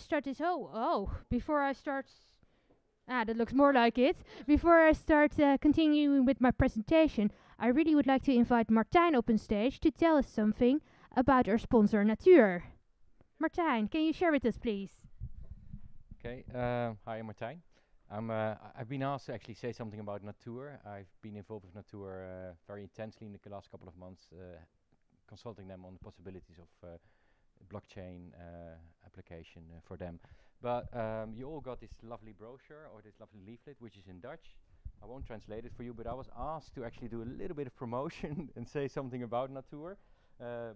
start this. Before I start, that looks more like it. Before I start continuing with my presentation, I really would like to invite Martijn up on stage to tell us something about our sponsor Natur. Martijn, can you share with us, please? Okay, hi, I'm Martijn. I've been asked to actually say something about Natur. I've been involved with Natur very intensely in the last couple of months, consulting them on the possibilities of blockchain application for them. But you all got this lovely brochure or this lovely leaflet, which is in Dutch. I won't translate it for you, but I was asked to actually do a little bit of promotion and say something about Natur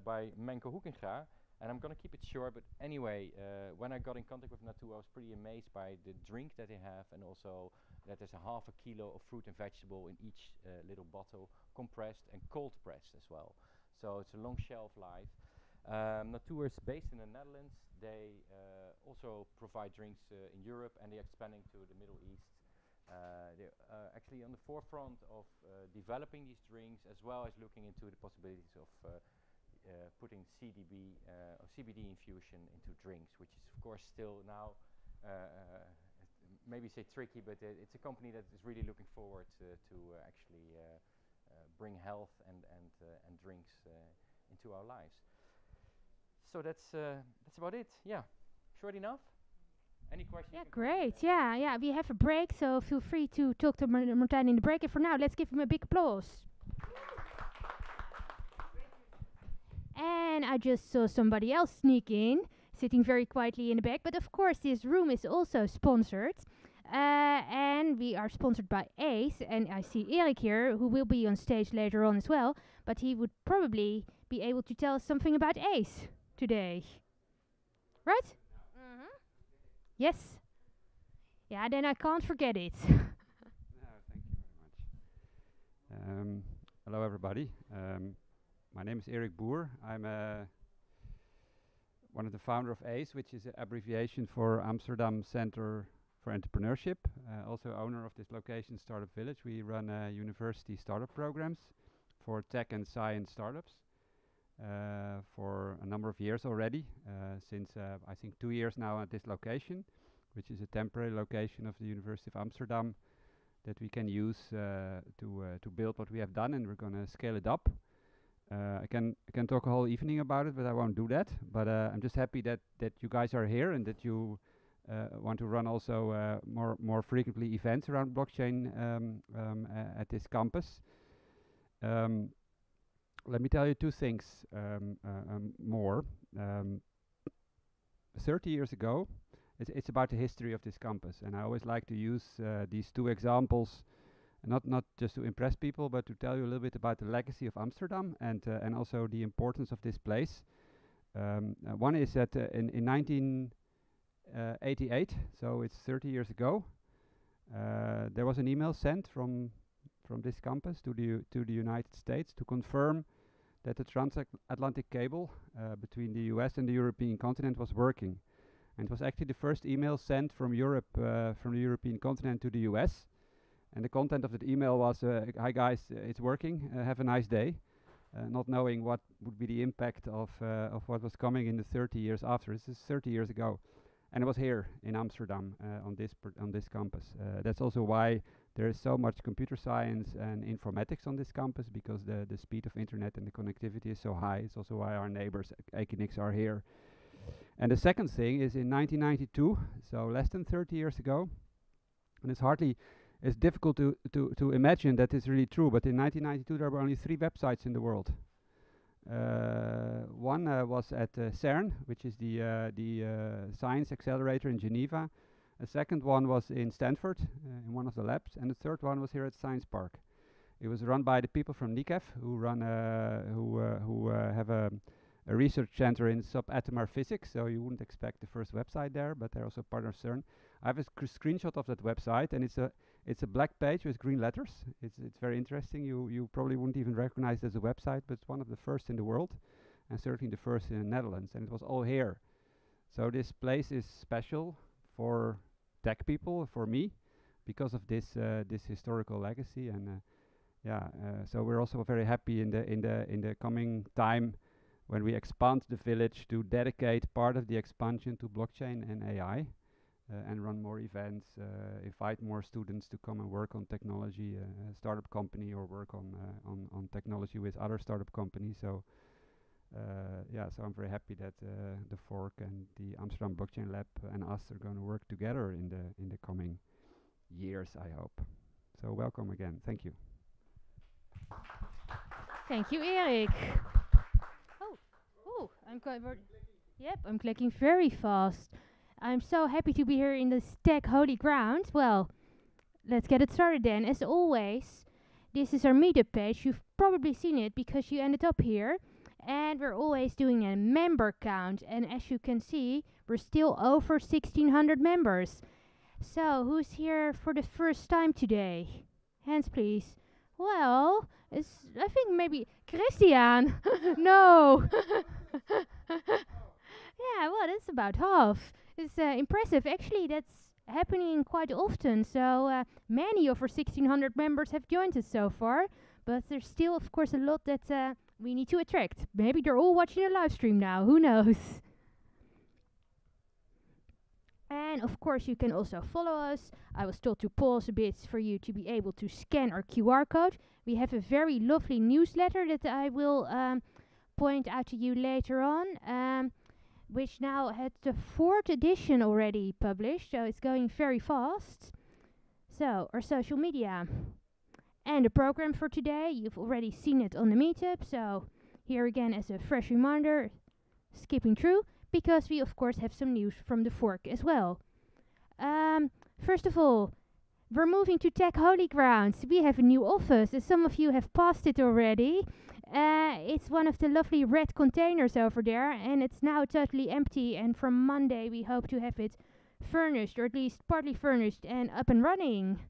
by Menko Hoekinga. And I'm going to keep it short, but anyway, when I got in contact with Natur, I was pretty amazed by the drink that they have, and also that there's a half a kilo of fruit and vegetable in each little bottle, compressed and cold pressed as well. So it's a long shelf life. Natur is based in the Netherlands. They also provide drinks in Europe, and they're expanding to the Middle East. They're actually on the forefront of developing these drinks, as well as looking into the possibilities of putting CBD infusion into drinks, which is of course still now maybe say tricky, but it's a company that is really looking forward to actually bring health and drinks into our lives. So that's about it. Yeah, short enough. Any questions? Yeah, great. Yeah. We have a break, so feel free to talk to Martijn in the break. And for now, let's give him a big applause. And I just saw somebody else sneak in, sitting very quietly in the back. But of course, this room is also sponsored. And we are sponsored by ACE. And I see Erik here, who will be on stage later on as well. But he would probably be able to tell us something about ACE today. Right? Mm-hmm. Yes. Yeah, then I can't forget it. Thank you very much. Hello, everybody. My name is Erik Boer. I'm one of the founder of ACE, which is an abbreviation for Amsterdam Center for Entrepreneurship. Also owner of this location, Startup Village. We run university startup programs for tech and science startups for a number of years already, since I think 2 years now at this location, which is a temporary location of the University of Amsterdam that we can use to build what we have done, and we're going to scale it up. I can talk a whole evening about it, but I won't do that. But I'm just happy that you guys are here and that you want to run also more frequently events around blockchain at this campus. Let me tell you two things more. 30 years ago, it's about the history of this campus, and I always like to use these two examples. Not just to impress people, but to tell you a little bit about the legacy of Amsterdam and also the importance of this place. One is that in 1988, so it's 30 years ago, there was an email sent from this campus to the United States to confirm that the transatlantic cable between the US and the European continent was working. And it was actually the first email sent from Europe, from the European continent to the US. And the content of that email was, hi guys, it's working, have a nice day. Not knowing what would be the impact of what was coming in the 30 years after. This is 30 years ago. And it was here in Amsterdam on this campus. That's also why there is so much computer science and informatics on this campus, because the speed of internet and the connectivity is so high. It's also why our neighbors, Equinix, are here. And the second thing is in 1992, so less than 30 years ago, and it's difficult to imagine that it's really true, but in 1992 there were only 3 websites in the world. One was at CERN, which is the science accelerator in Geneva. A second one was in Stanford, in one of the labs, and the third one was here at Science Park. It was run by the people from NICEF, who have a research center in subatomar physics, so you wouldn't expect the first website there, but they're also part of CERN. I have a screenshot of that website, and it's a black page with green letters. It's very interesting. You probably wouldn't even recognize it as a website, but it's one of the first in the world, and certainly the first in the Netherlands, and it was all here. So this place is special for tech people, for me, because of this historical legacy, and so we're also very happy in the coming time when we expand the village to dedicate part of the expansion to blockchain and AI, and run more events, invite more students to come and work on technology, startup company, or work on technology with other startup companies. So so I'm very happy that the Fork and the Amsterdam Blockchain Lab and us are going to work together in the coming years, I hope. So welcome again. Thank you. Thank you, Erik. I'm clicking very fast. I'm so happy to be here in this tech holy ground. Well, let's get it started then. As always, this is our meetup page. You've probably seen it because you ended up here. And we're always doing a member count. And as you can see, we're still over 1,600 members. So, who's here for the first time today? Hands, please. Well, I think maybe Christian. No. Yeah, well, that's about half. It's impressive. Actually, that's happening quite often. So many of our 1,600 members have joined us so far. But there's still, of course, a lot that we need to attract. Maybe they're all watching a live stream now. Who knows? And of course, you can also follow us. I was told to pause a bit for you to be able to scan our QR code. We have a very lovely newsletter that I will point out to you later on, which now has the 4th edition already published, so it's going very fast. So, our social media. And the program for today, you've already seen it on the meetup, so here again as a fresh reminder, skipping through, because we of course have some news from the Fork as well. First of all, we're moving to Tech Holy Grounds. We have a new office, as some of you have passed it already. It's one of the lovely red containers over there, and it's now totally empty, and from Monday we hope to have it furnished, or at least partly furnished and up and running.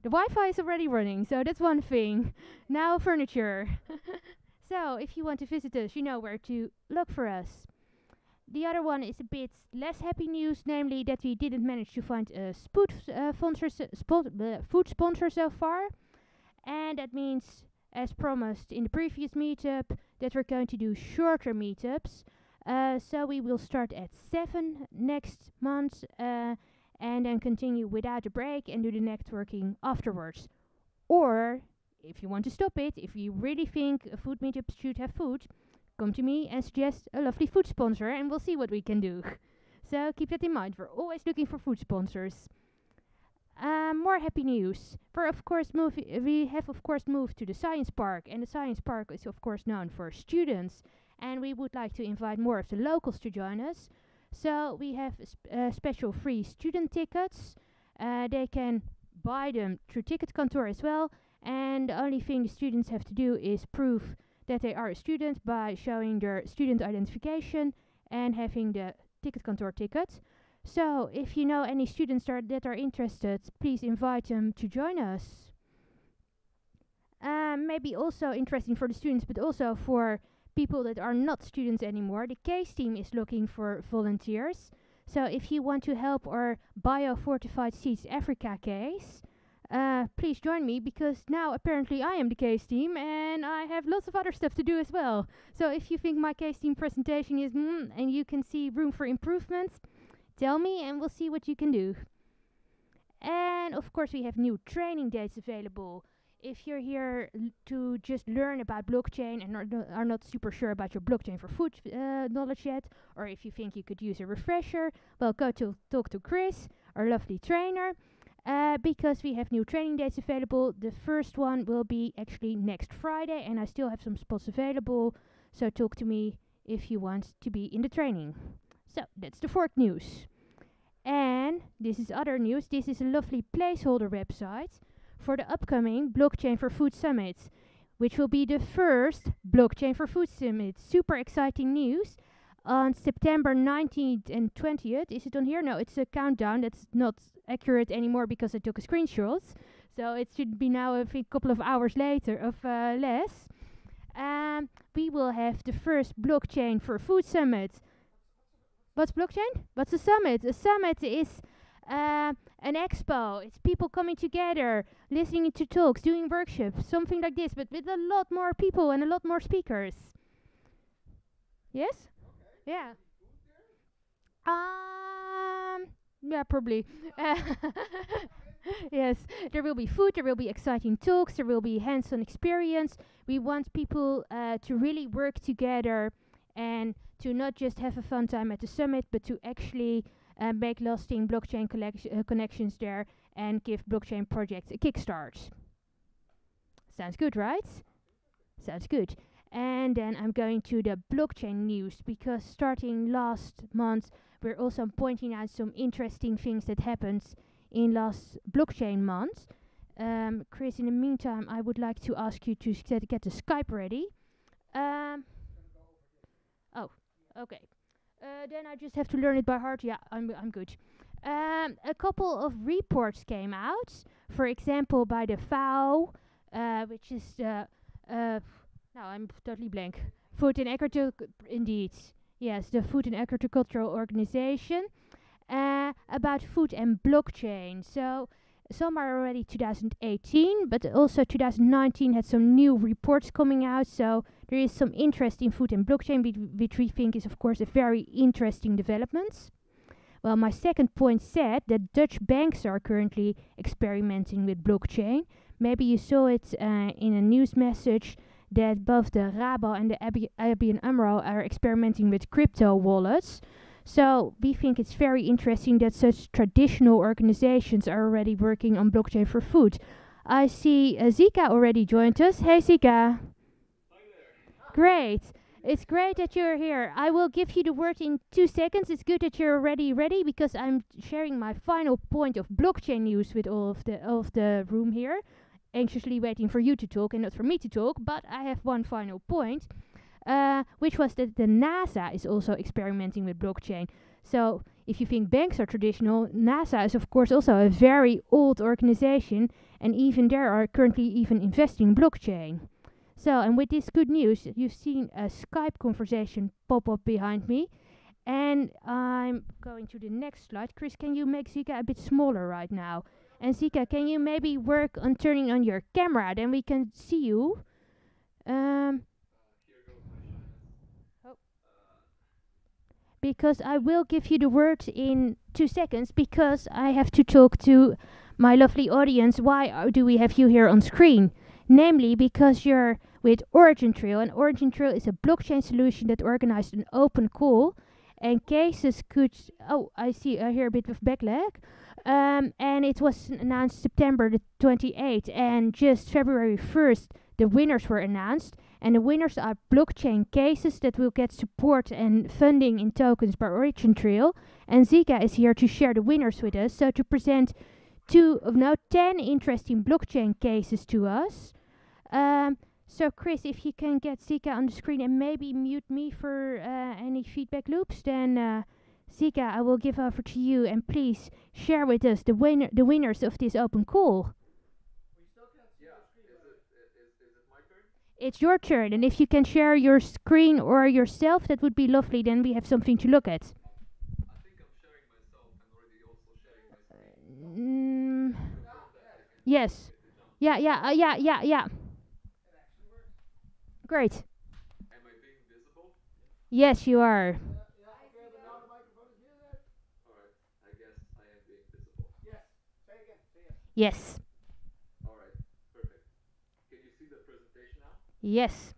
The Wi-Fi is already running, so that's one thing. Now furniture. So, if you want to visit us, you know where to look for us. The other one is a bit less happy news, namely that we didn't manage to find a food sponsor so far. And that means, as promised in the previous meetup, that we're going to do shorter meetups. So we will start at 7 next month, and then continue without a break and do the networking afterwards. Or, if you want to stop it, if you really think a food meetup should have food, come to me and suggest a lovely food sponsor, and we'll see what we can do. So keep that in mind. We're always looking for food sponsors. More happy news. We have of course moved to the Science Park, and the Science Park is of course known for students, and we would like to invite more of the locals to join us. So we have special free student tickets. They can buy them through Ticket Kantoor as well, and the only thing the students have to do is prove that they are a student by showing their student identification and having the Ticket Kantoor ticket. So, if you know any students that are interested, please invite them to join us. Maybe also interesting for the students, but also for people that are not students anymore. The Case team is looking for volunteers. So, if you want to help our Fortified Seeds Africa case, please join me, because now apparently I am the Case team and I have lots of other stuff to do as well. So, if you think my Case team presentation is and you can see room for improvement, tell me and we'll see what you can do. And of course we have new training dates available. If you're here to just learn about blockchain and are not super sure about your blockchain for food knowledge yet, or if you think you could use a refresher, well, go to talk to Chris, our lovely trainer, because we have new training dates available. The first one will be actually next Friday, and I still have some spots available, so talk to me if you want to be in the training. So, that's the Fork news. And this is other news. This is a lovely placeholder website for the upcoming Blockchain for Food Summit, which will be the first Blockchain for Food Summit. Super exciting news. On September 19th and 20th. Is it on here? No, it's a countdown. That's not accurate anymore because I took a screenshot. So it should be now a couple of hours later of less. We will have the first Blockchain for Food Summit. What's blockchain? What's a summit? A summit is an expo. It's people coming together, listening to talks, doing workshops, something like this, but with a lot more people and a lot more speakers. Yes? Yeah. Um, yeah, probably. Yes, there will be food, there will be exciting talks, there will be hands-on experience. We want people to really work together and to not just have a fun time at the summit, but to actually make lasting blockchain connections there and give blockchain projects a kickstart. Sounds good, right? Sounds good. And then I'm going to the blockchain news because starting last month, we're also pointing out some interesting things that happened in last blockchain month. Chris, in the meantime, I would like to ask you to get the Skype ready. Um, oh, okay. Then I just have to learn it by heart. Yeah, I'm good. A couple of reports came out. For example, by the FAO, which is the now I'm totally blank. Food and Agriculture, indeed. Yes, the Food and Agricultural Organization, about food and blockchain. So some are already 2018, but also 2019 had some new reports coming out. So there is some interest in food and blockchain, which we think is, of course, a very interesting development. Well, my second point said that Dutch banks are currently experimenting with blockchain. Maybe you saw it in a news message that both the Rabo and the ABN AMRO are experimenting with crypto wallets. So we think it's very interesting that such traditional organizations are already working on blockchain for food. I see Zika already joined us. Hey Zika. Great. It's great that you're here. I will give you the word in 2 seconds. It's good that you're already ready because I'm sharing my final point of blockchain news with all of the room here. Anxiously waiting for you to talk and not for me to talk, but I have one final point, which was that the NASA is also experimenting with blockchain. So if you think banks are traditional, NASA is of course also a very old organization, and even there are currently even investing in blockchain. So, and with this good news, you've seen a Skype conversation pop up behind me, and I'm going to the next slide. Chris, can you make Zika a bit smaller right now? And Zika, can you maybe work on turning on your camera? Then we can see you. Oh. Because I will give you the word in 2 seconds because I have to talk to my lovely audience. Why do we have you here on screen? Namely, because you're with Origin Trail, and Origin Trail is a blockchain solution that organized an open call, and cases could. Oh, I see. I hear a bit of backlag. And it was announced September the 28th, and just February 1st, the winners were announced. And the winners are blockchain cases that will get support and funding in tokens by Origin Trail. And Zika is here to share the winners with us. So to present 10 interesting blockchain cases to us. So Chris, if you can get Zika on the screen and maybe mute me for any feedback loops, then Zika, I will give over to you, and please share with us the winners of this open call. It's your turn, and if you can share your screen or yourself, that would be lovely. Then we have something to look at. Yes. Yeah. Great. Yes, you are. Yes. Yes.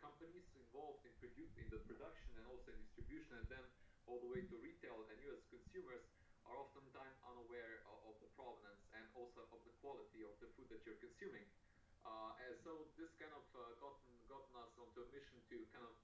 companies involved in the production and also in distribution, and then all the way to retail, and you as consumers are oftentimes unaware of the provenance and also of the quality of the food that you're consuming. And so this kind of gotten us onto a mission to kind of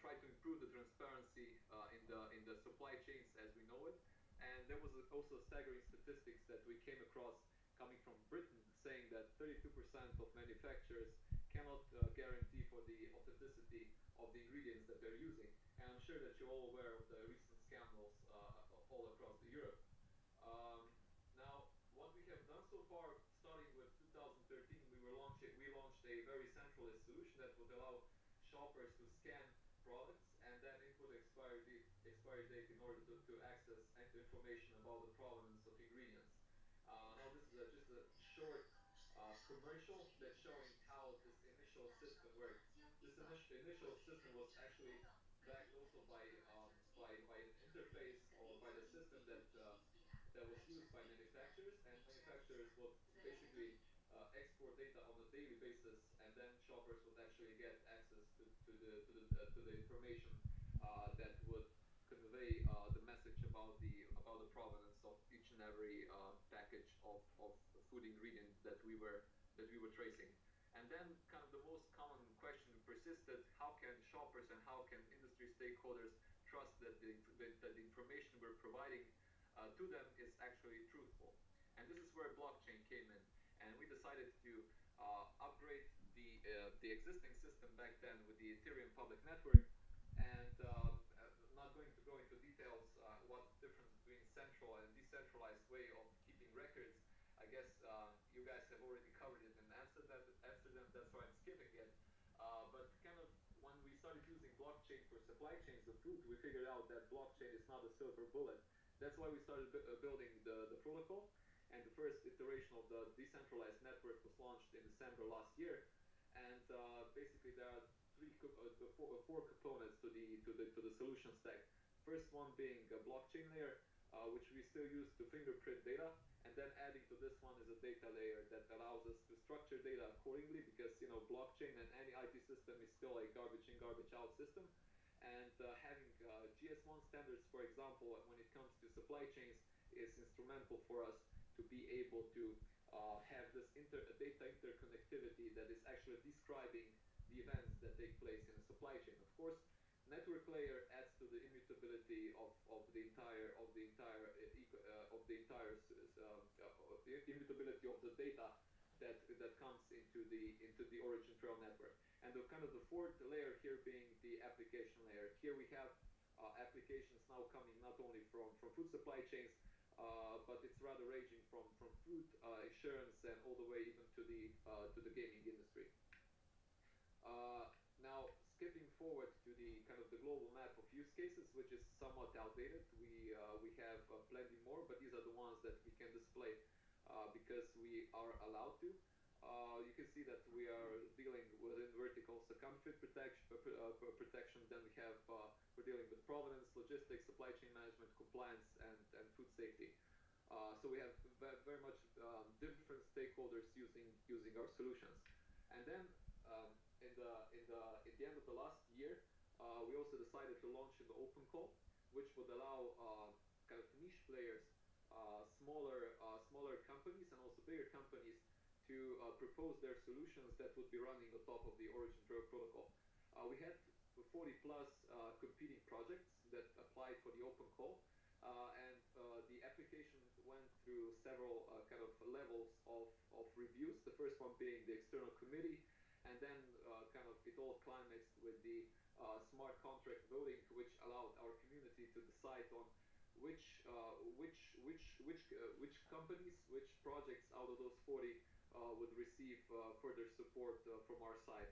try to improve the transparency in the supply chains as we know it. And there was also staggering statistics that we came across coming from Britain, saying that 32% of manufacturers cannot guarantee for the authenticity of the ingredients that they're using. And I'm sure that you're all aware of the recent scandals all across Europe. Now, what we have done so far, starting with 2013, we launched a very centralized solution that would allow shoppers to scan products and then input expiry date in order to access information about the provenance of ingredients. Now, this is just a short commercial that's showing how this initial system works. This initial system was actually backed also by an interface or by the system that was used by manufacturers, and manufacturers would basically export data on a daily basis, and then shoppers would actually get access to the information that would convey the message about the provenance of each and every package of food ingredient that we were tracing. And then kind of the most common question persisted: how can shoppers and how can industry stakeholders trust that the information we're providing to them is actually truthful? And this is where blockchain came in, and we decided to upgrade the existing system back then with the Ethereum public network. And not going to go into details what's the difference between central and decentralized way of keeping records. I guess you guys have already covered it in Amsterdam, that's why I'm skipping it. But kind of when we started using blockchain for supply chains of food, we figured out that blockchain is not a silver bullet. That's why we started building the protocol. And the first iteration of the decentralized network was launched in December last year. And basically there are four components to the solution stack. First one being a blockchain layer, which we still use to fingerprint data, and then adding to this one is a data layer that allows us to structure data accordingly, because blockchain and any IT system is still a garbage in, garbage out system. And having GS1 standards, for example, when it comes to supply chains, is instrumental for us to be able to have this data interconnectivity that is actually describing the events that take place in a supply chain. Of course, network layer adds to the immutability of the entire immutability of the data that comes into the origin trail network. And the kind of the fourth layer here being the application layer. Here we have applications now coming not only from food supply chains, but it's rather ranging from food, insurance, and all the way even to the gaming industry. Now, skipping forward to the kind of the global map of use cases, which is somewhat outdated. We have plenty more, but these are the ones that we can display because we are allowed to. You can see that we are dealing within verticals, so counterfeit protection. Then we're dealing with provenance, logistics, supply chain management, compliance, and food safety. So we have very much different stakeholders using our solutions. And then in the end of the last year, we also decided to launch an open call, which would allow kind of niche players, smaller companies and also bigger companies to propose their solutions that would be running on top of the origin trail protocol. We had 40 plus competing projects that applied for the open call, and the application went through several kind of levels of reviews. The first one being the external committee, and then kind of it all climaxed with the smart contract voting, which allowed our community to decide on which companies, which projects out of those 40 would receive further support from our side.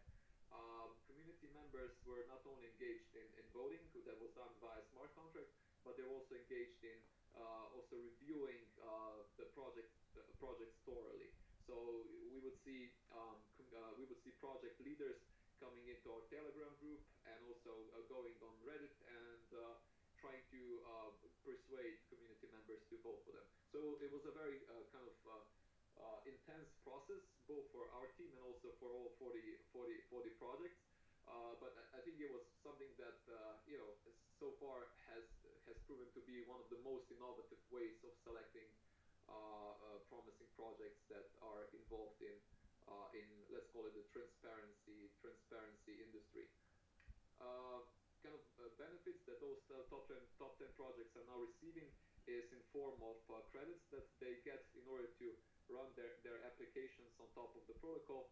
Community members were not only engaged in voting, that was done via smart contract, but they were also engaged in also reviewing the projects thoroughly. So we would see project leaders coming into our Telegram group, and also going on Reddit and trying to persuade community members to vote for them. So it was a very kind of intense process, both for our team and also for all 40 projects. But I think it was something that so far has proven to be one of the most innovative ways of selecting promising projects that are involved in let's call it the transparency industry. Benefits that those top 10 projects are now receiving is in form of credits that they get in order to run their applications on top of the protocol.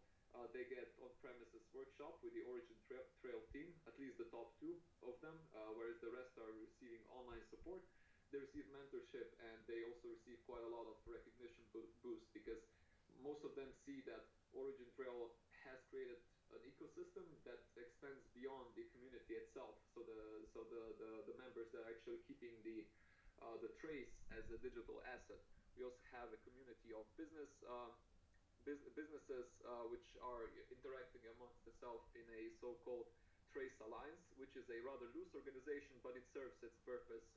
They get on-premises workshop with the Origin Trail team, at least the top two of them, whereas the rest are receiving online support. They receive mentorship, and they also receive quite a lot of recognition boost, because most of them see that Origin Trail has created an ecosystem that extends beyond the community itself. So the members that are actually keeping the trace as a digital asset. We also have a community of businesses which are interacting amongst themselves in a so-called Trace Alliance, which is a rather loose organization, but it serves its purpose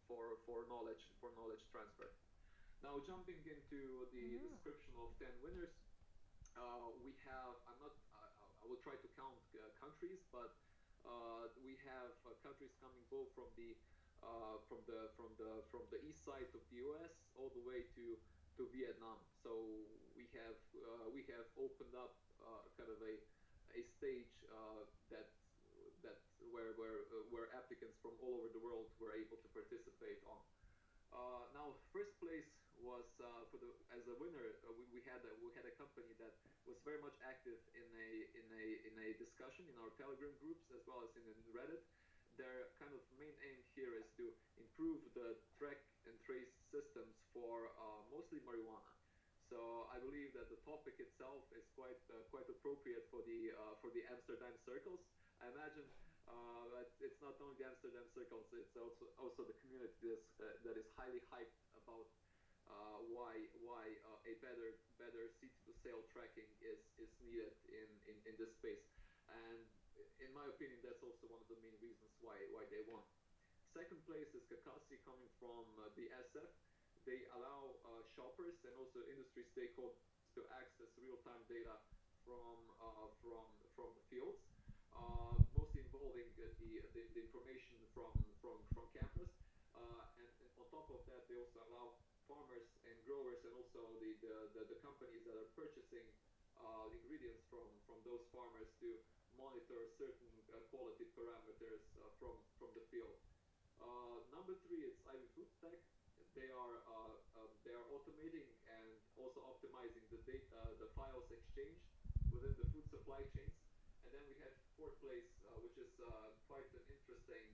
for knowledge transfer. Now, jumping into the description of 10 winners, we have, I will try to count countries, but we have countries coming both from the east side of the US all the way to Vietnam. So we have opened up kind of a stage where applicants from all over the world were able to participate on. Now, first place was as a winner. We had a company that was very much active in a discussion in our Telegram groups as well as in Reddit. Their kind of main aim here is to improve the track and trace systems for mostly marijuana. So I believe that the topic itself is quite appropriate for the Amsterdam circles. I imagine that it's not only the Amsterdam circles; it's also the community that is highly hyped about why a better seed to sale tracking is needed in this space. And in my opinion, that's also one of the main reasons why they won. Second place is Kakasi, coming from the SF. They allow shoppers and also industry stakeholders to access real-time data from the fields, mostly involving the information from cameras. And on top of that, they also allow farmers and growers and also the companies that are purchasing the ingredients from those farmers to monitor certain quality parameters from the field. Number 3 is FIB Food Tech. They are automating and also optimizing the data, the files exchange within the food supply chains. And then we have fourth place, which is quite an interesting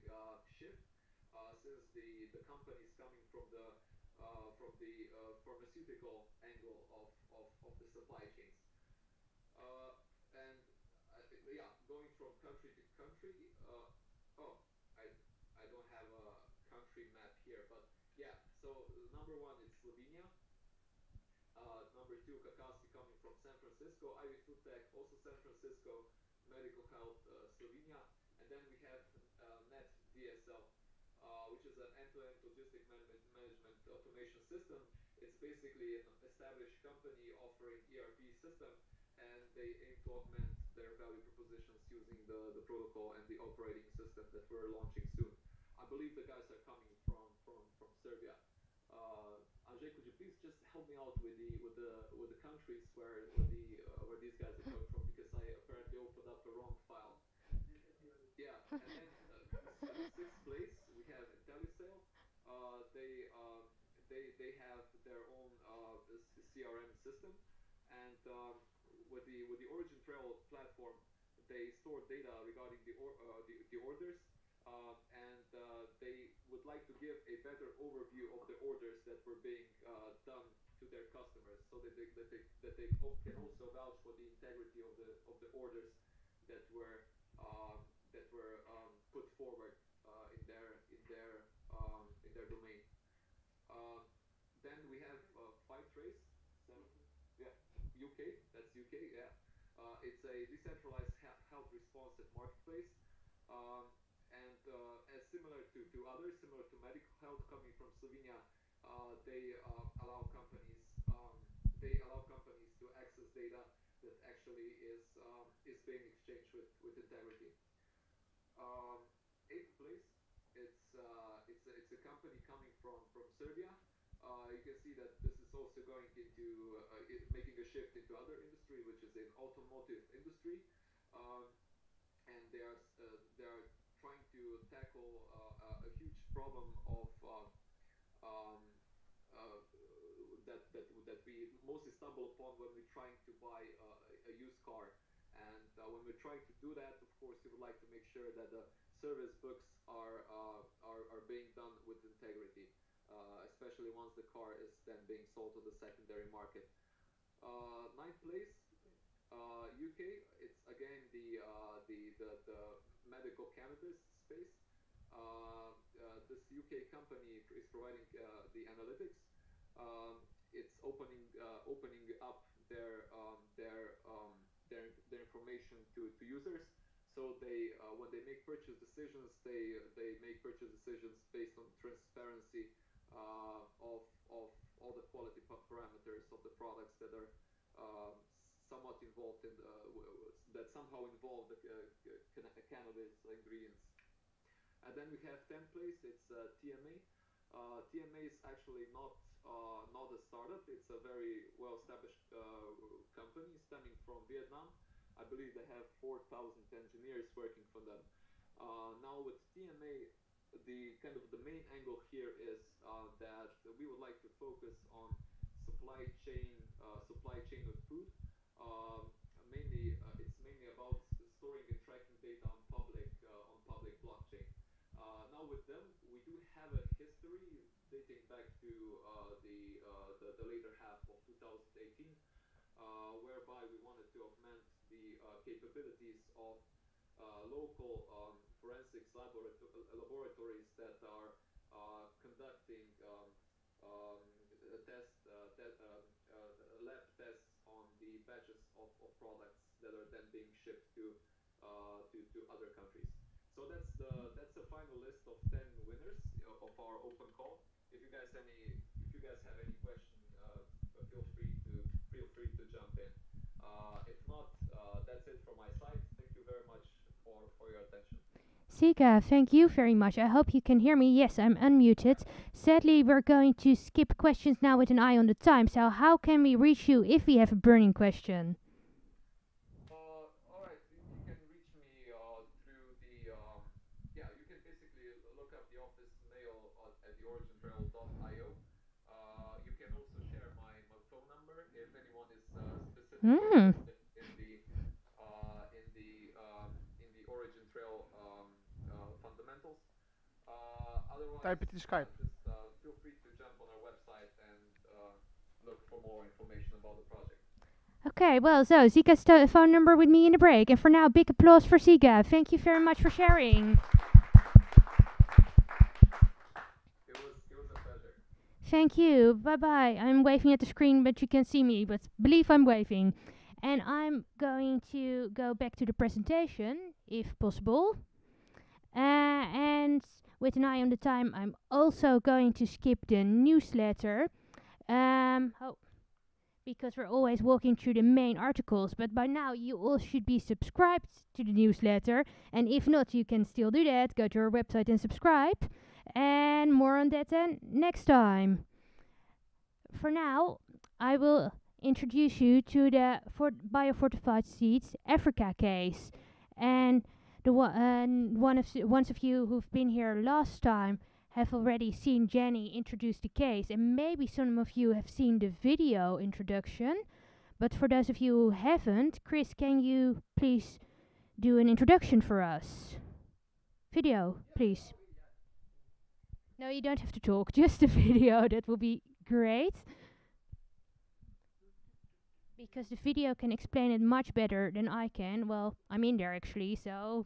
shift, since the company is coming from the pharmaceutical angle of the supply chains. And going from country to country. I don't have a country map here, but yeah. So number 1 is Slovenia. Number 2, Kakasi, coming from San Francisco. FIB Food Tech, also San Francisco. Medical Health, Slovenia. And then we have Net DSL, which is an end-to-end logistic management automation system. It's basically an established company offering ERP system, and they aim to augment their value propositions using the protocol and the operating system that we're launching soon. I believe the guys are coming from Serbia. Andrzej, could you please just help me out with the countries where these guys are coming from, because I apparently opened up the wrong file. Yeah, and then sixth place we have IntelliSale. They have their own CRM system, and with the Origin Trail platform, they store data regarding the orders, and they would like to give a better overview of the orders that were being done to their customers, so that they can also vouch for the integrity of the orders that were put forward in their domain. Then we have Five Trace, UK. That's UK. Yeah, it's a decentralized health responsive marketplace, and as similar to others, similar to medical health, coming from Slovenia, they allow companies to access data that actually is being exchanged with integrity. Eighth place, it's a company coming from Serbia. You can see that this is also going into making a shift into other industry, which is in automotive industry, and they are trying to tackle a huge problem of um, that we mostly stumble upon when we're trying to buy a used car. And when we're trying to do that, of course, we would like to make sure that the service books are being done with integrity, especially once the car is then being sold to the secondary market. Ninth place, UK. It's again the medical cannabis space. This UK company is providing the analytics. It's opening up their information to users. So they when they make purchase decisions, they make purchase decisions based on transparency of all the quality parameters of the products that are somewhat involved in that somehow involve the cannabis ingredients. And then we have 10th place. It's TMA. TMA is actually not a startup. It's a very well-established company stemming from Vietnam. I believe they have 4,000 engineers working for them. Now with TMA, the main angle here is that we would like to focus on supply chain of food. Um, it's mainly about storing and tracking data on public blockchain. Now with them, we do have a history dating back to the later half of 2018, whereby we wanted to augment the capabilities of local forensics laboratories that are conducting lab tests on the batches of products that are then being shipped to other countries. So that's the final list of 10 winners of our open call. If you guys have any question, feel free to jump in. If not, that's it from my side. Thank you very much for your attention. Sika, thank you very much. I hope you can hear me. Yes, I'm unmuted. Sadly, we're going to skip questions now with an eye on the time. So how can we reach you if we have a burning question? All right, you can reach me through you can basically look up the office mail at theorigintrail.io. You can also share my phone number if anyone is specifically Hmm. interested in the Origin Trail fundamentals. Otherwise, Type it in Skype. just feel free to jump on our website and look for more information about the project. Okay, well, so Zika's phone number with me in the break. And for now, big applause for Zika. Thank you very much for sharing. It was a pleasure. Thank you. Bye-bye. I'm waving at the screen, but you can see me. But believe I'm waving. And I'm going to go back to the presentation, if possible. And with an eye on the time, I'm also going to skip the newsletter. Because we're always walking through the main articles. But by now, you all should be subscribed to the newsletter. And if not, you can still do that. Go to our website and subscribe. And more on that then next time. For now, I will introduce you to the Biofortified Seeds Africa case. And the ones of you who've been here last time have already seen Jenny introduce the case, and maybe some of you have seen the video introduction. But for those of you who haven't, Chris, can you please do an introduction for us? Video, please. No, you don't have to talk, just the video, that will be great. Because the video can explain it much better than I can. Well, I'm in there actually, so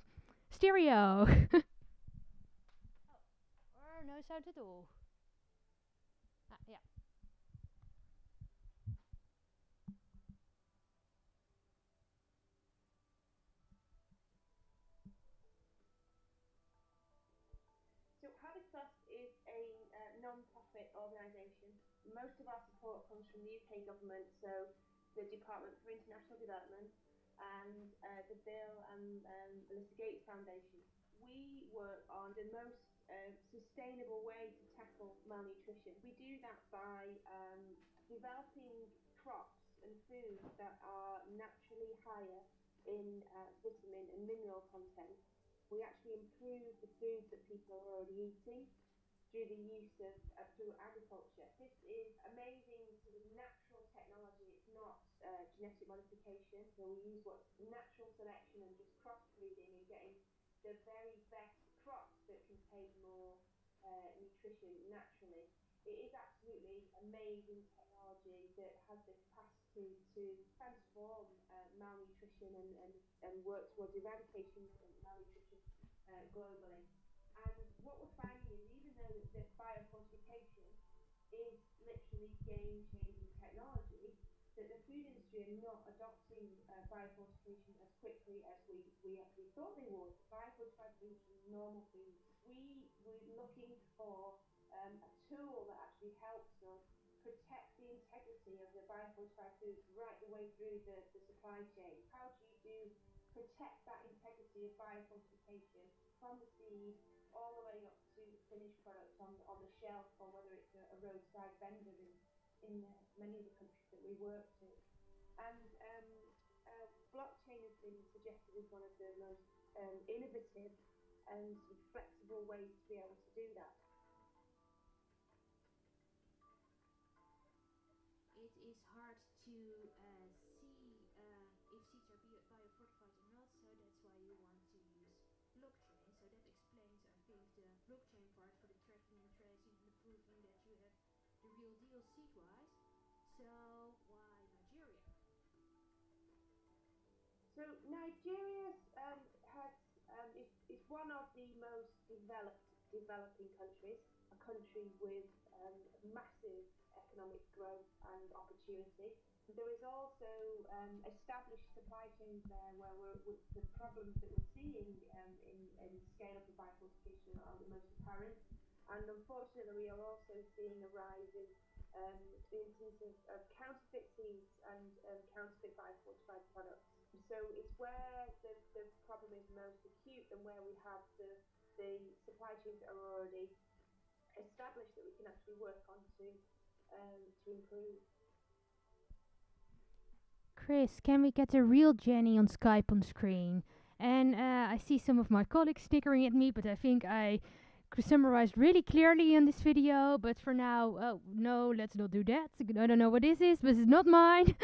stereo. Or no sound at all. Yeah. So Trust is a non-profit organisation. Most of our support comes from the UK government, so the Department for International Development and the Bill and Melinda Gates Foundation. We we work on the most sustainable way to tackle malnutrition. We do that by developing crops and foods that are naturally higher in vitamin and mineral content. We actually improve the foods that people are already eating through the use of through agriculture. This is amazing sort of natural technology. It's not genetic modification. So we use what's natural selection and just crossbreeding and getting the very best crops that contain more nutrition naturally. It is absolutely amazing technology that has the capacity to transform malnutrition and work towards eradication of malnutrition globally. And what we're finding is even though that biofortification is literally game-changing technology, that the food industry are not adopting biofortification as quickly as we actually thought they would. Biofortified foods from normal foods. We're looking for a tool that actually helps us protect the integrity of the biofortified foods right the way through the supply chain. How do you protect that integrity of biofortification from the seed all the way up to the finished product on the shelf, or whether it's a roadside vendor in many of the countries that we work to. And blockchain has been suggested as one of the most innovative and sort of flexible ways to be able to do that. It is hard to see if seeds are biofortified or not, so that's why you want to use blockchain. So that explains, I think, the blockchain part for the tracking and tracing and the proving that you have the real deal seed-wise. So why Nigeria? So Nigeria is one of the most developing countries, a country with massive economic growth and opportunity. There is also established supply chains there where the problems that we're seeing in scale of the biofortification are the most apparent. And unfortunately, we are also seeing a rise in instances of counterfeit seeds and counterfeit biofortified products. So it's where the problem is most acute and where we have the supply chains that are already established that we can actually work on to improve. Chris, can we get a real Jenny on Skype on screen? And I see some of my colleagues snickering at me, but I think I summarized really clearly in this video. But for now, no, let's not do that. I don't know what this is, but it's not mine.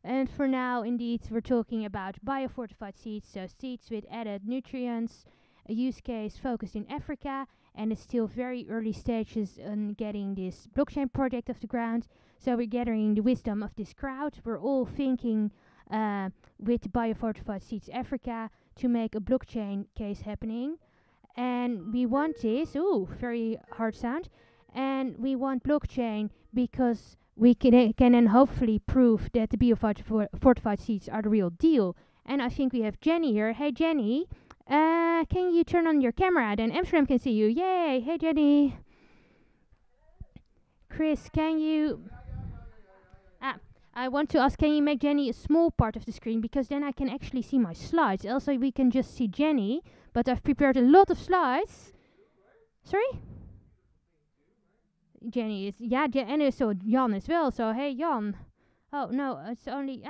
And for now, indeed, we're talking about biofortified seeds, so seeds with added nutrients, a use case focused in Africa, and it's still very early stages in getting this blockchain project off the ground. So we're gathering the wisdom of this crowd. We're all thinking with biofortified seeds Africa to make a blockchain case happening. And we want this, very hard sound, and we want blockchain because we can then hopefully prove that the biofortified seeds are the real deal. And I think we have Jenny here. Hey Jenny, can you turn on your camera? Then Amsterdam can see you. Yay! Hey Jenny. Chris, can you... I want to ask, can you make Jenny a small part of the screen? Because then I can actually see my slides. Also, we can just see Jenny. But I've prepared a lot of slides. Sorry? Jenny is... Yeah, and also Jan as well. So, hey, Jan. Oh, no, it's only...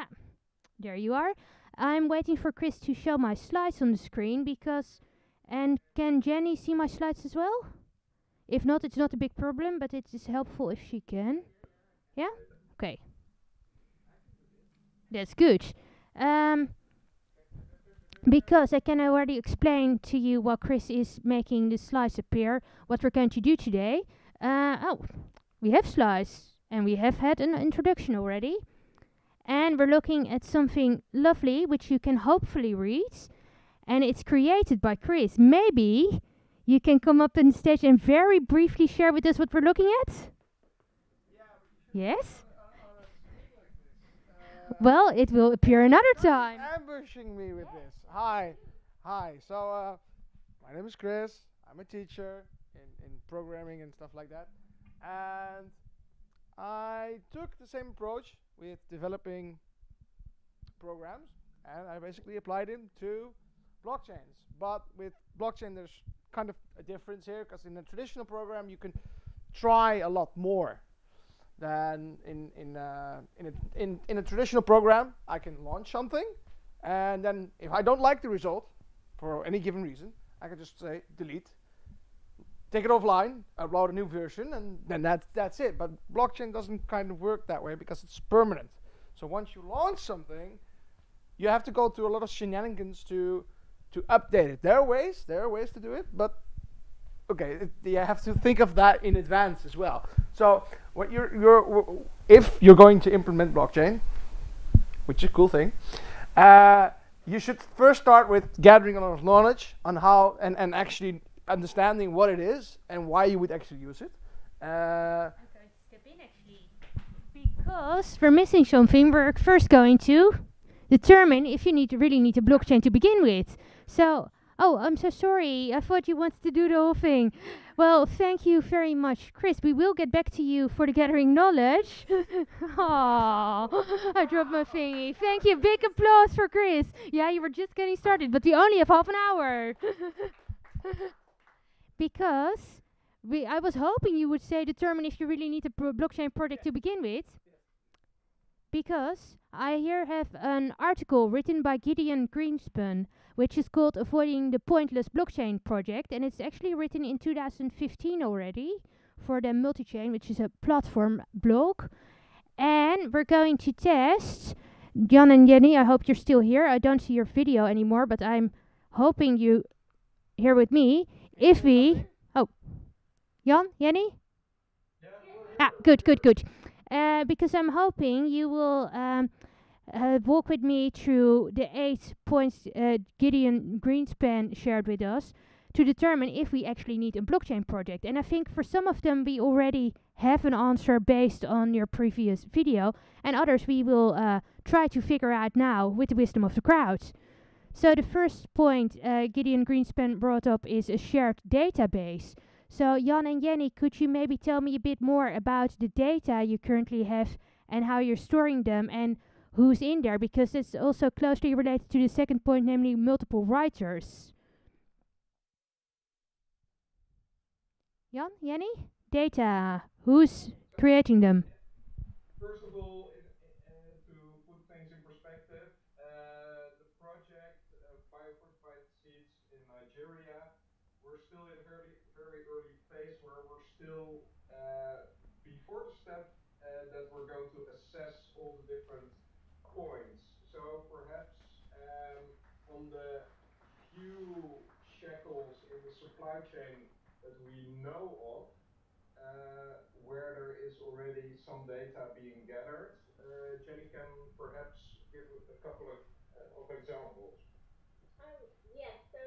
there you are. I'm waiting for Chris to show my slides on the screen because... And can Jenny see my slides as well? If not, it's not a big problem, but it is helpful if she can. Yeah? Okay. That's good. Because I can already explain to you while Chris is making the slides appear what we're going to do today. We have slides and we have had an introduction already. And we're looking at something lovely which you can hopefully read. And it's created by Chris. Maybe you can come up on stage and very briefly share with us what we're looking at? Yes? Well, it will appear another time. Ambushing me with this. Hi. So, my name is Chris. I'm a teacher in programming and stuff like that. And I took the same approach with developing programs, and I basically applied them to blockchains. But with blockchain, there's kind of a difference here, because in a traditional program, you can try a lot more than in a traditional program. I can launch something, and then if I don't like the result for any given reason, I can just say delete, take it offline, upload a new version, and then that's it. But blockchain doesn't kind of work that way because it's permanent. So once you launch something, you have to go through a lot of shenanigans to update it. There are ways to do it, but okay, you have to think of that in advance as well. So what if you're going to implement blockchain, which is a cool thing, you should first start with gathering a lot of knowledge on how and actually understanding what it is and why you would actually use it. I'm going to step in actually, because we're missing something. We're first going to determine if you really need a blockchain to begin with. So, oh, I'm so sorry. I thought you wanted to do the whole thing. Well, thank you very much, Chris. We will get back to you for the gathering knowledge. Oh, I dropped my thingy. Thank you. Big applause for Chris. Yeah, you were just getting started, but we only have half an hour. Because I was hoping you would say determine if you really need a blockchain project to begin with. Because I here have an article written by Gideon Greenspan, which is called Avoiding the Pointless Blockchain Project, and it's actually written in 2015 already for the Multichain, which is a platform blog. And we're going to test, Jan and Jenny, I hope you're still here. I don't see your video anymore, but I'm hoping you here with me. If we, Jan, Jenny? Yeah, good. Because I'm hoping you will walk with me through the 8 points Gideon Greenspan shared with us to determine if we actually need a blockchain project. And I think for some of them we already have an answer based on your previous video, and others we will try to figure out now with the wisdom of the crowd. So the first point Gideon Greenspan brought up is a shared database. So Jan and Jenny, could you maybe tell me a bit more about the data you currently have and how you're storing them and who's in there? Because it's also closely related to the second point, namely multiple writers. Jan, Jenny? Data. Who's creating them? First of all, to put things in perspective, the project Fortified seeds in Nigeria, we're still in a very early phase where we're still before the step that we're going to assess all the different coins. So perhaps on the few shekels in the supply chain that we know of, where there is already some data being gathered, Jenny can perhaps give a couple of examples. Yes, so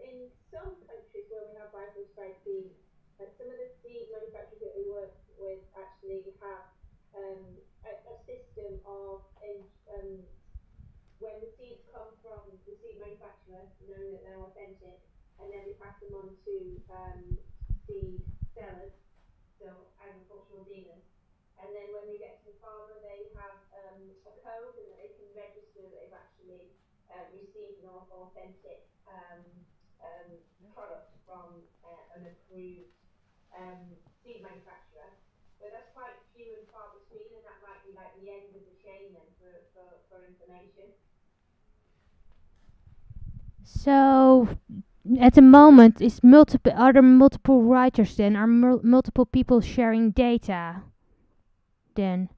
in some countries where we have Fortified seeds, some of the seed manufacturers that we work with actually have a system of when the seeds come from the seed manufacturer, knowing that they're authentic, and then we pass them on to seed sellers, so agricultural dealers. And then when we get to the farmer, they have a code and that they can register that they've actually received an authentic product from an approved seed manufacturer. But that's quite few and far between, and that might be like the end of the chain then for information. So at the moment, are there multiple writers then? Are multiple people sharing data then?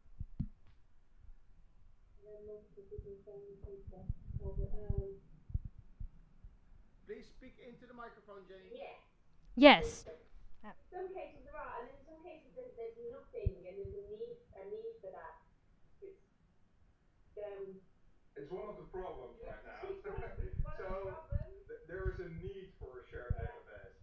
Please speak into the microphone, Jenny. Yes. In some cases there are, and in some cases there's nothing, and there's a need for that. It's one of the problems right now. So there is a need for a shared database.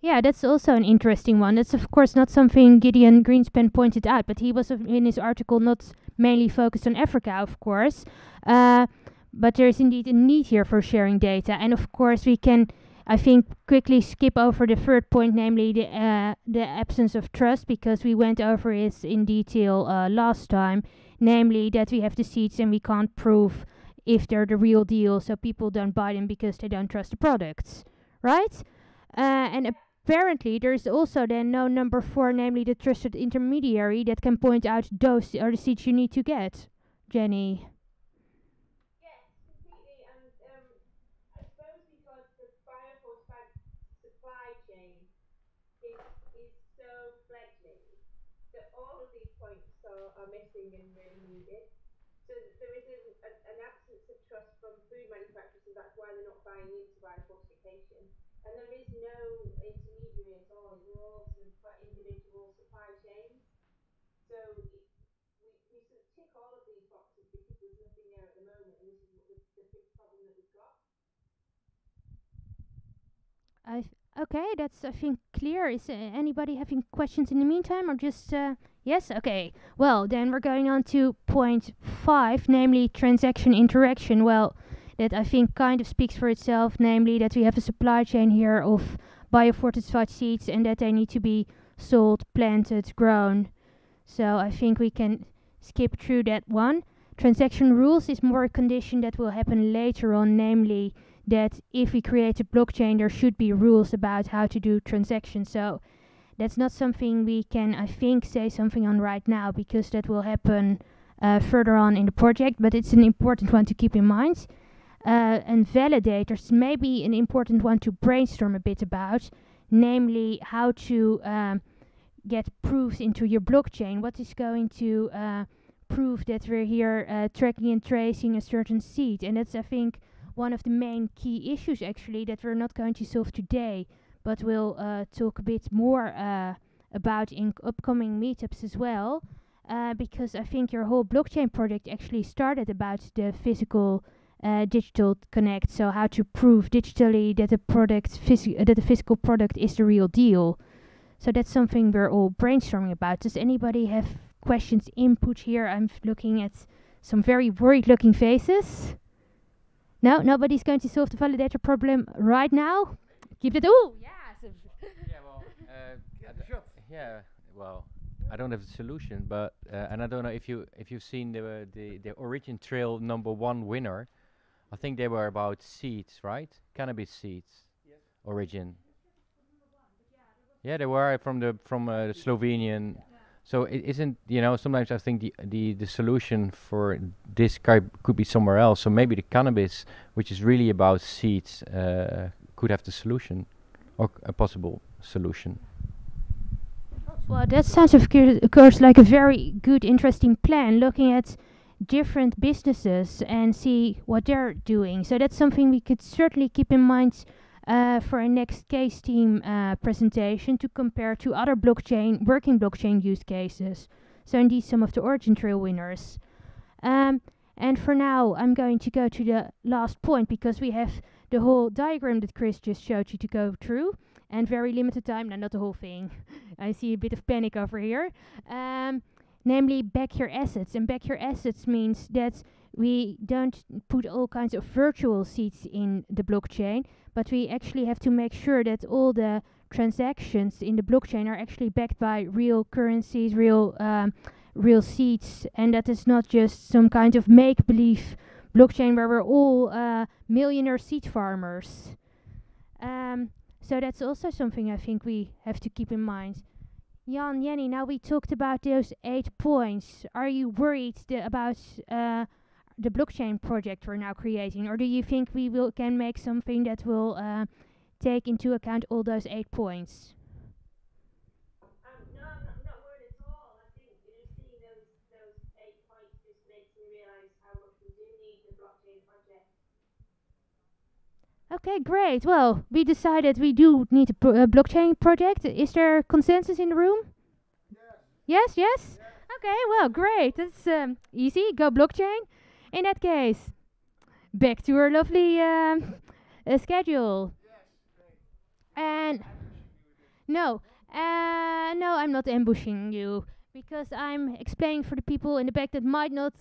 Yeah, that's also an interesting one. That's of course not something Gideon Greenspan pointed out, but he was in his article not mainly focused on Africa, of course. But there is indeed a need here for sharing data, and of course we can, I think, quickly skip over the third point, namely the absence of trust, because we went over it in detail last time, namely that we have the seeds and we can't prove if they're the real deal, so people don't buy them because they don't trust the products, right? And apparently there's also then no number 4, namely the trusted intermediary that can point out those are the seeds you need to get. Jenny. Yes, completely. And I suppose because the biofortified supply chain is so fledgling that all of these points are missing and really needed. So there is an absence of trust from food manufacturers, and that's why they're not buying into biofortification. And there is no intermediary at all. We're all sort of individual supply chains. So we sort of tick all of these boxes because there's nothing there at the moment, and this is the big problem that we've got. Okay, that's I think clear. Is anybody having questions in the meantime, or just yes? Okay. Well, then we're going on to point 5, namely transaction interaction. Well, that I think kind of speaks for itself, namely that we have a supply chain here of biofortified seeds and that they need to be sold, planted, grown. So I think we can skip through that one. Transaction rules is more a condition that will happen later on, namely that if we create a blockchain, there should be rules about how to do transactions. So that's not something we can, I think, say something on right now, because that will happen further on in the project, but it's an important one to keep in mind. And validators may be an important one to brainstorm a bit about, namely how to get proofs into your blockchain. What is going to prove that we're here tracking and tracing a certain seed? And that's, I think, one of the main key issues actually that we're not going to solve today, but we'll talk a bit more about in upcoming meetups as well, because I think your whole blockchain project actually started about the physical digital connect, so how to prove digitally that the physical product is the real deal. So that's something we're all brainstorming about. Does anybody have questions, input here? I'm looking at some very worried looking faces. No, nobody's going to solve the validator problem right now. Keep it. Oh, yes. Yeah, well, I don't have the solution, but and I don't know if you've seen the origin trail #1 winner. I think they were about seeds, right? Cannabis seeds. Yes. Origin. Yeah, they were from the Slovenian. Yeah. So it isn't, sometimes I think the solution for this could be somewhere else. So maybe the cannabis, which is really about seeds, could have the solution, or a possible solution. Well, that sounds of course like a very good, interesting plan, looking at different businesses and see what they're doing. So that's something we could certainly keep in mind for our next case team presentation, to compare to other working blockchain use cases. So indeed some of the origin trail winners. And for now I'm going to go to the last point, because we have the whole diagram that Chris just showed you to go through, and very limited time. No, not the whole thing. I see a bit of panic over here. Namely back your assets. And back your assets means that we don't put all kinds of virtual seeds in the blockchain, but we actually have to make sure that all the transactions in the blockchain are actually backed by real currencies, real seeds, and that is not just some kind of make-believe blockchain where we're all millionaire seed farmers. So that's also something I think we have to keep in mind. Jan, Jenny, now we talked about those 8 points. Are you worried about the blockchain project we're now creating, or do you think we can make something that will take into account all those 8 points? No, I'm not worried at all. I think seeing those 8 points just makes me realise how much we do need the blockchain project. Okay, great. Well, we decided we do need a blockchain project. Is there consensus in the room? Yes. Yes? Okay, well, great. That's easy. Go blockchain. In that case, back to our lovely schedule. And no, I'm not ambushing you, because I'm explaining for the people in the back that might not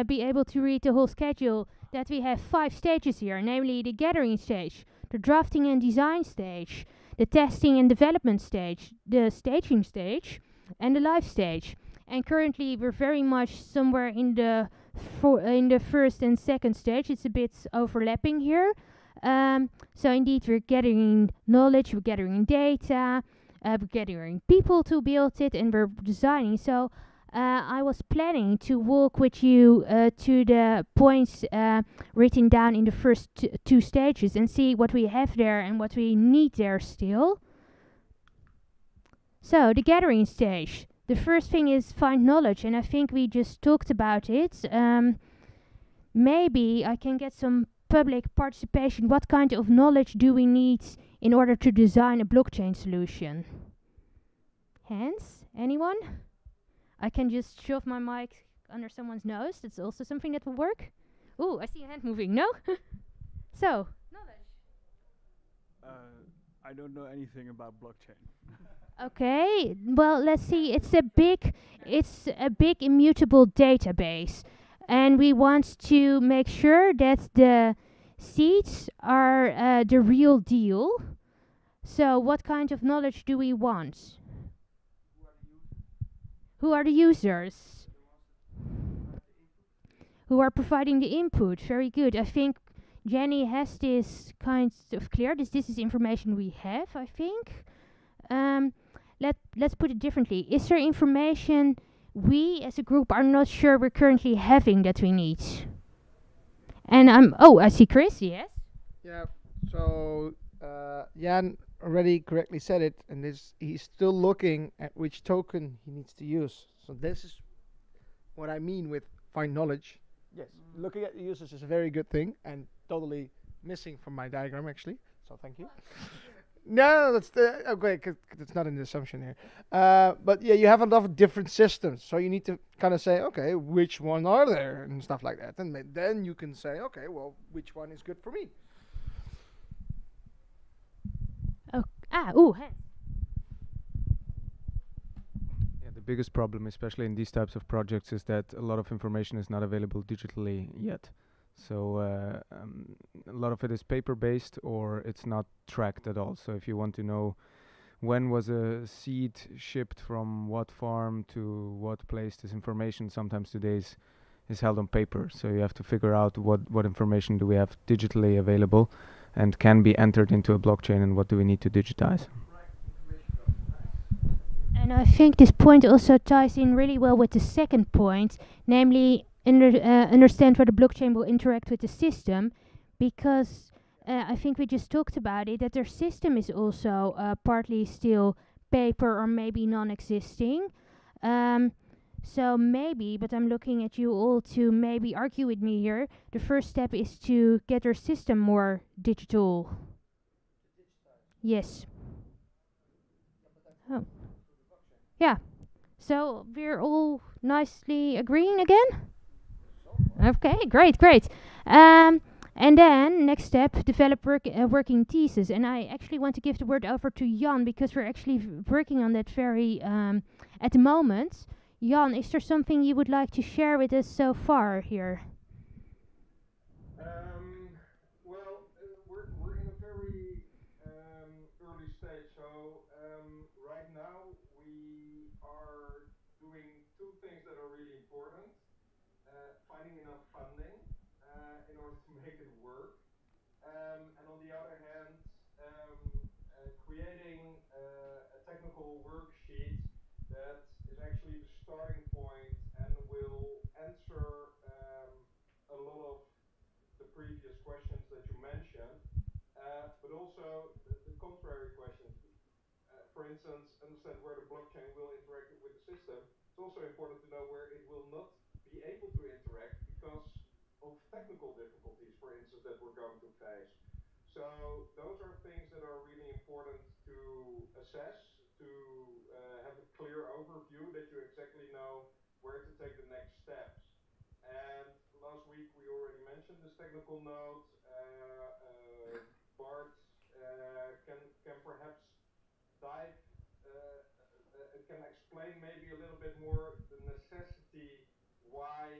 be able to read the whole schedule, that we have 5 stages here, namely the gathering stage, the drafting and design stage, the testing and development stage, the staging stage, and the live stage. And currently we're very much somewhere in the for in the first and second stage. It's a bit overlapping here. So indeed, we're gathering knowledge, we're gathering data, we're gathering people to build it, and we're designing. So I was planning to walk with you to the points written down in the first two stages and see what we have there and what we need there still. So the gathering stage. The first thing is find knowledge, and I think we just talked about it. Maybe I can get some public participation. What kind of knowledge do we need in order to design a blockchain solution? Hands? Anyone? I can just shove my mic under someone's nose. That's also something that will work. Ooh, I see a hand moving. No? So, knowledge. I don't know anything about blockchain. Okay, well, let's see. It's a big immutable database, and we want to make sure that the seeds are the real deal. So, what kind of knowledge do we want? Who are the users? Who are providing the input? Very good. I think Jenny has this kind of clear. This is information we have, I think. Let's put it differently. Is there information we as a group are not sure we're currently having that we need? And I see Chris, yes? Yeah, so Jan already correctly said it, and he's still looking at which token he needs to use. So this is what I mean with find knowledge. Yes, looking at the users is a very good thing, and totally missing from my diagram actually, so thank you. No, that's okay, because it's not an assumption here. But yeah, you have a lot of different systems, so you need to kind of say, okay, which one are there and stuff like that, and then you can say, okay, well, which one is good for me? Hands. Yeah, the biggest problem, especially in these types of projects, is that a lot of information is not available digitally yet. So a lot of it is paper-based, or it's not tracked at all. So if you want to know when was a seed shipped from what farm to what place, this information sometimes today is held on paper. So you have to figure out what information do we have digitally available and can be entered into a blockchain, and what do we need to digitize. And I think this point also ties in really well with the second point, namely understand where the blockchain will interact with the system, because I think we just talked about it, that their system is also partly still paper or maybe non-existing. So maybe, but I'm looking at you all to maybe argue with me here, the first step is to get their system more digital. Yes. Oh. Yeah. So we're all nicely agreeing again? Okay, great. And then, next step, develop working thesis. And I actually want to give the word over to Jan, because we're actually working on that very at the moment. Jan, is there something you would like to share with us so far here? Well, we're in a very early stage. So right now we are doing two things that are really important. Finding enough funding in order to make it work, and on the other hand, creating a technical worksheet that is actually the starting point and will answer a lot of the previous questions that you mentioned, but also the contrary questions. For instance, understand where the blockchain will interact with the system. It's also important to know where it will not be able to interact because of technical difficulties, for instance, that we're going to face. So those are things that are really important to assess, to have a clear overview, that you exactly know where to take the next steps. And last week we already mentioned this technical note. Bart can perhaps dive, can explain maybe a little bit more the necessity why,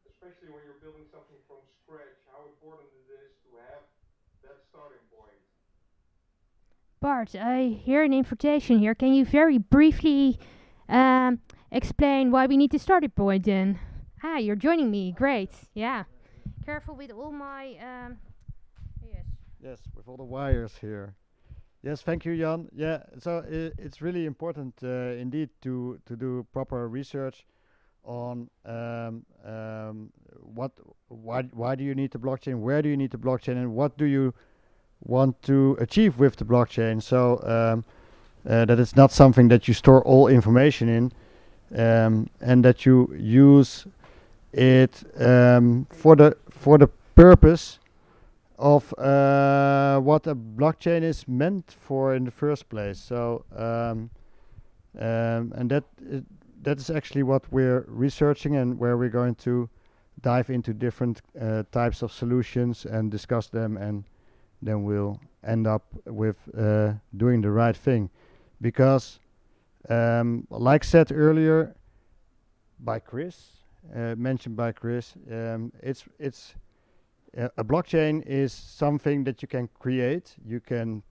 especially when you're building something from scratch, how important it is to have that starting point. Bart, I hear an invitation here. Can you very briefly explain why we need the starting point then? Ah, you're joining me. Great. Yeah. Careful with all my. Yes. Yes, with all the wires here. Yes, thank you, Jan. Yeah, so it's really important indeed to do proper research on why do you need the blockchain, where do you need the blockchain, and what do you want to achieve with the blockchain. So that it's not something that you store all information in, and that you use it for the purpose of what a blockchain is meant for in the first place. So and that is actually what we're researching, and where we're going to dive into different types of solutions and discuss them, and then we'll end up with doing the right thing. Because like said earlier by Chris, mentioned by Chris, it's a blockchain is something that you can create. You can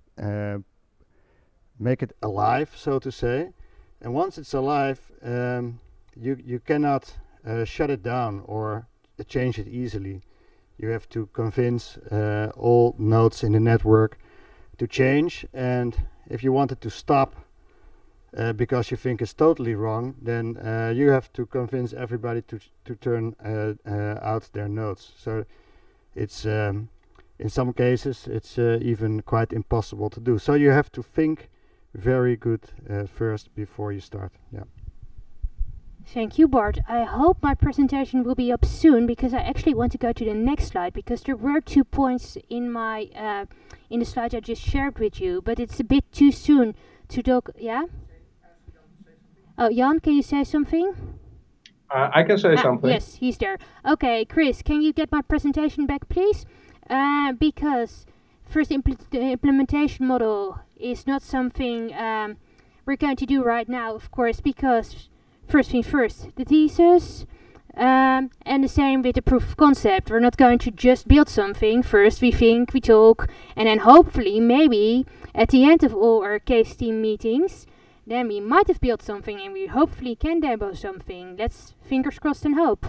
make it alive, so to say, and once it's alive, you cannot shut it down or change it easily. You have to convince all nodes in the network to change, and if you want it to stop because you think it's totally wrong, then you have to convince everybody to turn out their nodes. So it's in some cases it's even quite impossible to do. So you have to think very good first before you start. Yeah. Thank you, Bart. I hope my presentation will be up soon, because I actually want to go to the next slide, because there were 2 points in my in the slide I just shared with you, but it's a bit too soon to talk. Yeah. Oh, Jan, can you say something? I can say something. Yes, he's there. Okay, Chris, can you get my presentation back, please? Because first the implementation model is not something we're going to do right now, of course, because first thing first, the thesis, and the same with the proof of concept. We're not going to just build something. First we think, we talk, and then hopefully, maybe, at the end of all our case team meetings, then we might have built something and we hopefully can demo something. Let's fingers crossed and hope.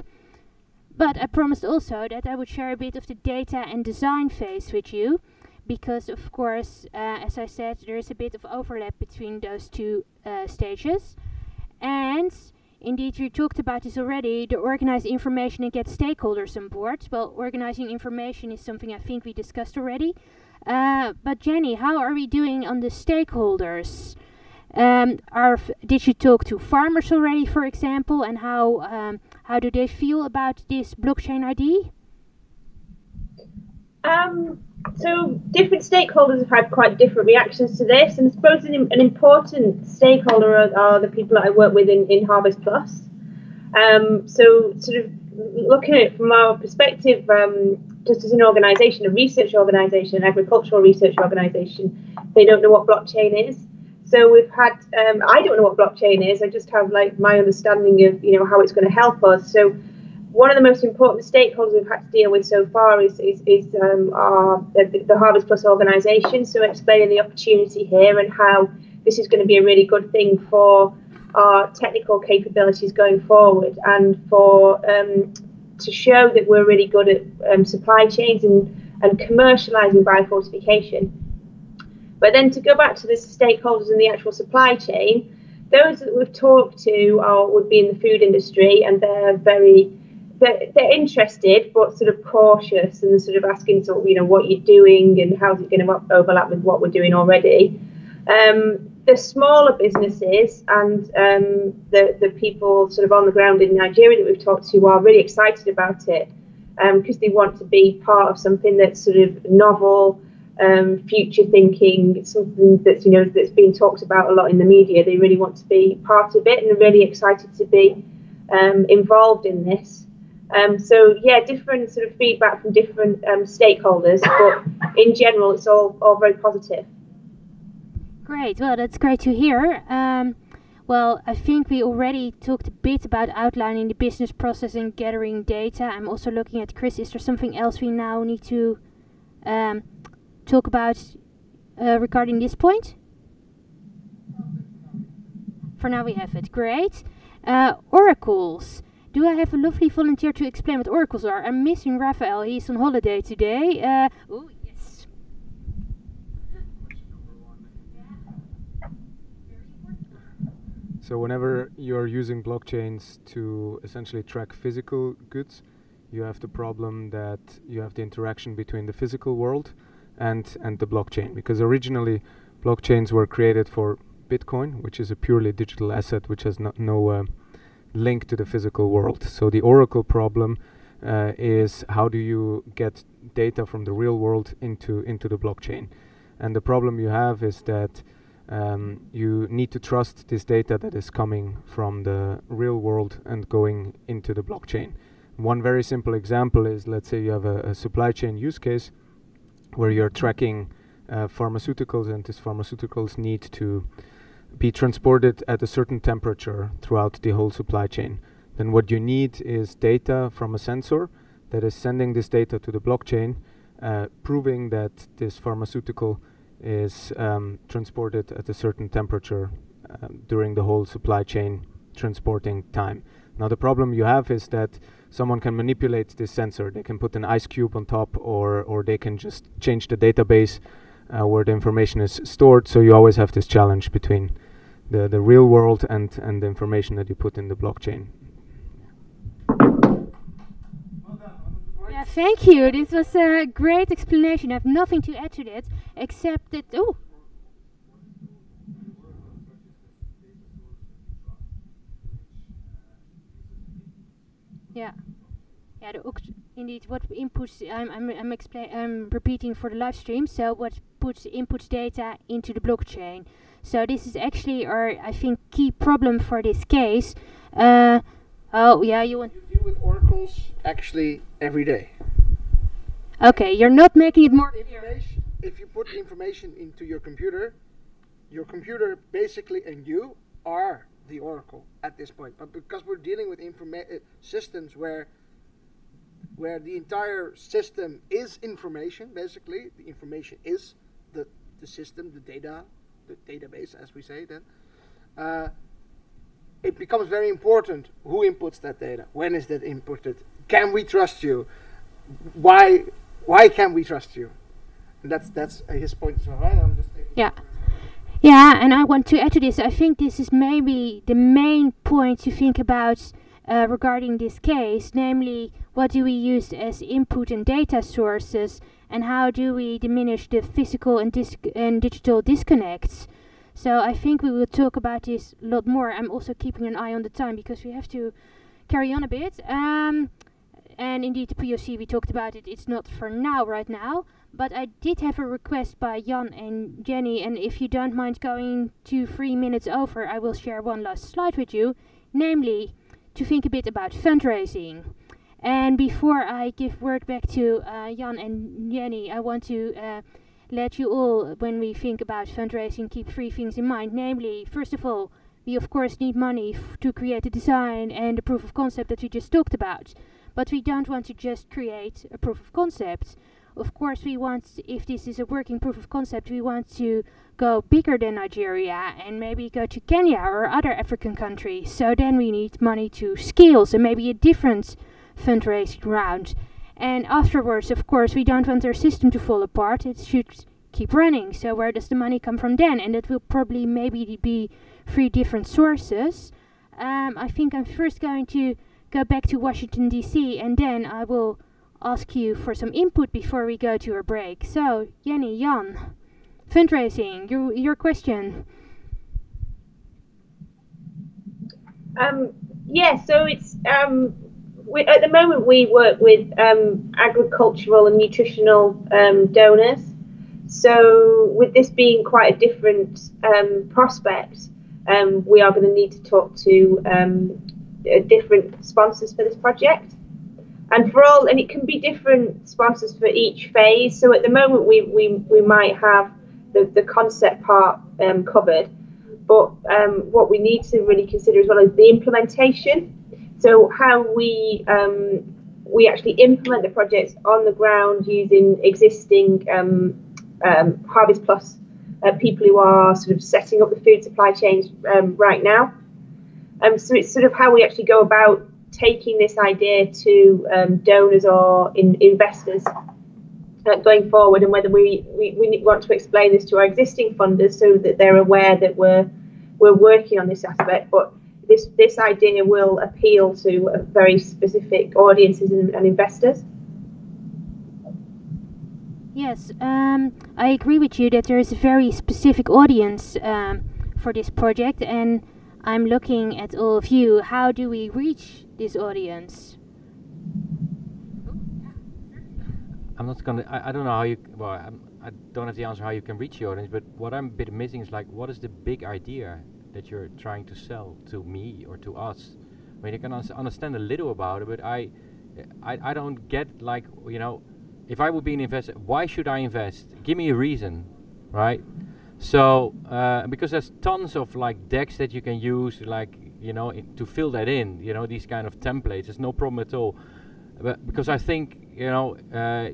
But I promised also that I would share a bit of the data and design phase with you, because of course, as I said, there is a bit of overlap between those two stages. And indeed, we talked about this already, the organize information and get stakeholders on board. Well, organizing information is something I think we discussed already. But Jenny, how are we doing on the stakeholders? Did you talk to farmers already, for example, and how do they feel about this blockchain ID? So different stakeholders have had quite different reactions to this, and I suppose an important stakeholder are the people that I work with in Harvest Plus. So sort of looking at it from our perspective, just as an organisation, a research organisation, an agricultural research organisation, they don't know what blockchain is. So we've had, I don't know what blockchain is, I just have like my understanding of, how it's going to help us. So one of the most important stakeholders we've had to deal with so far is the Harvest Plus organisation. So explaining the opportunity here and how this is going to be a really good thing for our technical capabilities going forward, and for to show that we're really good at supply chains and commercialising biofortification. But then to go back to the stakeholders in the actual supply chain, those that we've talked to would be in the food industry, and they're interested but sort of cautious, and they're sort of asking what you're doing and how's it going to overlap with what we're doing already. The smaller businesses and the people sort of on the ground in Nigeria that we've talked to are really excited about it, because they want to be part of something that's sort of novel, future thinking, something that's that's being talked about a lot in the media. They really want to be part of it, and they're really excited to be involved in this. So yeah, different sort of feedback from different stakeholders, but in general, it's all very positive. Great. Well, that's great to hear. Well, I think we already talked a bit about outlining the business process and gathering data. I'm also looking at Chris. Is there something else we now need to talk about regarding this point? For now we have it. Great. Oracles. Do I have a lovely volunteer to explain what oracles are? I'm missing Raphael. He's on holiday today. Oh, yes. So whenever you're using blockchains to essentially track physical goods, you have the problem that you have the interaction between the physical world and the blockchain. Because originally, blockchains were created for Bitcoin, which is a purely digital asset which has no link to the physical world. So the oracle problem is how do you get data from the real world into the blockchain? And the problem you have is that you need to trust this data that is coming from the real world and going into the blockchain. One very simple example is, let's say you have a supply chain use case where you're tracking pharmaceuticals, and these pharmaceuticals need to be transported at a certain temperature throughout the whole supply chain. Then what you need is data from a sensor that is sending this data to the blockchain, proving that this pharmaceutical is transported at a certain temperature during the whole supply chain transporting time. Now the problem you have is that someone can manipulate this sensor. They can put an ice cube on top, or they can just change the database where the information is stored. So you always have this challenge between the real world and the information that you put in the blockchain. Yeah, thank you. This was a great explanation. I have nothing to add to that except that. Oh. Yeah. Yeah, indeed. What inputs I'm repeating for the live stream. So what inputs data into the blockchain. So this is actually our, I think, key problem for this case. Oh yeah, you want. You deal with oracles actually every day. Okay, you're not making it more clear. If you put information into your computer basically and you are the oracle at this point. But because we're dealing with systems where the entire system is information, basically, the information is the system, the data, the database, as we say then, it becomes very important who inputs that data, when is that inputted, can we trust you, why can we trust you? And that's his point as well, right? I'm just taking. Yeah, and I want to add to this. I think this is maybe the main point to think about regarding this case, namely, what do we use as input and data sources, and how do we diminish the physical and digital disconnects? So I think we will talk about this a lot more. I'm also keeping an eye on the time because we have to carry on a bit. And indeed, the POC, we talked about it. It's not for now, right now. But I did have a request by Jan and Jenny, and if you don't mind going 2-3 minutes over, I will share one last slide with you, namely to think a bit about fundraising. And before I give word back to Jan and Jenny, I want to let you all, when we think about fundraising, keep 3 things in mind. Namely, first of all, we of course need money to create the design and the proof of concept that we just talked about. But we don't want to just create a proof of concept. Of course, we want, if this is a working proof of concept, we want to go bigger than Nigeria and maybe go to Kenya or other African countries. So then we need money to scale, so maybe a different fundraising round. And afterwards, of course, we don't want our system to fall apart. It should keep running. So where does the money come from then? And that will probably maybe be 3 different sources. I think I'm first going to go back to Washington, D.C., and then I will ask you for some input before we go to our break. So, Jenny, Jan, fundraising, your question. Yeah, so it's at the moment we work with agricultural and nutritional donors. So with this being quite a different prospect, we are going to need to talk to different sponsors for this project. And it can be different sponsors for each phase. So at the moment, we might have the concept part covered, but what we need to really consider as well is the implementation. So how we actually implement the projects on the ground using existing Harvest Plus people who are sort of setting up the food supply chains right now. So it's sort of how we actually go about taking this idea to donors or investors going forward, and whether we want to explain this to our existing funders so that they're aware that we're working on this aspect. But this idea will appeal to very specific audiences and investors. Yes, I agree with you that there is a very specific audience for this project, and I'm looking at all of you. How do we reach this audience? I'm not gonna. I don't know how you. Well, I don't have the answer how you can reach the audience. But what I'm a bit missing is like, what is the big idea that you're trying to sell to me or to us? I mean, you can understand a little about it, but I don't get, like, you know, if I would be an investor, why should I invest? Give me a reason, right? So because there's tons of like decks that you can use, like, you know, to fill that in, you know, these kind of templates. There's no problem at all. But because I think, you know,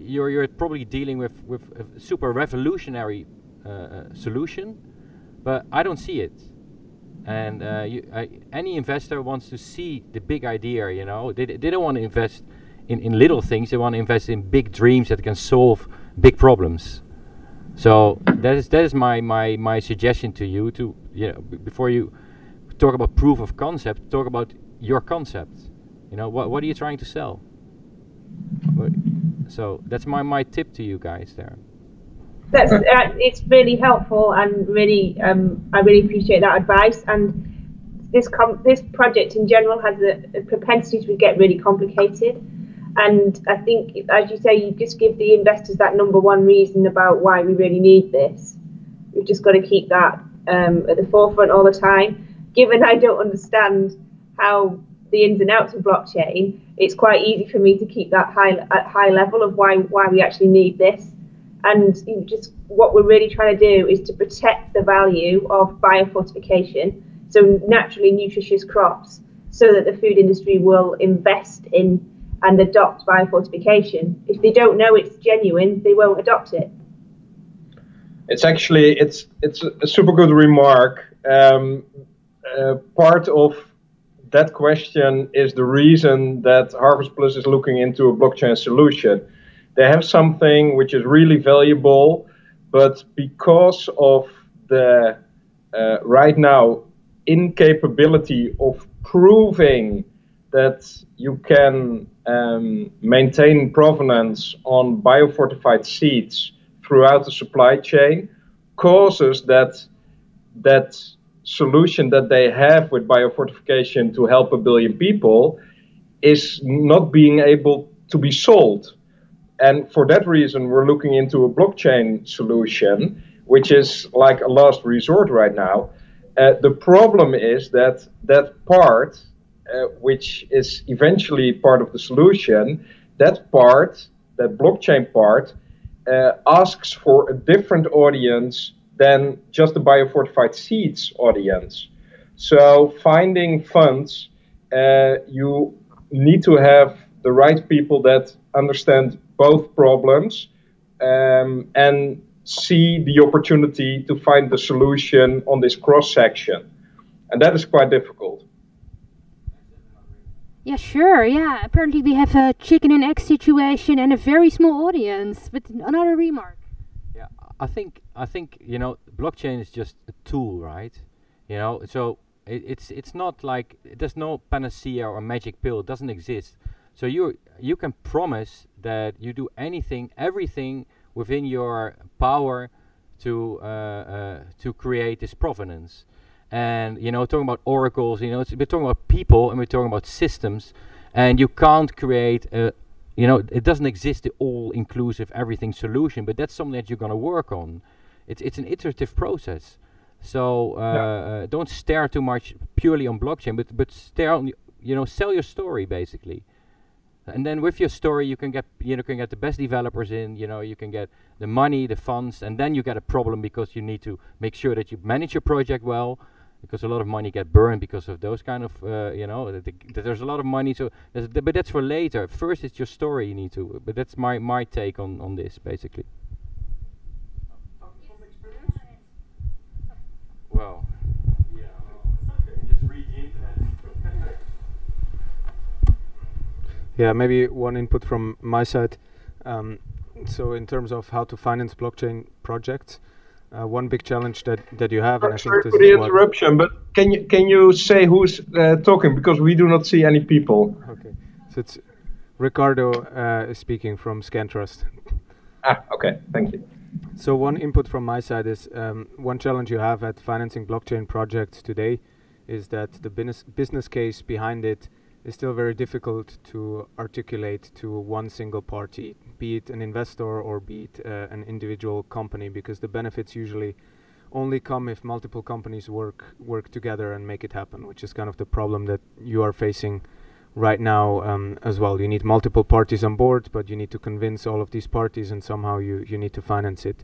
you're probably dealing with a super revolutionary solution, but I don't see it. And any investor wants to see the big idea, you know. They don't want to invest in little things. They want to invest in big dreams that can solve big problems. So that is my suggestion to you, to, you know, before you talk about proof of concept, talk about your concept. You know, what are you trying to sell? So that's my tip to you guys there. That's it's really helpful, and really I really appreciate that advice. And this project in general has a propensity to get really complicated. And I think, as you say, you just give the investors that number one reason about why we really need this. We've just got to keep that at the forefront all the time. Given I don't understand how the ins and outs of blockchain, it's quite easy for me to keep that high level of why we actually need this. And just what we're really trying to do is to protect the value of biofortification, so naturally nutritious crops, so that the food industry will invest in and adopt biofortification. If they don't know it's genuine, they won't adopt it. It's actually it's a super good remark. Part of that question is the reason that Harvest Plus is looking into a blockchain solution. They have something which is really valuable, but because of the right now incapability of proving that you can maintain provenance on biofortified seeds throughout the supply chain, causes that solution that they have with biofortification to help 1 billion people is not being able to be sold. And for that reason, we're looking into a blockchain solution, which is like a last resort right now. The problem is that part, which is eventually part of the solution, that blockchain part, asks for a different audience than just the biofortified seeds audience. So finding funds, you need to have the right people that understand both problems and see the opportunity to find the solution on this cross-section. And that is quite difficult. Yeah, sure, yeah. Apparently we have a chicken and egg situation and a very small audience. But another remark. Yeah, I think you know, blockchain is just a tool, right? You know, so it's not like, there's no panacea or magic pill. It doesn't exist. So you can promise that you do everything within your power to create this provenance. And, you know, talking about oracles, you know, we're talking about people and we're talking about systems, and you can't create a, you know, it doesn't exist the all-inclusive everything solution, but that's something that you're going to work on. It's an iterative process. So don't stare too much purely on blockchain, but stare on, you know, sell your story basically. And then with your story, you can get the best developers in, you know, you can get the money, the funds, and then you get a problem because you need to make sure that you manage your project well, because a lot of money get burned because of those kind of, you know, there's a lot of money. So, but that's for later. First, it's your story you need to. But that's my take on this basically. Well, yeah, okay. Just read the internet. Yeah, maybe one input from my side. So in terms of how to finance blockchain projects, one big challenge that you have, and I think Sorry this for the is what. interruption, but can you say who's talking, because we do not see any people. Okay, so it's Ricardo speaking from Scantrust. Ah, okay, thank you. So one input from my side is one challenge you have at financing blockchain projects today is that the business case behind it is still very difficult to articulate to one single party, be it an investor or be it an individual company, because the benefits usually only come if multiple companies work together and make it happen, which is kind of the problem that you are facing right now as well. You need multiple parties on board, but you need to convince all of these parties, and somehow you need to finance it.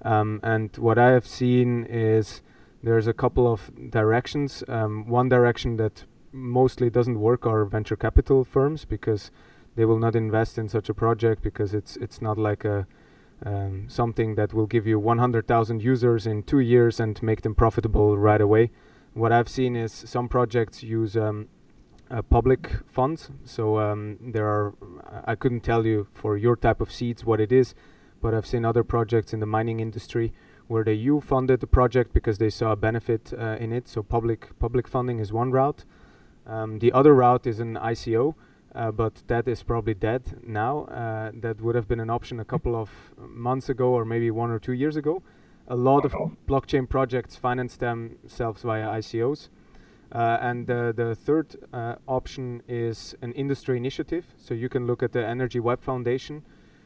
And what I have seen is there's a couple of directions. One direction that mostly doesn't work are venture capital firms, because they will not invest in such a project because it's not like a something that will give you 100,000 users in 2 years and make them profitable right away. What I've seen is some projects use public funds. So there are, I couldn't tell you for your type of seeds what it is, but I've seen other projects in the mining industry where they funded the project because they saw a benefit in it. So public funding is one route. The other route is an ICO, but that is probably dead now. That would have been an option a couple of months ago, or maybe 1 or 2 years ago. A lot of blockchain projects finance themselves via ICOs. And the third option is an industry initiative. So you can look at the Energy Web Foundation,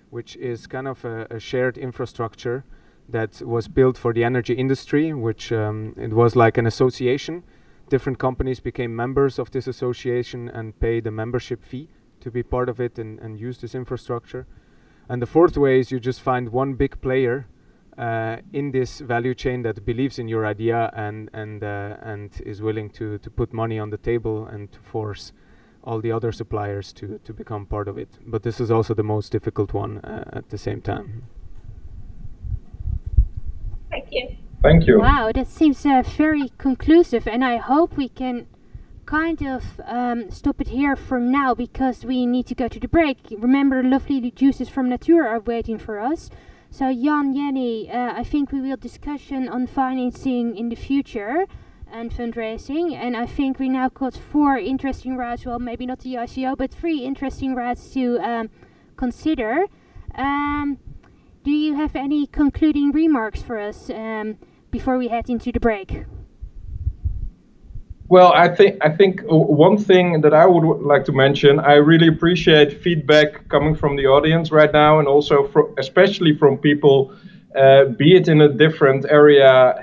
which is kind of a shared infrastructure that was built for the energy industry, which it was like an association. Different companies became members of this association and paid a membership fee to be part of it and use this infrastructure. And the fourth way is you just find one big player in this value chain that believes in your idea and is willing to put money on the table and to force all the other suppliers to become part of it. But this is also the most difficult one at the same time. Thank you. Thank you. Wow, that seems very conclusive, and I hope we can kind of stop it here for now, because we need to go to the break. Remember, lovely juices from Natur are waiting for us. So Jan, Jenny, I think we will discussion on financing in the future and fundraising, and I think we now got 4 interesting routes, well maybe not the ICO, but 3 interesting routes to consider. Do you have any concluding remarks for us before we head into the break? Well, I think one thing that I would like to mention, I really appreciate feedback coming from the audience right now, and also especially from people, be it in a different area,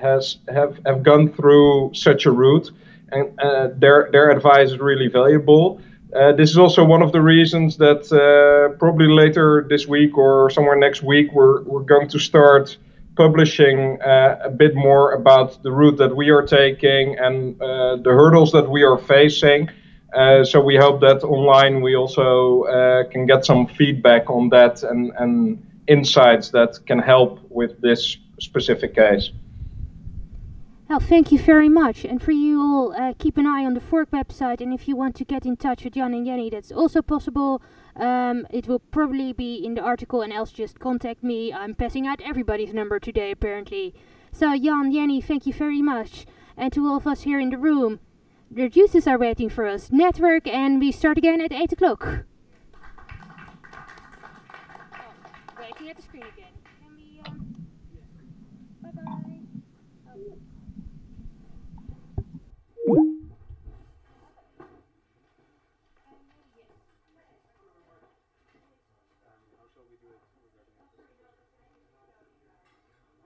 have gone through such a route, and their advice is really valuable. This is also one of the reasons that probably later this week or somewhere next week we're going to start publishing a bit more about the route that we are taking and the hurdles that we are facing. So we hope that online we also can get some feedback on that and insights that can help with this specific case. Well, thank you very much. And for you all, keep an eye on the Fork website. And if you want to get in touch with Jan and Jenny, that's also possible. It will probably be in the article, and else just contact me. I'm passing out everybody's number today, apparently. So, Jan, Jenny, thank you very much. And to all of us here in the room, the juices are waiting for us. Network, and we start again at 8 o'clock. Waiting at the screen again. Can we, bye-bye.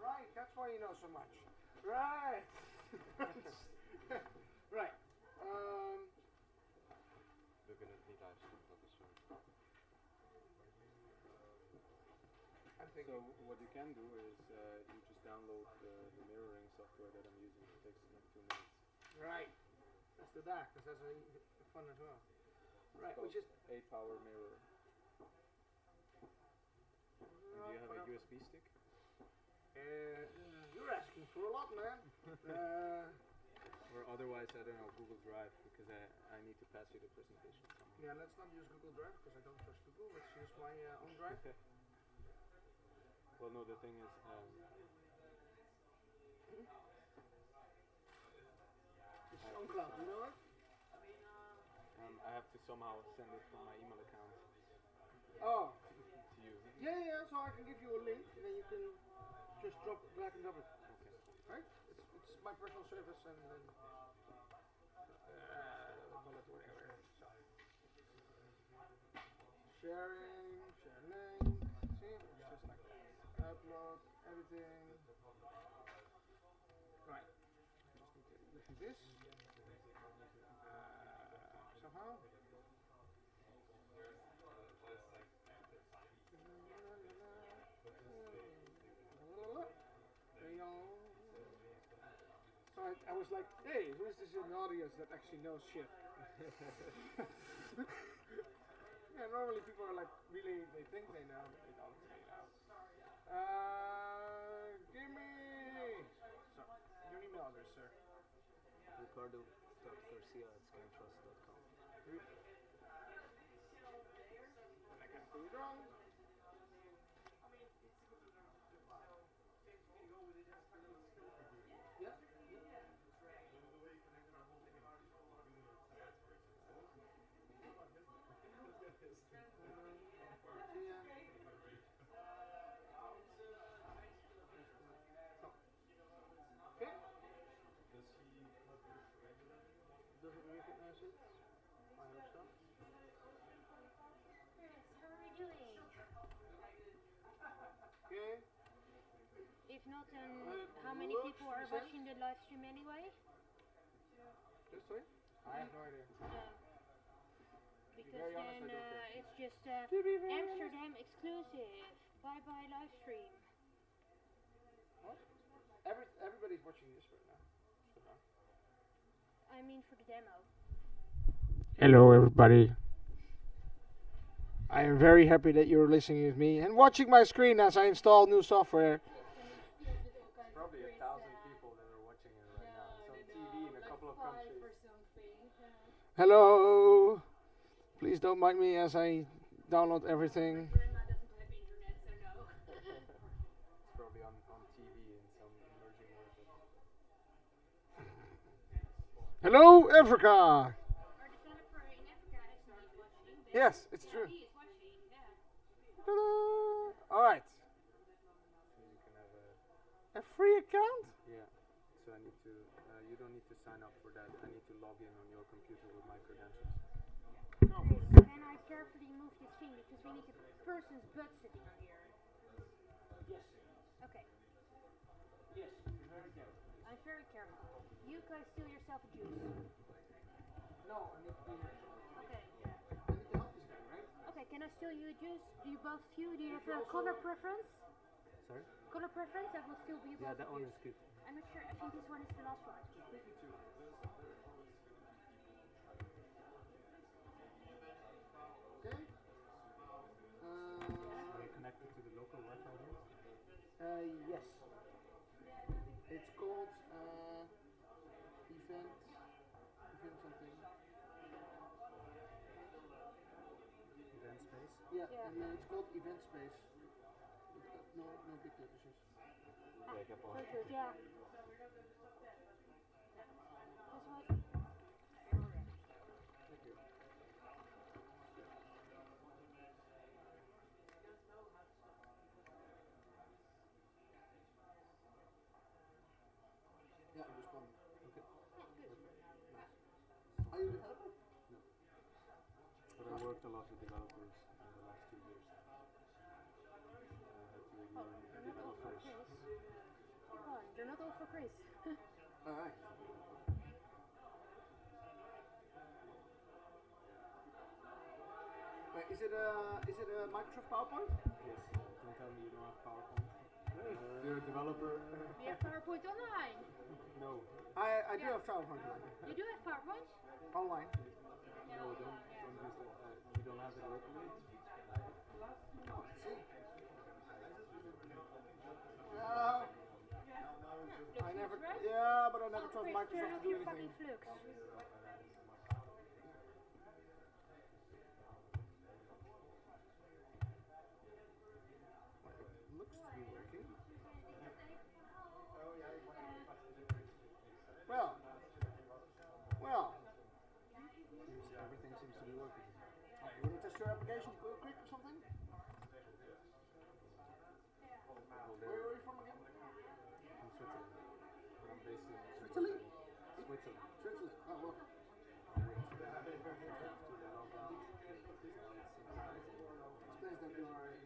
Right, that's why you know so much. Right. Right. So what you can do is you just download the mirroring software that I'm using. It takes like 2 minutes. Right. Let's do that, because that's fun as well. Right, It's which is 8-power mirror. And do you have a USB stick? you're asking for a lot, man. Or otherwise, I don't know, Google Drive, because I need to pass you the presentation somehow. Yeah, let's not use Google Drive because I don't trust Google. Let's use my own drive. Well, no, the thing is, It's on cloud, you know it? I have to somehow send it from my email account Oh. to you. Yeah, so I can give you a link and then you can just drag and drop it. Okay. Right? It's my personal service and then bullet whatever. So. Sharing, share link. See? It's just like that. Upload, editing. Right. Just need to give you this. Somehow. So I was like, hey, who is this in the audience that actually knows shit? Yeah, normally people are like, really, they think they know, but they don't really know. Give me your email address, sir. Ricardo.Garcia@Scantrust.com. I got it wrong. Yeah. Okay. Does it recognize it? I hope so. Chris, how are we doing? Okay. If not, then how many people are watching the live stream anyway? Yes, sorry? I have no idea. Because then it's just Amsterdam exclusive. Bye bye live stream. What? Everybody's watching this right now. I mean for the demo. Hello everybody. I am very happy that you're listening with me and watching my screen as I install new software. Probably 1,000 people that are watching it right now. It's on TV in a couple of countries. Hello. Please don't mind me as I download everything. Grandma doesn't have internet, so no. It's probably on TV in some emerging market. Hello, Africa. Our developer in Africa is not watching. Yes, it's true. He is watching, yeah. Ta-da! All right. So you can have A free account? yeah. So I need to, you don't need to sign up for that. I need to log in on your computer with my credentials. Can I carefully move this thing because we need a person's butt sitting on here? Yes. Okay. Yes, very careful. I'm very careful. You guys steal yourself a juice. No, I need to be here. Okay. I need to help this guy, right? Okay, can I steal you a juice? Do you both of you? Do you have a color preference? Sorry? Color preference? That will still be Yeah, both that of one you. is good. I'm not sure. I think this one is the last one. Okay. Are you connected to the local Wi-Fi here? Yes. It's called event something. Event space? Yeah, and it's called event space. No big letters. Ja, ik heb al. Very good, yeah. This one. Thank you. Yeah, I'm responding. Okay. Yeah, good. Nice. Are you a developer? No. But I worked a lot with developers in the last 2 years. I had to Oh, learn they're not all for developers. Chris. Keep on. They're not all for Chris. All right. Wait, is it a Microsoft PowerPoint? Yes. Don't tell me you don't have PowerPoint. You're a developer. We have PowerPoint online. No. I do have PowerPoint You do have PowerPoint? online. No, don't use that. You don't have it locally. See? I never. Right? Yeah, but I never trust Chris, Microsoft to do anything. fucking flux. Looks to be working. Well, everything seems to be working. Right, you want to test your application quick or something? Where are you from again? From Switzerland. I'm based in Switzerland? Switzerland. Switzerland. Oh, well. Explains that you are in.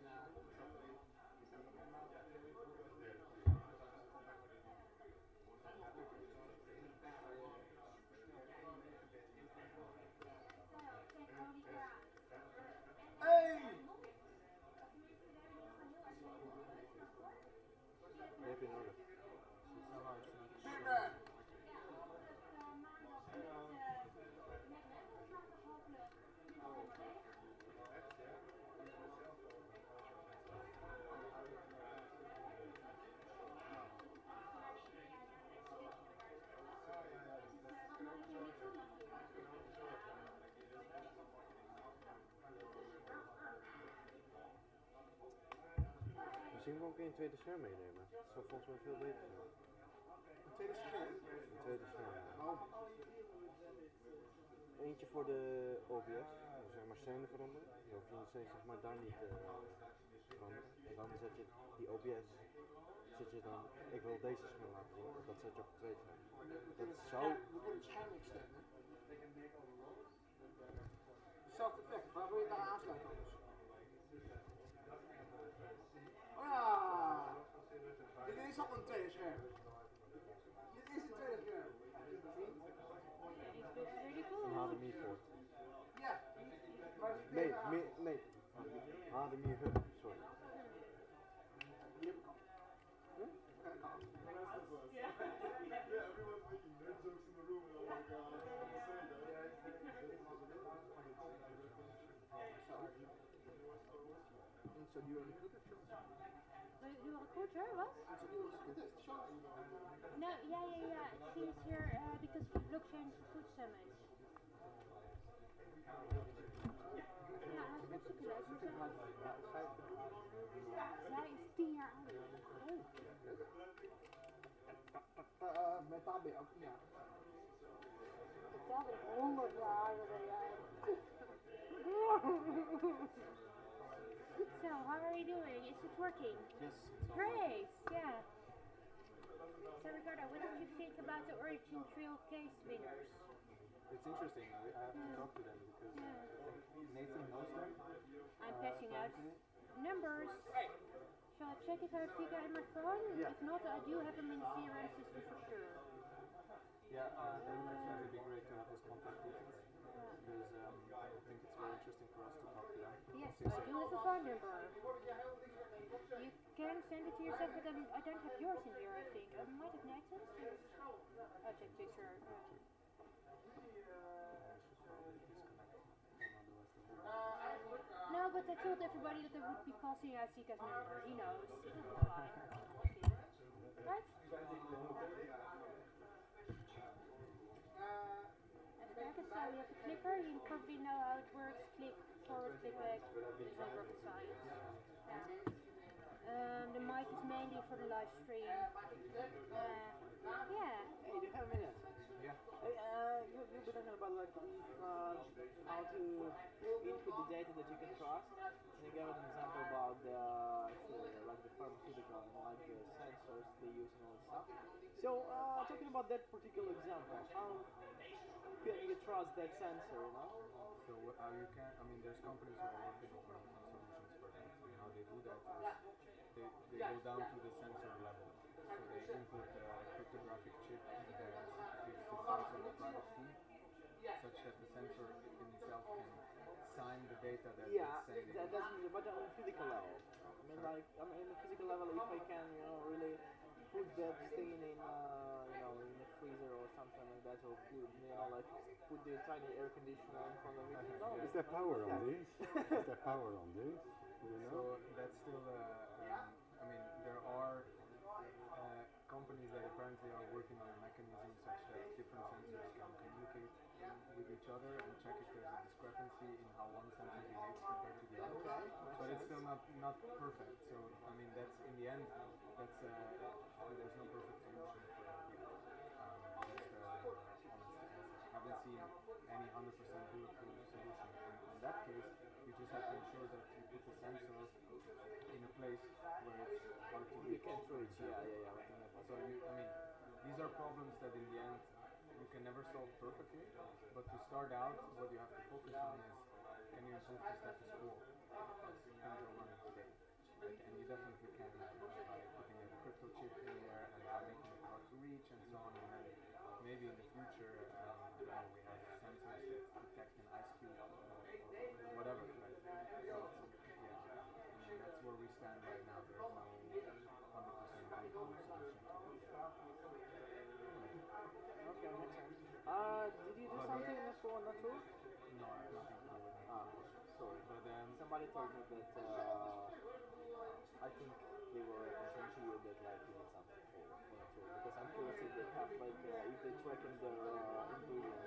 Hey! Maybe not. Somehow it's not. Big man! Misschien gewoon een keer een tweede scherm meenemen. Dat zou volgens mij veel beter zijn. Een tweede scherm? Een tweede scherm. Oh. Eentje voor de OBS, dus zeg maar scène veranderen. Je hoeft je zeg maar daar niet veranderen. En dan zet je die OBS, zet je dan, ik wil deze scherm laten zien, dat zet je op het tweede scherm. Dat zou... We kunnen het scherm extenden. Hetzelfde effect, waar wil je daar aansluiten anders? Oh ja! Dit is al een tweede scherm. Dit is een tweede scherm. Een HDMI-poort. Ja. Nee, HDMI hub, sorry. Die heb ik al. Huh? So do you want to cook it? You a recruiter? What? So do you want to cook it? Show us. No, yeah. She's here because of blockchain food summit. Ja, hij is hartstikke leuk. Zij is 10 jaar ouder. Metaal ben je ook 10 jaar. Metaal ben ik 100 jaar ouder dan jij. So, how are you doing? Is it working? Yes. Great, yeah. So, Ricardo, what did you think about the Origin Trail case winners? It's interesting. I have to talk to them because Nathan knows them. I'm passing out numbers. Shall I check if I have Vika in my phone? Yeah. If not, I do have them in the CRM system for sure. Yeah, then it would be great to have his contact details because I think it's very interesting for us to talk to them. Yes, I do have a phone number. You can send it to yourself, but I don't have yours in here, I think. I might have Nathan's. I'll check this here. No, but I told everybody that I would be passing out Zika's number. He knows. It'll be fine. Right? And so we have a clicker. You probably know how it works. Click forward, click back. It's not rocket science. The mic is mainly for the live stream. Yeah. Hey, do you have a minute? Yeah. Hey, you've been talking about like how to input the data that you can trust. And you gave an example about like the pharmaceutical and like the sensors they use and all that stuff. So talking about that particular example, how can you trust that sensor? You know? So you can. I mean, there's companies who are working on solutions for that. And how they do that is they go down to the sensor level. So they input a cryptographic chip that gives the sensor a private key, such that the sensor in itself can sign the data that it's sending. That's but on a physical level. I mean, like, I mean, on a physical level, if I can, you know, really put that thing in, you know, in a freezer or something like that, or put, you know, like, put the tiny air conditioner in front of it. No, Is there power on this? Is there power on this? Do you know? So that's still, I mean, there are companies that apparently are working on a mechanism such that different sensors can communicate with each other and check if there's a discrepancy in how one sensor behaves compared to the other. But it's still not perfect. So I mean, that's in the end, that's there's no perfect solution for that yet. That's the honest answer. Haven't seen any 100% bulletproof solution. In that case, you just have to ensure that you put the sensor in a place where it's hard to reach. You can't reach, yeah. So I mean, these are problems that in the end you can never solve perfectly, but to start out, what you have to focus on is, can you improve the status quo as things are running today? Right? And you definitely can by putting a crypto chip in there and by making it hard to reach and so on. And then maybe in the future, I don't know, we have sensors that detect an ice cube or whatever. Right? So yeah, and that's where we stand right now. There's no 100% bulletproof solution to it. Okay, makes sense. Did you do something for Natur? No, I have nothing to do with Natur. Sorry. But somebody told me that I think they were concerned to you that like you did something for Natur, because I'm curious if they have like if they tracking their ingredients.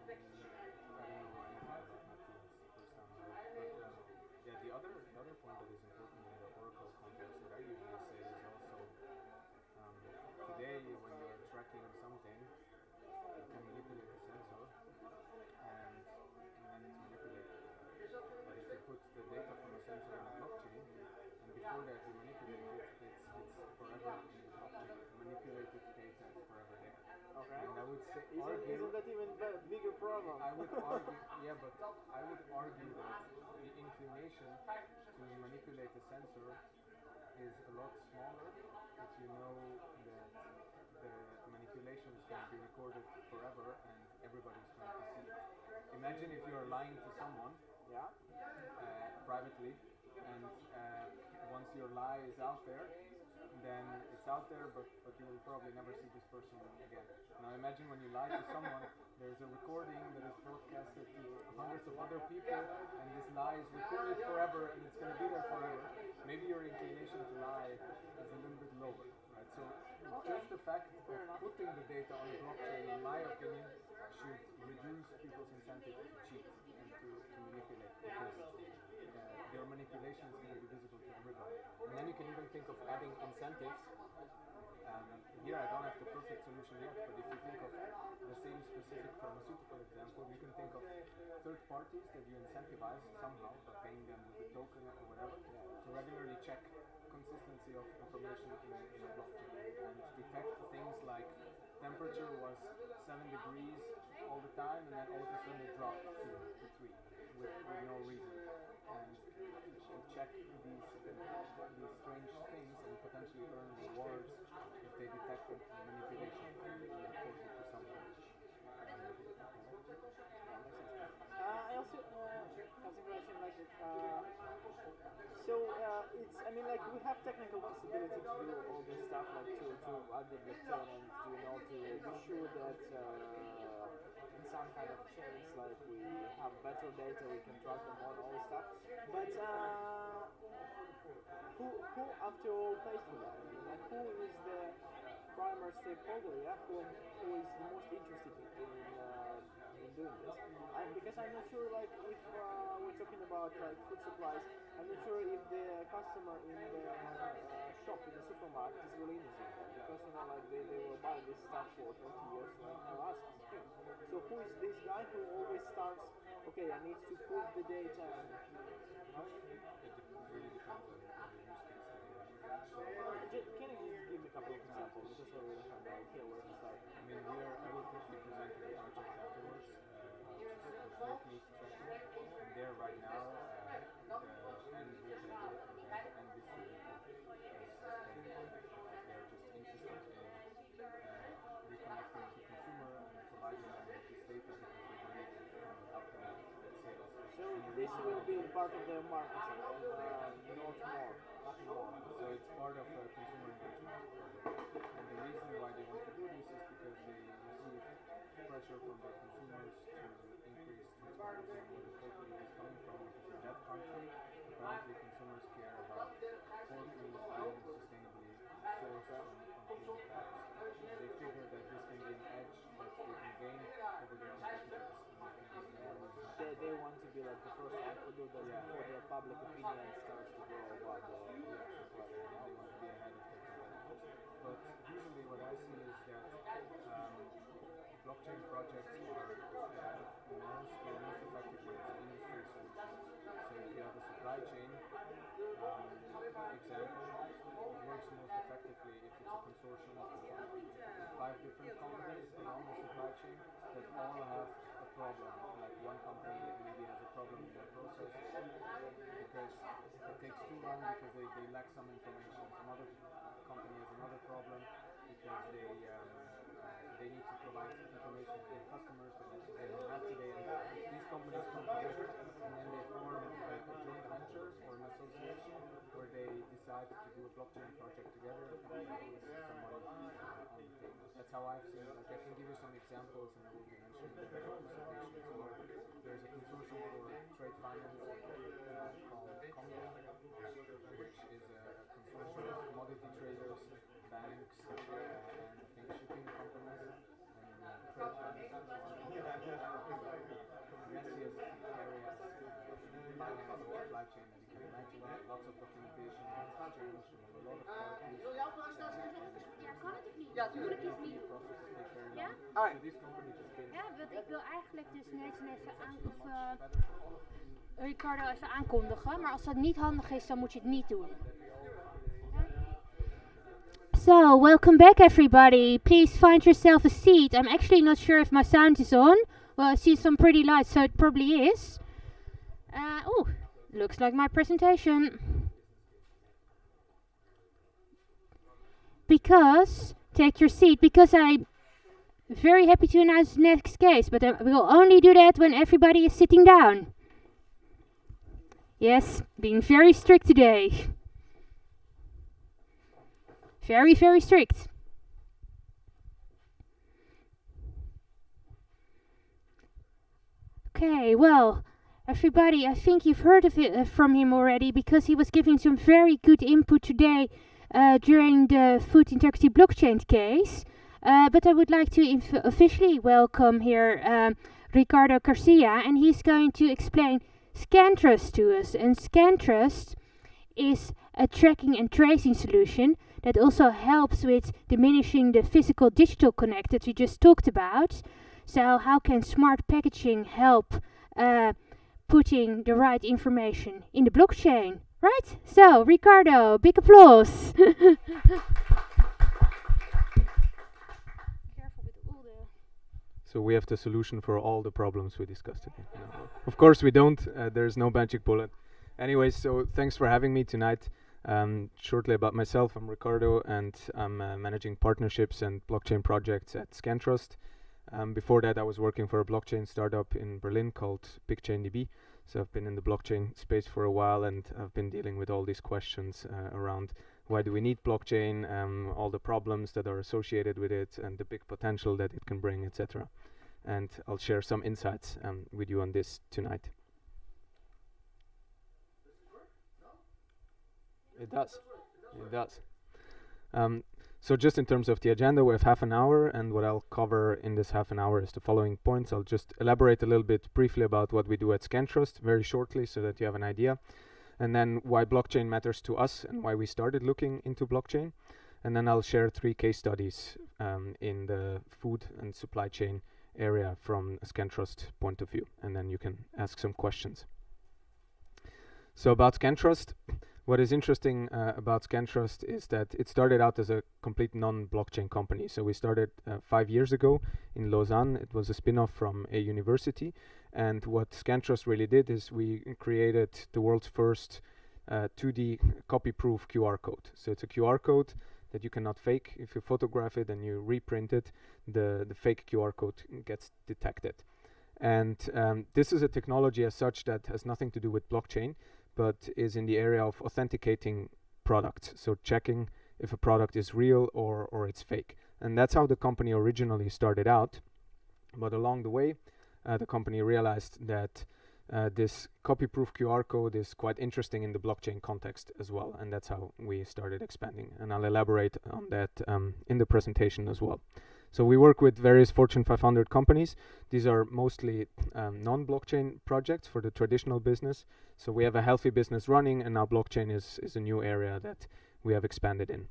I don't know anything about Natur. First time I heard. But yeah, the other point that is important in the Oracle context that I usually say is also today when you're tracking something, you can manipulate the sensor and then it's manipulated. But if you put the data from a sensor in a blockchain, and before that you manipulate it, it's forever in the blockchain. Manipulated data is forever there. Okay. And I would say isn't that even a bigger problem? I would argue, yeah, but I would argue that the inclination to manipulate the sensor is a lot smaller if you know that the manipulation is going to be recorded forever and everybody's going to see it. Imagine if you're lying to someone privately, and once your lie is out there, then it's out there, but you will probably never see this person again. Now imagine when you lie to someone, there's a recording that is broadcasted to hundreds of other people, and this lie is recorded forever, and it's going to be there forever. Maybe your inclination to lie is a little bit lower, right? So just the fact of putting the data on the blockchain, in my opinion, should reduce people's incentive to cheat and to manipulate, because your manipulation is going to be visible to everybody. And then you can even think of adding incentives. Here I don't have the perfect solution yet, but if you think of the same specific pharmaceutical example, you can think of third parties that you incentivize somehow by paying them with a token or whatever to regularly check consistency of information in a blockchain and detect things like temperature was 7 degrees all the time, and then all of a sudden it dropped to 3 with no reason. And to check these strange things and potentially earn rewards if they detect manipulation and report it to someone. I also have a question like so it's I mean like we have technical possibility to do all this stuff like to add the blockchain and to be sure that in some kind of chains like we have better data, we can trust them on all this stuff, but who after all pays for that? I mean, like who is the primary stakeholder? Who is the most interested in doing this? Because I'm not sure like if we're talking about like food supplies, I'm not sure if the customer in the shop in the supermarket is really interested in that, because like they will buy this stuff for 20 years like us. So who is this guy who always starts? Okay, I need to prove the data. It really depends on the use case that you have. So, can you just give me a couple of examples, because I really have no idea where to start. I mean, I will quickly present the project afterwards, which is the pork meat tracking. And there right now, the end retailer or the end distributor is paying for that, because they are just interested in reconnecting the consumer and providing them with this data, because they believe it can help them with sales. So this will be part of their marketing, not more, nothing more. So it's part of a consumer engagement project. And the reason why they want to do this is because they receive pressure from the consumers to increase transparency on where the pork meat is coming from, because in that country, apparently consumers care about pork meat being sustainably sourced from clean cows. They figure that this can be an edge that the public opinion starts to grow about the actual project, and they want to be ahead of their time. But usually what I see is that blockchain projects are most effective when it's an industry solution. So if you have a supply chain example, it works most effectively if it's a consortium of 5 different companies along the supply chain that all have a problem. Like one company maybe has a problem in their process because it takes too long because they lack some information. Some other company has another problem because they need to provide information to their customers that they don't have today. And these companies come together and then they form a joint venture or an association where they decide to do a blockchain project together and put some money on the table. That's how I've seen it. Like I can give you some examples and I will be mentioning the presentation as well. There's a consortium for trade finance called Congo, which is a consortium of commodity traders, banks, and I think shipping companies and trade finance and so on. Messiest areas in finance and supply chain that you can imagine. Lots of documentation, lots of change, a lot of parties. Ja, tuurlijk is niet. Ja? So these companies just get Ja, want ik wil eigenlijk dus Ricardo even aankondigen, maar als dat niet handig is, dan moet je het niet doen. So, welcome back everybody. Please find yourself a seat. I'm actually not sure if my sound is on. Well, I see some pretty lights, so it probably is. Oh, looks like my presentation. Because, take your seat, because I'm very happy to announce the next case, but I will only do that when everybody is sitting down. Yes, being very strict today. Very, very strict. Okay, well, everybody, I think you've heard of it from him already because he was giving some very good input today during the food integrity blockchain case. But I would like to officially welcome here Ricardo Garcia, and he's going to explain Scantrust to us. And Scantrust is a tracking and tracing solution that also helps with diminishing the physical digital connect that we just talked about. So how can smart packaging help putting the right information in the blockchain, right? So, Ricardo, big applause. So we have the solution for all the problems we discussed today. No. Of course we don't. There's no magic bullet. Anyways, so thanks for having me tonight. Shortly about myself, I'm Ricardo, and I'm managing partnerships and blockchain projects at Scantrust. Before that, I was working for a blockchain startup in Berlin called BigChainDB. So I've been in the blockchain space for a while, and I've been dealing with all these questions around why do we need blockchain, all the problems that are associated with it, and the big potential that it can bring, etc. And I'll share some insights with you on this tonight. It does. It does. So just in terms of the agenda, we have half an hour, and what I'll cover in this half an hour is the following points. I'll just elaborate a little bit briefly about what we do at Scantrust, very shortly, so that you have an idea. And then why blockchain matters to us and why we started looking into blockchain. And then I'll share 3 case studies in the food and supply chain area from a Scantrust point of view. And then you can ask some questions. So about Scantrust. What is interesting about Scantrust is that it started out as a complete non-blockchain company. So we started 5 years ago in Lausanne. It was a spin-off from a university. And what Scantrust really did is we created the world's first 2D copy-proof QR code. So it's a QR code that you cannot fake. If you photograph it and you reprint it, the fake QR code gets detected. And this is a technology as such that has nothing to do with blockchain, but is in the area of authenticating products. So checking if a product is real or it's fake. And that's how the company originally started out. But along the way, the company realized that this copy-proof QR code is quite interesting in the blockchain context as well. And that's how we started expanding. And I'll elaborate on that in the presentation as well. So we work with various Fortune 500 companies. These are mostly non-blockchain projects for the traditional business. So we have a healthy business running, and now blockchain is a new area that we have expanded in.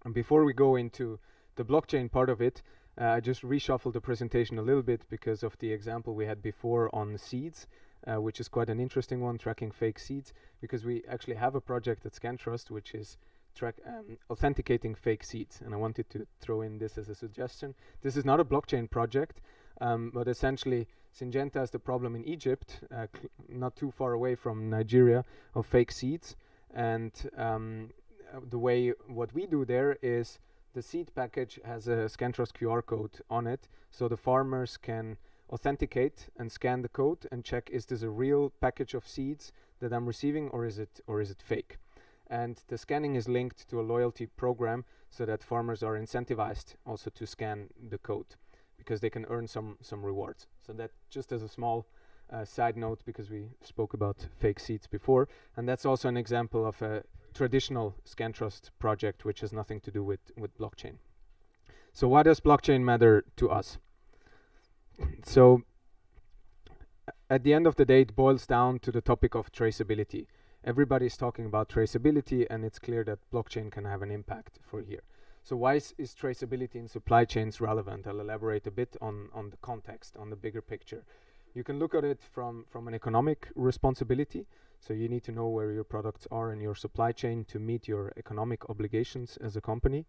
And before we go into the blockchain part of it, I just reshuffled the presentation a little bit because of the example we had before on seeds, which is quite an interesting one, tracking fake seeds, because we actually have a project at Scantrust which is authenticating fake seeds, and I wanted to throw in this as a suggestion. This is not a blockchain project, but essentially Syngenta has the problem in Egypt, not too far away from Nigeria, of fake seeds, and what we do there is the seed package has a Scantrust QR code on it, so the farmers can authenticate and scan the code and check, is this a real package of seeds that I'm receiving, or is it fake? And the scanning is linked to a loyalty program so that farmers are incentivized also to scan the code because they can earn some rewards. So that just as a small side note, because we spoke about fake seeds before, and that's also an example of a traditional Scantrust project which has nothing to do with blockchain. So why does blockchain matter to us? So at the end of the day, it boils down to the topic of traceability. Everybody's talking about traceability, and it's clear that blockchain can have an impact for here. So why is traceability in supply chains relevant? I'll elaborate a bit on the context, on the bigger picture. You can look at it from an economic responsibility. So you need to know where your products are in your supply chain to meet your economic obligations as a company.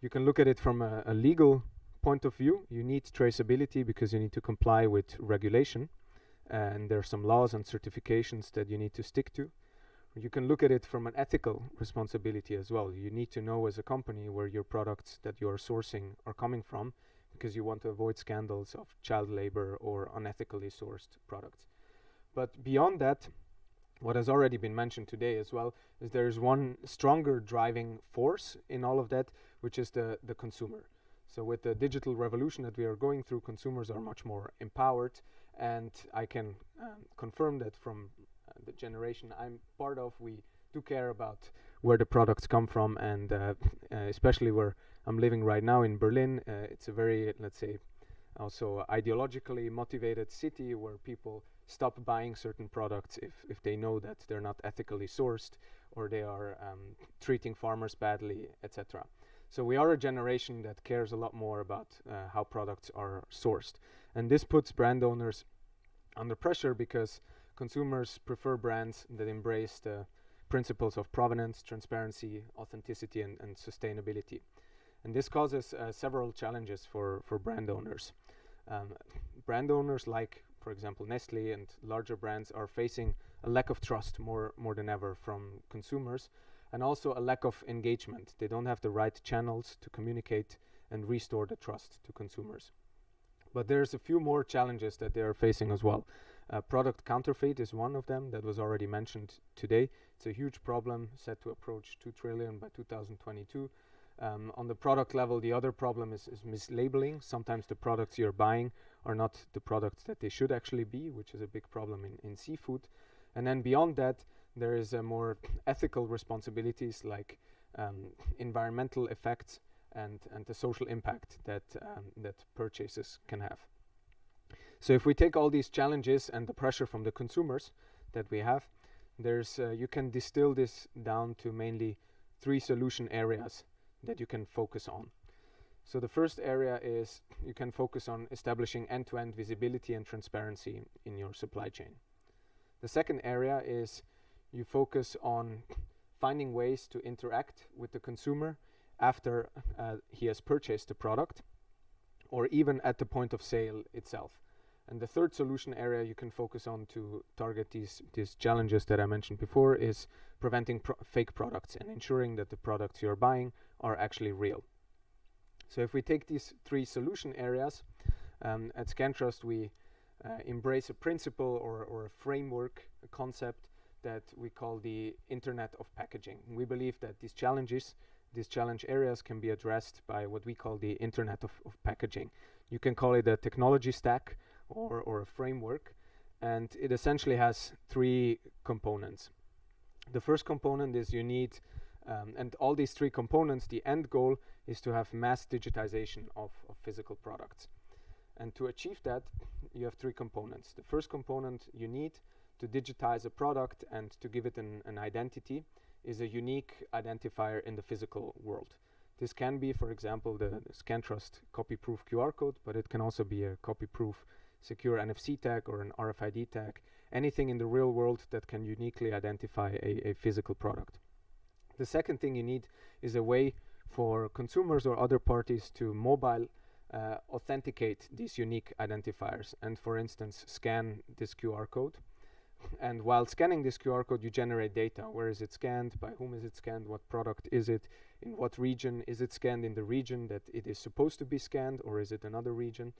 You can look at it from a legal point of view. You need traceability because you need to comply with regulation. And there are some laws and certifications that you need to stick to. You can look at it from an ethical responsibility as well. You need to know as a company where your products that you are sourcing are coming from, because you want to avoid scandals of child labor or unethically sourced products. But beyond that, what has already been mentioned today as well, is there is one stronger driving force in all of that, which is the consumer. So with the digital revolution that we are going through, consumers are much more empowered, and I can confirm that from the generation I'm part of, we do care about where the products come from, and especially where I'm living right now in Berlin. It's a very, let's say, also ideologically motivated city where people stop buying certain products if they know that they're not ethically sourced or they are treating farmers badly, etc. So we are a generation that cares a lot more about how products are sourced. And this puts brand owners under pressure because consumers prefer brands that embrace the principles of provenance, transparency, authenticity, and sustainability. And this causes several challenges for brand owners. Brand owners like, for example, Nestle and larger brands are facing a lack of trust more than ever from consumers, and also a lack of engagement. They don't have the right channels to communicate and restore the trust to consumers. But there's a few more challenges that they are facing as well. Product counterfeit is one of them that was already mentioned today. It's a huge problem, set to approach 2 trillion by 2022. On the product level, the other problem is mislabeling. Sometimes the products you're buying are not the products that they should actually be, which is a big problem in seafood. And then beyond that, there is more ethical responsibilities like environmental effects and the social impact that purchases can have. So if we take all these challenges and the pressure from the consumers that we have, there's you can distill this down to mainly 3 solution areas that you can focus on. So the first area is you can focus on establishing end-to-end visibility and transparency in your supply chain. The second area is you focus on finding ways to interact with the consumer after he has purchased the product, or even at the point of sale itself. And the third solution area you can focus on to target these challenges that I mentioned before is preventing fake products and ensuring that the products you're buying are actually real. So if we take these 3 solution areas, at Scantrust we embrace a principle or a framework, a concept that we call the Internet of Packaging. We believe that these challenge areas can be addressed by what we call the Internet of Packaging. You can call it a technology stack or a framework, and it essentially has 3 components. The first component is you need And all these three components, the end goal is to have mass digitization of physical products. And to achieve that, you have three components. The first component you need to digitize a product and to give it an identity is a unique identifier in the physical world. This can be, for example, the Scantrust copy-proof QR code, but it can also be a copy-proof secure NFC tag or an RFID tag, anything in the real world that can uniquely identify a physical product. The second thing you need is a way for consumers or other parties to mobile authenticate these unique identifiers and, for instance, scan this QR code. And while scanning this QR code, you generate data. Where is it scanned? By whom is it scanned? What product is it? In what region? Is it scanned in the region that it is supposed to be scanned, or is it another region?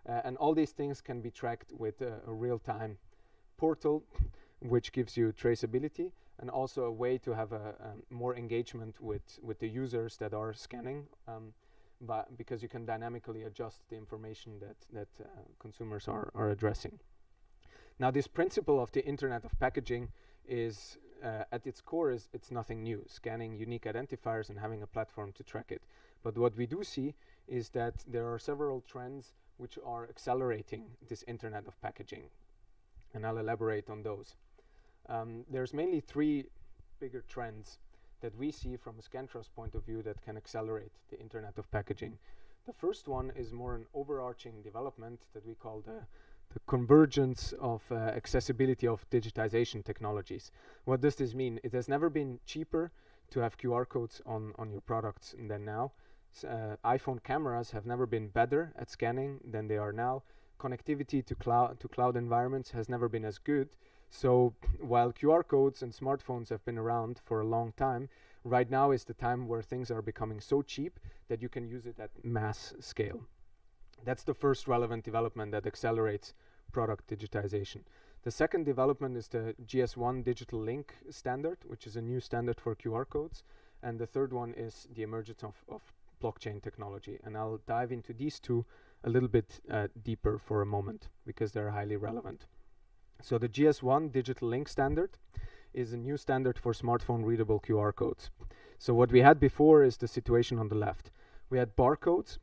And all these things can be tracked with a real-time portal, which gives you traceability, and also a way to have a more engagement with the users that are scanning, because you can dynamically adjust the information that consumers are addressing. Now, this principle of the Internet of Packaging is, at its core, it's nothing new, scanning unique identifiers and having a platform to track it. But what we do see is that there are several trends which are accelerating this Internet of Packaging, and I'll elaborate on those. There's mainly three bigger trends that we see from a Scantrust point of view that can accelerate the Internet of Packaging. The first one is more an overarching development that we call the convergence of accessibility of digitization technologies. What does this mean? It has never been cheaper to have QR codes on your products than now. iPhone cameras have never been better at scanning than they are now. Connectivity to cloud environments has never been as good. So while QR codes and smartphones have been around for a long time, right now is the time where things are becoming so cheap that you can use it at mass scale. That's the first relevant development that accelerates product digitization. The second development is the GS1 Digital Link standard, which is a new standard for QR codes. And the third one is the emergence of blockchain technology. And I'll dive into these two a little bit deeper for a moment, because they're highly relevant. So the GS1 Digital Link standard is a new standard for smartphone readable QR codes. So what we had before is the situation on the left. We had barcodes.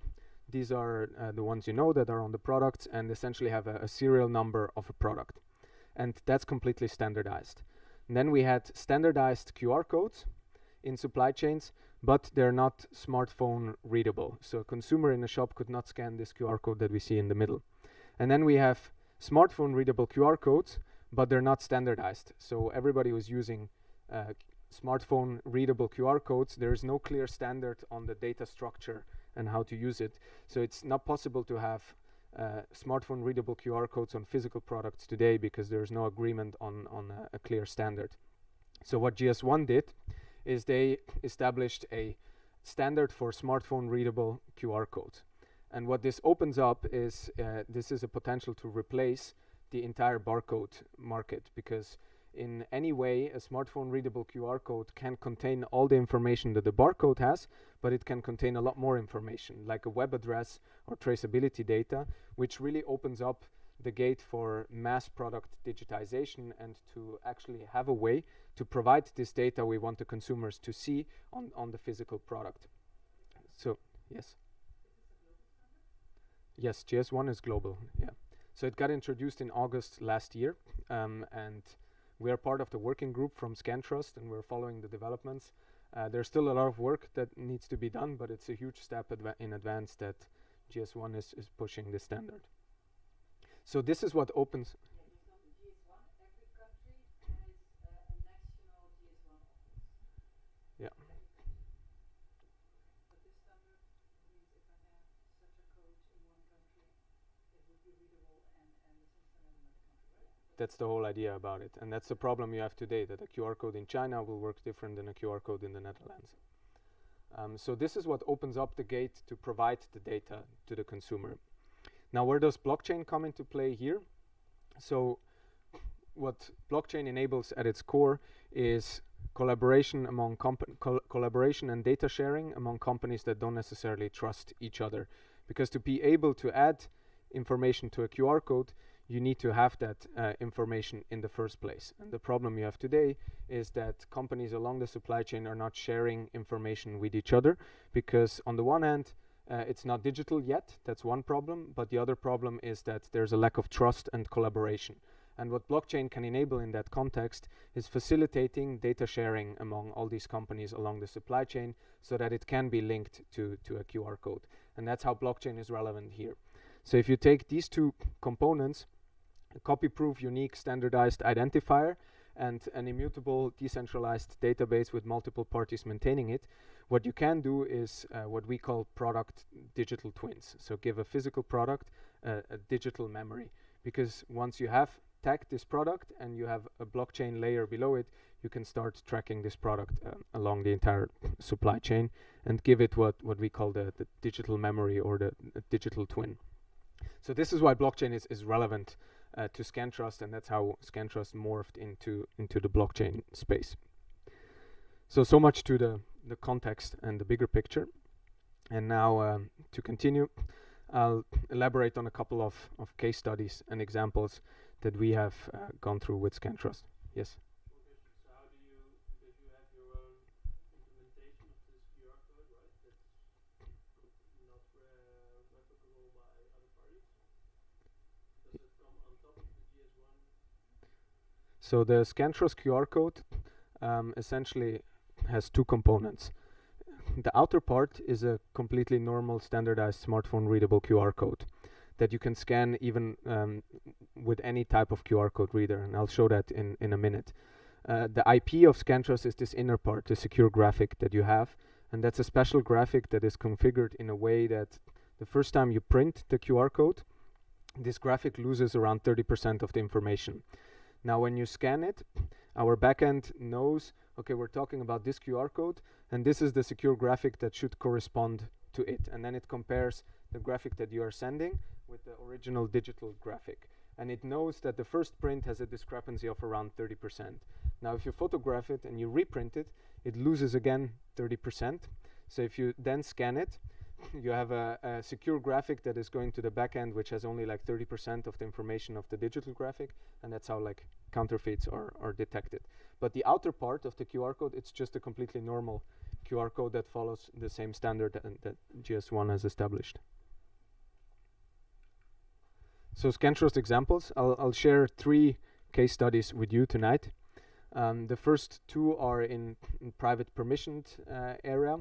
These are the ones you know that are on the products and essentially have a serial number of a product. And that's completely standardized. And then we had standardized QR codes in supply chains, but they're not smartphone readable. So a consumer in a shop could not scan this QR code that we see in the middle. And then we have smartphone readable QR codes, but they're not standardized. So everybody who's using smartphone readable QR codes, there is no clear standard on the data structure and how to use it. So it's not possible to have smartphone readable QR codes on physical products today because there is no agreement on a clear standard. So what GS1 did is they established a standard for smartphone readable QR codes. And what this opens up is this is a potential to replace the entire barcode market, because in any way a smartphone readable QR code can contain all the information that the barcode has, but it can contain a lot more information, like a web address or traceability data, which really opens up the gate for mass product digitization and to actually have a way to provide this data we want the consumers to see on the physical product. So, yes. Yes, GS1 is global, yeah. So it got introduced in August last year, and we are part of the working group from Scantrust, and we're following the developments. There's still a lot of work that needs to be done, but it's a huge step in advance that GS1 is pushing this standard. So this is what opens. Yeah. That's the whole idea about it. And that's the problem you have today, that a QR code in China will work different than a QR code in the Netherlands. So this is what opens up the gate to provide the data to the consumer. Now, where does blockchain come into play here? So what blockchain enables at its core is collaboration among collaboration and data sharing among companies that don't necessarily trust each other. Because to be able to add information to a QR code, you need to have that information in the first place. And the problem you have today is that companies along the supply chain are not sharing information with each other, because on the one hand, it's not digital yet, that's one problem, but the other problem is that there's a lack of trust and collaboration. And what blockchain can enable in that context is facilitating data sharing among all these companies along the supply chain so that it can be linked to a QR code. And that's how blockchain is relevant here. So if you take these two components, a copy-proof, unique, standardized identifier, and an immutable, decentralized database with multiple parties maintaining it, what you can do is what we call product digital twins. So give a physical product a digital memory, because once you have tagged this product and you have a blockchain layer below it, you can start tracking this product along the entire supply chain and give it what we call the digital memory or the digital twin. So this is why blockchain is relevant to Scantrust, and that's how Scantrust morphed into the blockchain space. So much to the context and the bigger picture. And now to continue, I'll elaborate on a couple of case studies and examples that we have gone through with Scantrust. Yes? So how do you, because you have your own implementation of this QR code, right? That's not replicable by other parties. Does it come on top of the GS1? So the Scantrust QR code essentially has two components. The outer part is a completely normal, standardized, smartphone readable QR code that you can scan even with any type of QR code reader, and I'll show that in a minute. The IP of Scantrust is this inner part, the secure graphic that you have, and that's a special graphic that is configured in a way that the first time you print the QR code, this graphic loses around 30% of the information. Now when you scan it, our backend knows, okay, we're talking about this QR code, and this is the secure graphic that should correspond to it. And then it compares the graphic that you are sending with the original digital graphic. And it knows that the first print has a discrepancy of around 30%. Now if you photograph it and you reprint it, it loses again 30%. So if you then scan it, you have a secure graphic that is going to the backend, which has only like 30% of the information of the digital graphic, and that's how like counterfeits are detected. But the outer part of the QR code, it's just a completely normal QR code that follows the same standard that GS1 has established. So Scantrust examples, I'll share 3 case studies with you tonight. The first 2 are in private permissioned area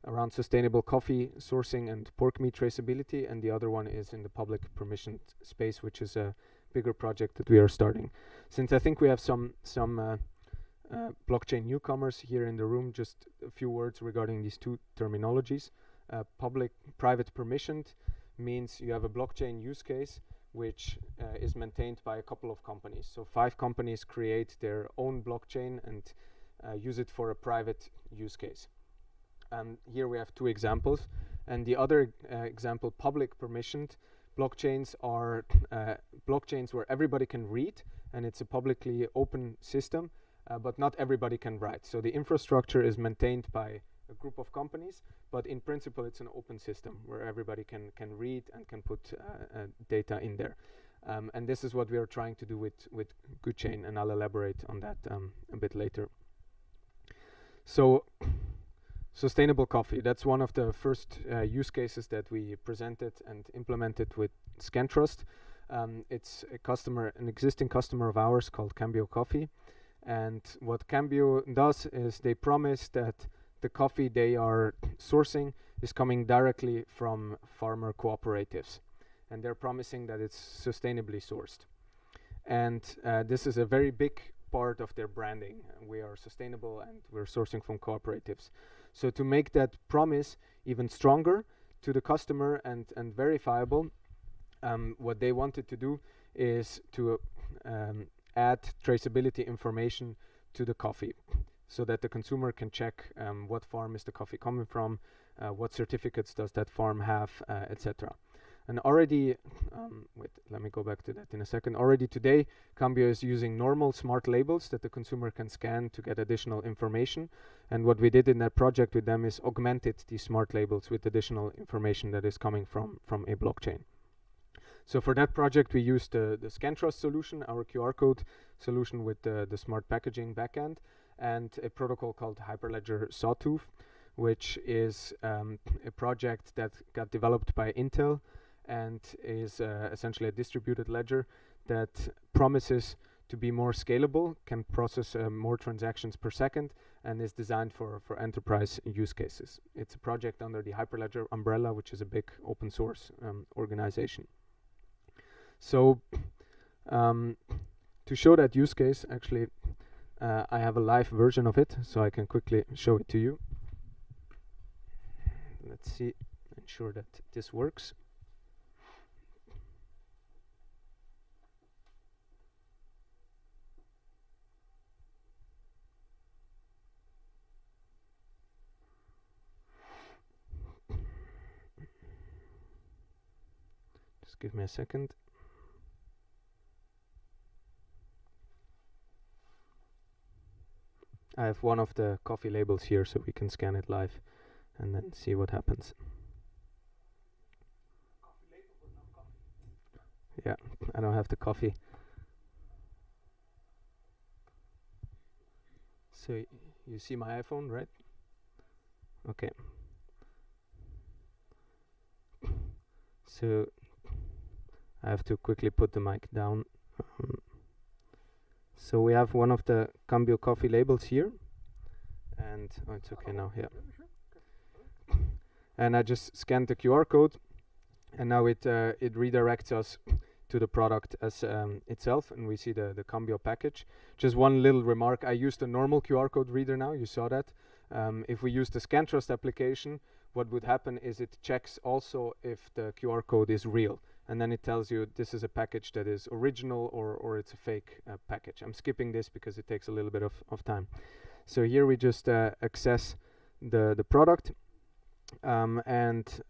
around sustainable coffee sourcing and pork meat traceability, and the other one is in the public permissioned space, which is a bigger project that we are starting. Since I think we have some blockchain newcomers here in the room, just a few words regarding these 2 terminologies. Private permissioned means you have a blockchain use case which is maintained by a couple of companies. So 5 companies create their own blockchain and use it for a private use case. Here we have 2 examples, and the other example, public permissioned blockchains, are blockchains where everybody can read, and it's a publicly open system, but not everybody can write. So the infrastructure is maintained by a group of companies, but in principle it's an open system where everybody can read and can put data in there. And this is what we are trying to do with GoodChain, and I'll elaborate on that a bit later. So sustainable coffee, that's one of the first use cases that we presented and implemented with Scantrust. It's an existing customer of ours called Cambio Coffee. And what Cambio does is they promise that the coffee they are sourcing is coming directly from farmer cooperatives. And they're promising that it's sustainably sourced. And this is a very big part of their branding. We are sustainable and we're sourcing from cooperatives. So to make that promise even stronger to the customer and verifiable, what they wanted to do is to add traceability information to the coffee so that the consumer can check what farm is the coffee coming from, what certificates does that farm have, etc. And already, let me go back to that in a second. Already today, Cambio is using normal smart labels that the consumer can scan to get additional information. And what we did in that project with them is augmented these smart labels with additional information that is coming from a blockchain. So for that project, we used the Scantrust solution, our QR code solution with the smart packaging backend, and a protocol called Hyperledger Sawtooth, which is a project that got developed by Intel and is essentially a distributed ledger that promises to be more scalable, can process more transactions per second, and is designed for enterprise use cases. It's a project under the Hyperledger umbrella, which is a big open source organization. So to show that use case, actually, I have a live version of it, so I can quickly show it to you. Let's see, ensure that this works. Just give me a second. I have one of the coffee labels here, so we can scan it live and then see what happens. Yeah, I don't have the coffee. So you see my iPhone, right? Okay. So I have to quickly put the mic down. So we have one of the Cambio coffee labels here, and oh, it's okay now. Yeah. And I just scanned the QR code, and now it redirects us to the product as itself, and we see the Cambio package. Just one little remark: I used a normal QR code reader now. You saw that. If we use the Scantrust application, what would happen is it checks also if the QR code is real, and then it tells you this is a package that is original or it's a fake package. I'm skipping this because it takes a little bit of time. So here we just access the product, and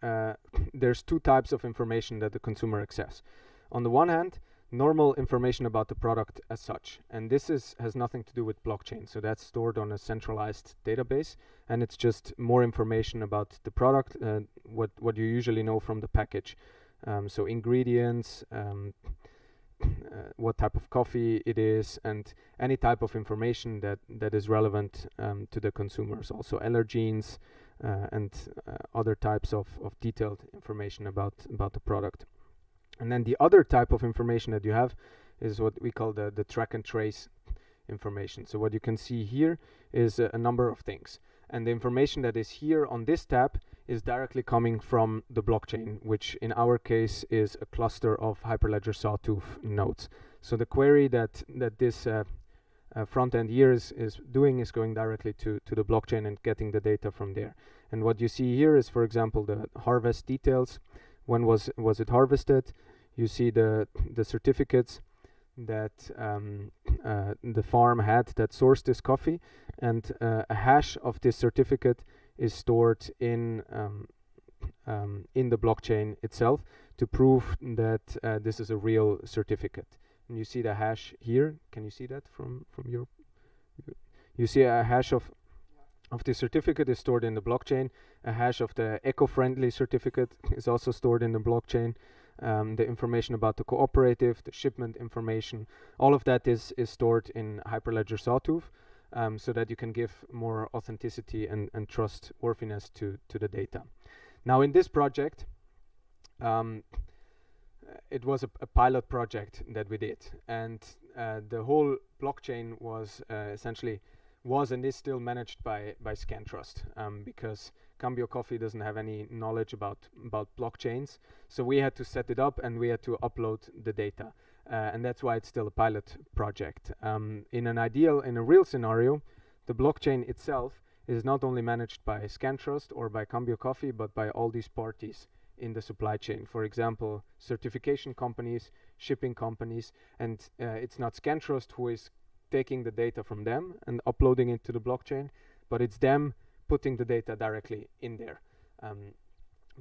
there's two types of information that the consumer access. On the one hand, normal information about the product as such, and this has nothing to do with blockchain, so that's stored on a centralized database, and it's just more information about the product, what you usually know from the package. So ingredients, what type of coffee it is, and any type of information that is relevant to the consumers. Also allergens and other types of detailed information about the product. And then the other type of information that you have is what we call the track and trace information. So what you can see here is a number of things. And the information that is here on this tab is directly coming from the blockchain, which in our case is a cluster of Hyperledger Sawtooth nodes. So the query that this front end here is doing is going directly to the blockchain and getting the data from there. And what you see here is, for example, the harvest details. When was it harvested? You see the certificates that the farm had that sourced this coffee, and a hash of this certificate is stored in the blockchain itself to prove that this is a real certificate. And you see the hash here. Can you see that from your? You see a hash of the certificate is stored in the blockchain. A hash of the eco-friendly certificate is also stored in the blockchain. The information about the cooperative, the shipment information, all of that is stored in Hyperledger Sawtooth, so that you can give more authenticity and trustworthiness to the data. Now in this project, it was a pilot project that we did, and the whole blockchain was essentially and is still managed by Scantrust, because Cambio Coffee doesn't have any knowledge about blockchains. So we had to set it up and we had to upload the data. And that's why it's still a pilot project. In a real scenario, the blockchain itself is not only managed by Scantrust or by Cambio Coffee, but by all these parties in the supply chain. For example, certification companies, shipping companies, and it's not Scantrust who is taking the data from them and uploading it to the blockchain, but it's them putting the data directly in there.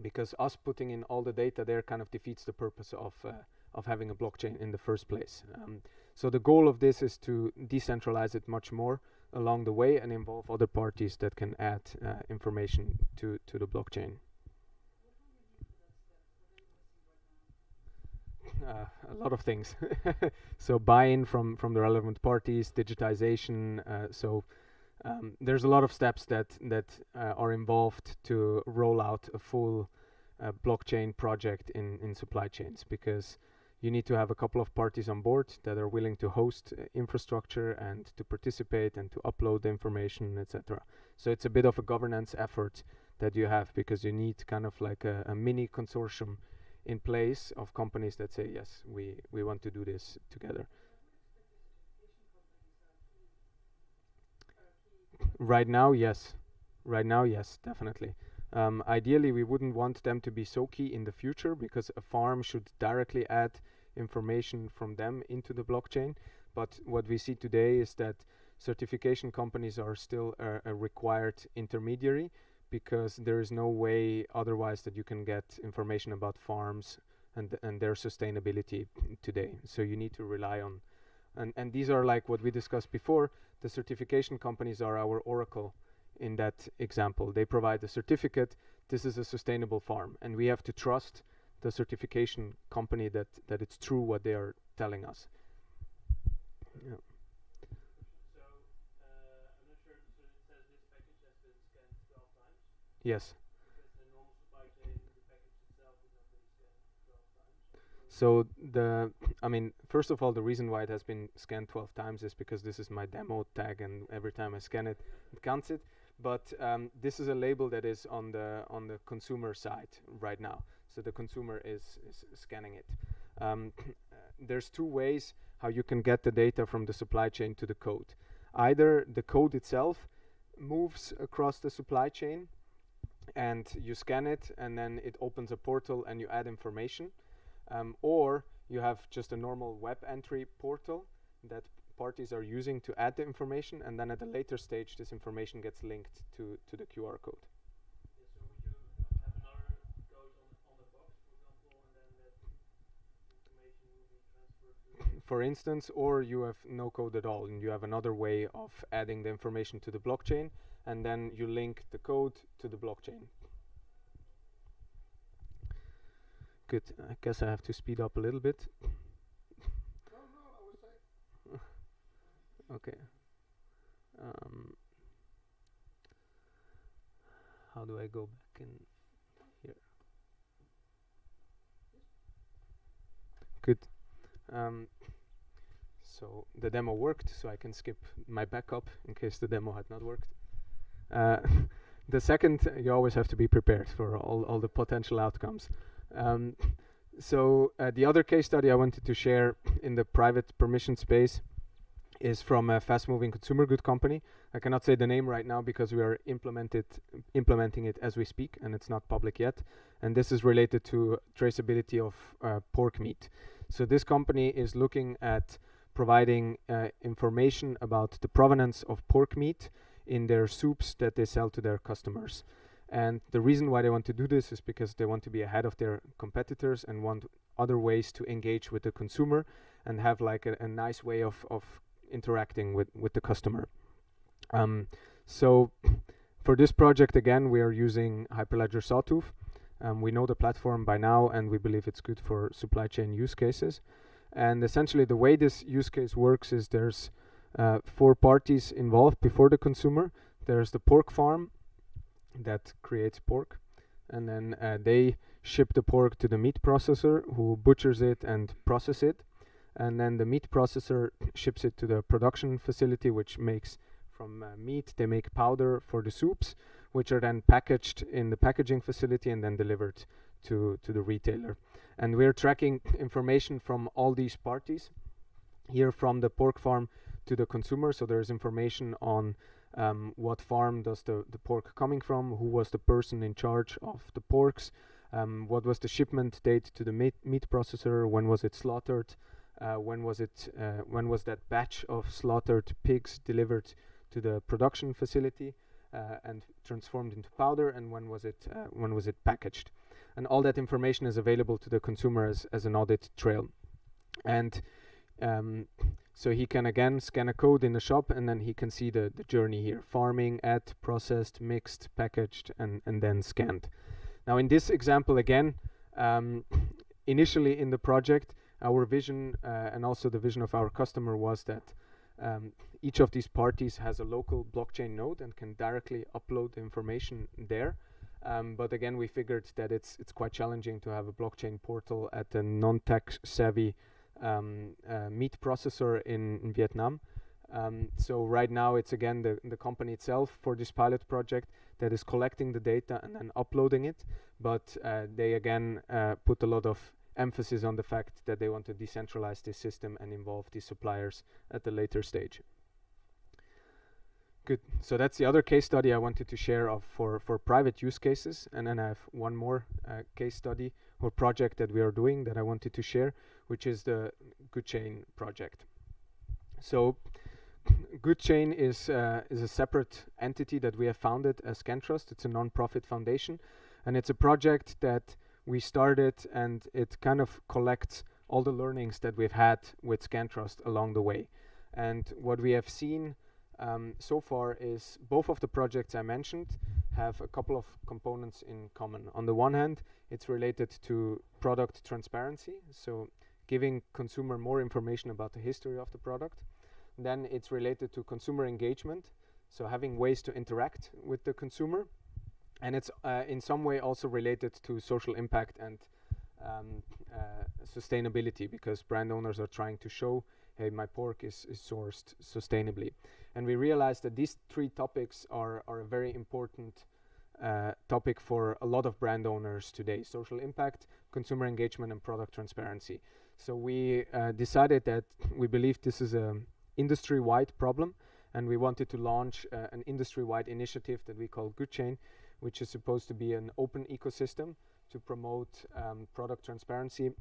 Because us putting in all the data there kind of defeats the purpose of having a blockchain in the first place. So the goal of this is to decentralize it much more along the way and involve other parties that can add information to the blockchain. a lot of things. So buy-in from the relevant parties, digitization. There's a lot of steps that are involved to roll out a full blockchain project in supply chains, because you need to have a couple of parties on board that are willing to host infrastructure and to participate and to upload the information, etc. So it's a bit of a governance effort that you have, because you need kind of like a mini consortium in place of companies that say, yes, we want to do this together. Right now, yes. Right now, yes, definitely. Ideally, we wouldn't want them to be so key in the future, because a farm should directly add information from them into the blockchain. But what we see today is that certification companies are still a required intermediary, because there is no way otherwise that you can get information about farms and their sustainability today. So you need to rely on, and these are like what we discussed before. The certification companies are our oracle in that example. They provide a certificate, this is a sustainable farm, and we have to trust the certification company that it's true what they are telling us. Yeah. So, I'm not sure, so it says this package has been scanned 12 times? Yes. Because the normal supply chain, the package itself is not really scanned 12 times. So I mean, first of all, the reason why it has been scanned 12 times is because this is my demo tag, and every time I scan it, it counts it. But this is a label that is on the consumer side right now. So the consumer is scanning it. There's two ways how you can get the data from the supply chain to the code. Either the code itself moves across the supply chain, and you scan it, and then it opens a portal and you add information. Or you have just a normal web entry portal that parties are using to add the information, and then at a later stage this information gets linked to the QR code. Yeah, so would you have another code on the box, for example, and then that information will be transferred to... For instance, or you have no code at all, and you have another way of adding the information to the blockchain, and then you link the code to the blockchain. Good. I guess I have to speed up a little bit. No, I would say. Okay. How do I go back in here? Good. So the demo worked, so I can skip my backup in case the demo had not worked. The second, you always have to be prepared for all the potential outcomes. The other case study I wanted to share in the private permission space is from a fast-moving consumer good company. I cannot say the name right now because we are implementing it as we speak, and it's not public yet. And this is related to traceability of pork meat. So this company is looking at providing information about the provenance of pork meat in their soups that they sell to their customers. And the reason why they want to do this is because they want to be ahead of their competitors and want other ways to engage with the consumer and have like a nice way of interacting with the customer. So for this project, again, we are using Hyperledger Sawtooth. We know the platform by now, and we believe it's good for supply chain use cases. And essentially the way this use case works is there's 4 parties involved before the consumer. There's the pork farm that creates pork, and then they ship the pork to the meat processor, who butchers it and processes it, and then the meat processor ships it to the production facility, which makes from meat they make powder for the soups, which are then packaged in the packaging facility and then delivered to the retailer. And we're tracking information from all these parties here, from the pork farm to the consumer. So there's information on what farm does the pork coming from, who was the person in charge of the porks, what was the shipment date to the meat processor, when was it slaughtered, when was that batch of slaughtered pigs delivered to the production facility and transformed into powder, and when was it packaged. And all that information is available to the consumer as an audit trail. And so he can again scan a code in the shop, and then he can see the journey here: farming, at, processed, mixed, packaged, and then scanned. Now in this example again, initially in the project, our vision and also the vision of our customer was that each of these parties has a local blockchain node and can directly upload the information there. But again, we figured that it's quite challenging to have a blockchain portal at a non-tech savvy meat processor in Vietnam. So right now it's again the company itself for this pilot project that is collecting the data and then uploading it. But they again put a lot of emphasis on the fact that they want to decentralize this system and involve these suppliers at the later stage. Good. So that's the other case study I wanted to share for private use cases. And then I have one more case study or project that we are doing that I wanted to share, which is the GoodChain project. So GoodChain is a separate entity that we have founded as Scantrust. It's a non-profit foundation, and it's a project that we started, and it kind of collects all the learnings that we've had with Scantrust along the way. And what we have seen so far is both of the projects I mentioned have a couple of components in common. On the one hand, it's related to product transparency, so giving consumer more information about the history of the product. Then it's related to consumer engagement, so having ways to interact with the consumer. And it's in some way also related to social impact and sustainability, because brand owners are trying to show, hey, my pork is sourced sustainably. And we realized that these three topics are a very important topic for a lot of brand owners today: social impact, consumer engagement, and product transparency. So we decided that we believe this is a industry-wide problem, and we wanted to launch an industry-wide initiative that we call GoodChain, which is supposed to be an open ecosystem to promote product transparency,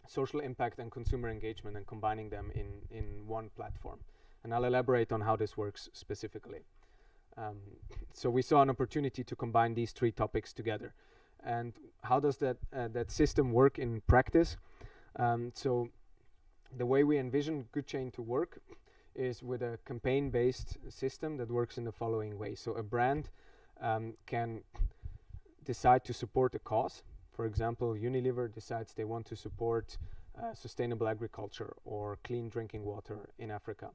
social impact, and consumer engagement, and combining them in one platform. And I'll elaborate on how this works specifically. So we saw an opportunity to combine these three topics together. And how does that system work in practice? So the way we envision GoodChain to work is with a campaign-based system that works in the following way. So a brand can decide to support a cause. For example, Unilever decides they want to support sustainable agriculture or clean drinking water in Africa.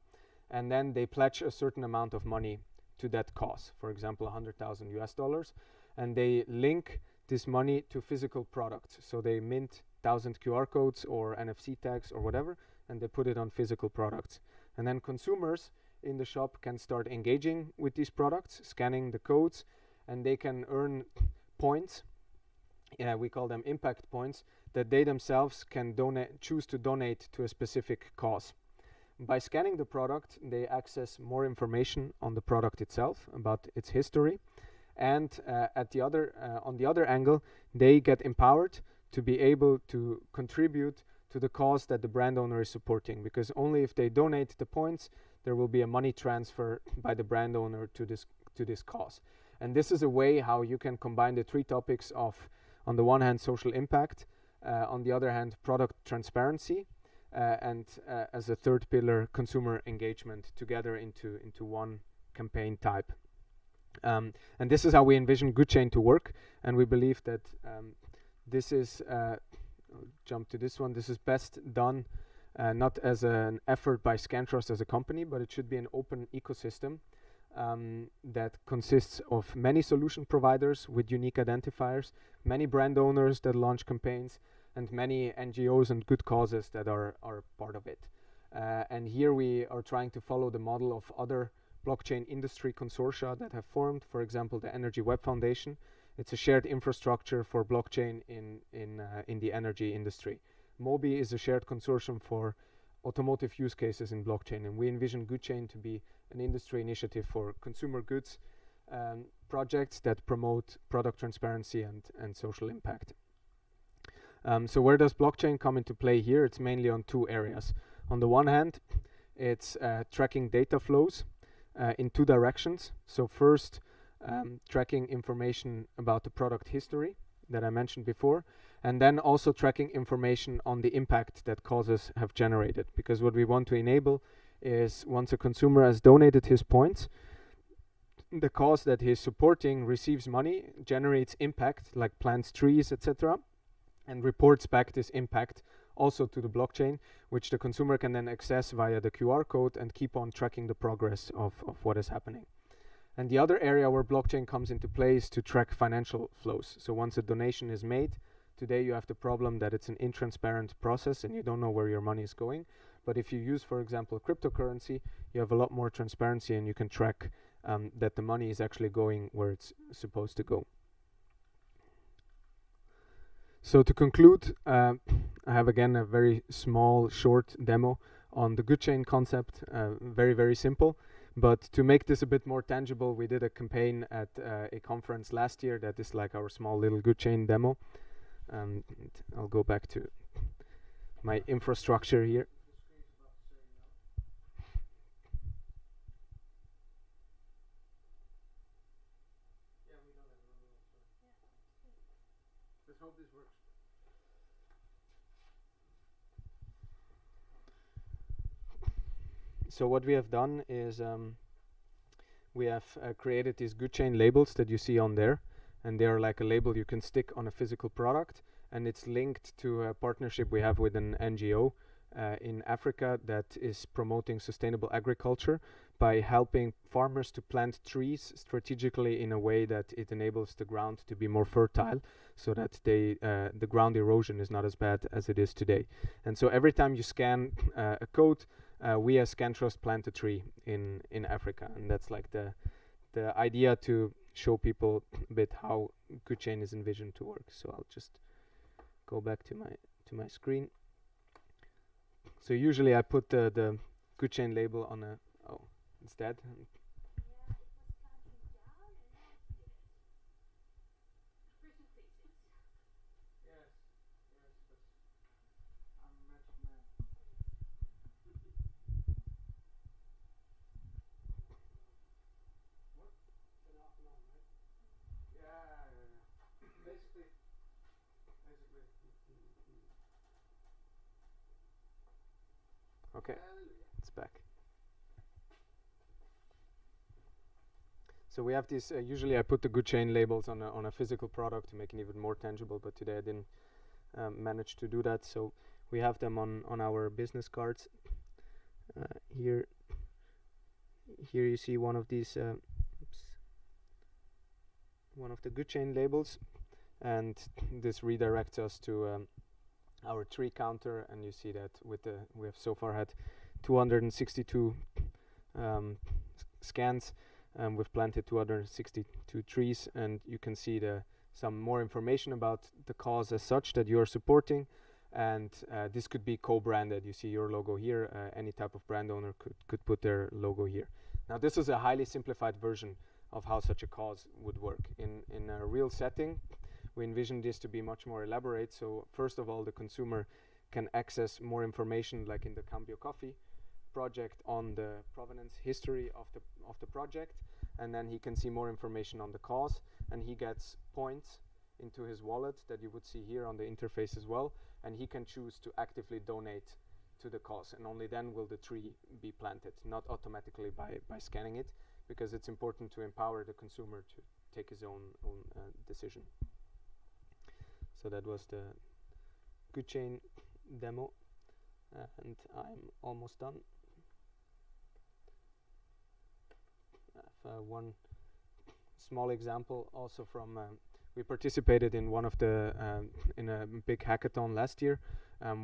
And then they pledge a certain amount of money to that cause, for example, $100,000, and they link this money to physical products. So they mint 1,000 QR codes or NFC tags or whatever, and they put it on physical products. And then consumers in the shop can start engaging with these products, scanning the codes, and they can earn points. Yeah, we call them impact points, that they themselves can choose to donate to a specific cause. By scanning the product, they access more information on the product itself, about its history, and on the other angle, they get empowered to be able to contribute to the cause that the brand owner is supporting, because only if they donate the points, there will be a money transfer by the brand owner to this cause. And this is a way how you can combine the three topics of, on the one hand, social impact, on the other hand, product transparency, and as a third pillar, consumer engagement, together into one campaign type. And this is how we envision GoodChain to work, and we believe that this is, jump to this one, this is best done not as an effort by Scantrust as a company, but it should be an open ecosystem that consists of many solution providers with unique identifiers, many brand owners that launch campaigns, and many NGOs and good causes that are part of it. And here we are trying to follow the model of other blockchain industry consortia that have formed, for example, the Energy Web Foundation. It's a shared infrastructure for blockchain in the energy industry. Mobi is a shared consortium for automotive use cases in blockchain, and we envision GoodChain to be an industry initiative for consumer goods projects that promote product transparency and social impact. So where does blockchain come into play here? It's mainly on two areas. On the one hand, it's tracking data flows in two directions. So first, tracking information about the product history that I mentioned before, and then also tracking information on the impact that causes have generated. Because what we want to enable is, once a consumer has donated his points, the cause that he's supporting receives money, generates impact, like plants trees, etc., and reports back this impact also to the blockchain, which the consumer can then access via the QR code and keep on tracking the progress of what is happening. And the other area where blockchain comes into play is to track financial flows. So once a donation is made, today you have the problem that it's an intransparent process and you don't know where your money is going. But if you use, for example, cryptocurrency, you have a lot more transparency and you can track that the money is actually going where it's supposed to go. So to conclude, I have again a very small, short demo on the good chain concept, very, very simple. But to make this a bit more tangible, we did a campaign at a conference last year that is like our small little good chain demo. I'll go back to my infrastructure here. Let's hope this works. So what we have done is we have created these good chain labels that you see on there, and they are like a label you can stick on a physical product, and it's linked to a partnership we have with an NGO in Africa that is promoting sustainable agriculture by helping farmers to plant trees strategically in a way that it enables the ground to be more fertile, so that the ground erosion is not as bad as it is today. And so every time you scan a code, we as Scantrust plant a tree in Africa, and that's like the idea to show people a bit how good chain is envisioned to work. So I'll just go back to my screen. So usually I put the good chain label on a it's dead. Okay, it's back. So we have this, usually I put the good chain labels on a physical product to make it even more tangible, but today I didn't manage to do that. So we have them on our business cards. Here you see one of these, one of the good chain labels, and this redirects us to our tree counter, and you see that with we have so far had 262 scans. We've planted 262 trees, and you can see some more information about the cause as such that you're supporting, and this could be co-branded. You see your logo here. Any type of brand owner could put their logo here. Now this is a highly simplified version of how such a cause would work. In a real setting, we envision this to be much more elaborate. So first of all, the consumer can access more information, like in the Cambio Coffee project, on the provenance history of the project, and then he can see more information on the cause, and he gets points into his wallet that you would see here on the interface as well, and he can choose to actively donate to the cause, and only then will the tree be planted, not automatically by scanning it, because it's important to empower the consumer to take his own decision. So that was the good chain demo, and I'm almost done. I have one small example also from we participated in one of the in a big hackathon last year,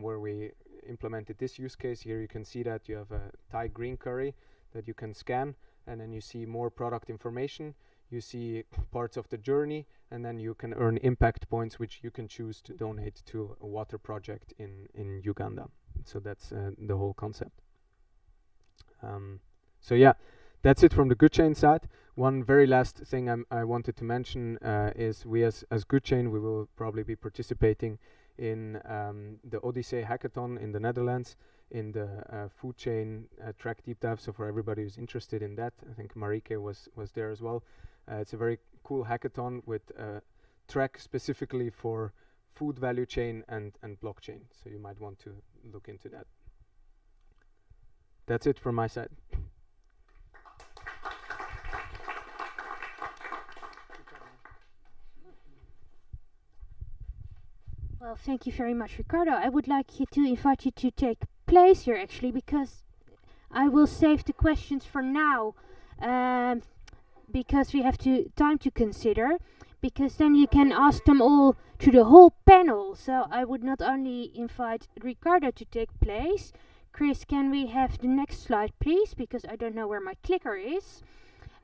where we implemented this use case. Here you can see that you have a Thai green curry that you can scan, and then you see more product information. You see parts of the journey, and then you can earn impact points, which you can choose to donate to a water project in Uganda. So that's the whole concept. So yeah, that's it from the good chain side. One very last thing I wanted to mention is we as good chain, we will probably be participating in the Odyssey hackathon in the Netherlands, in the food chain track deep dive. So for everybody who's interested in that, I think Marike was there as well. It's a very cool hackathon with a track specifically for food value chain and blockchain. So you might want to look into that. That's it from my side. Well, thank you very much, Ricardo. I would like you to invite you to take place here, actually, because I will save the questions for now, because we have time to consider, because then you can ask them all to the whole panel. So I would not only invite Ricardo to take place. Chris, can we have the next slide, please? Because I don't know where my clicker is.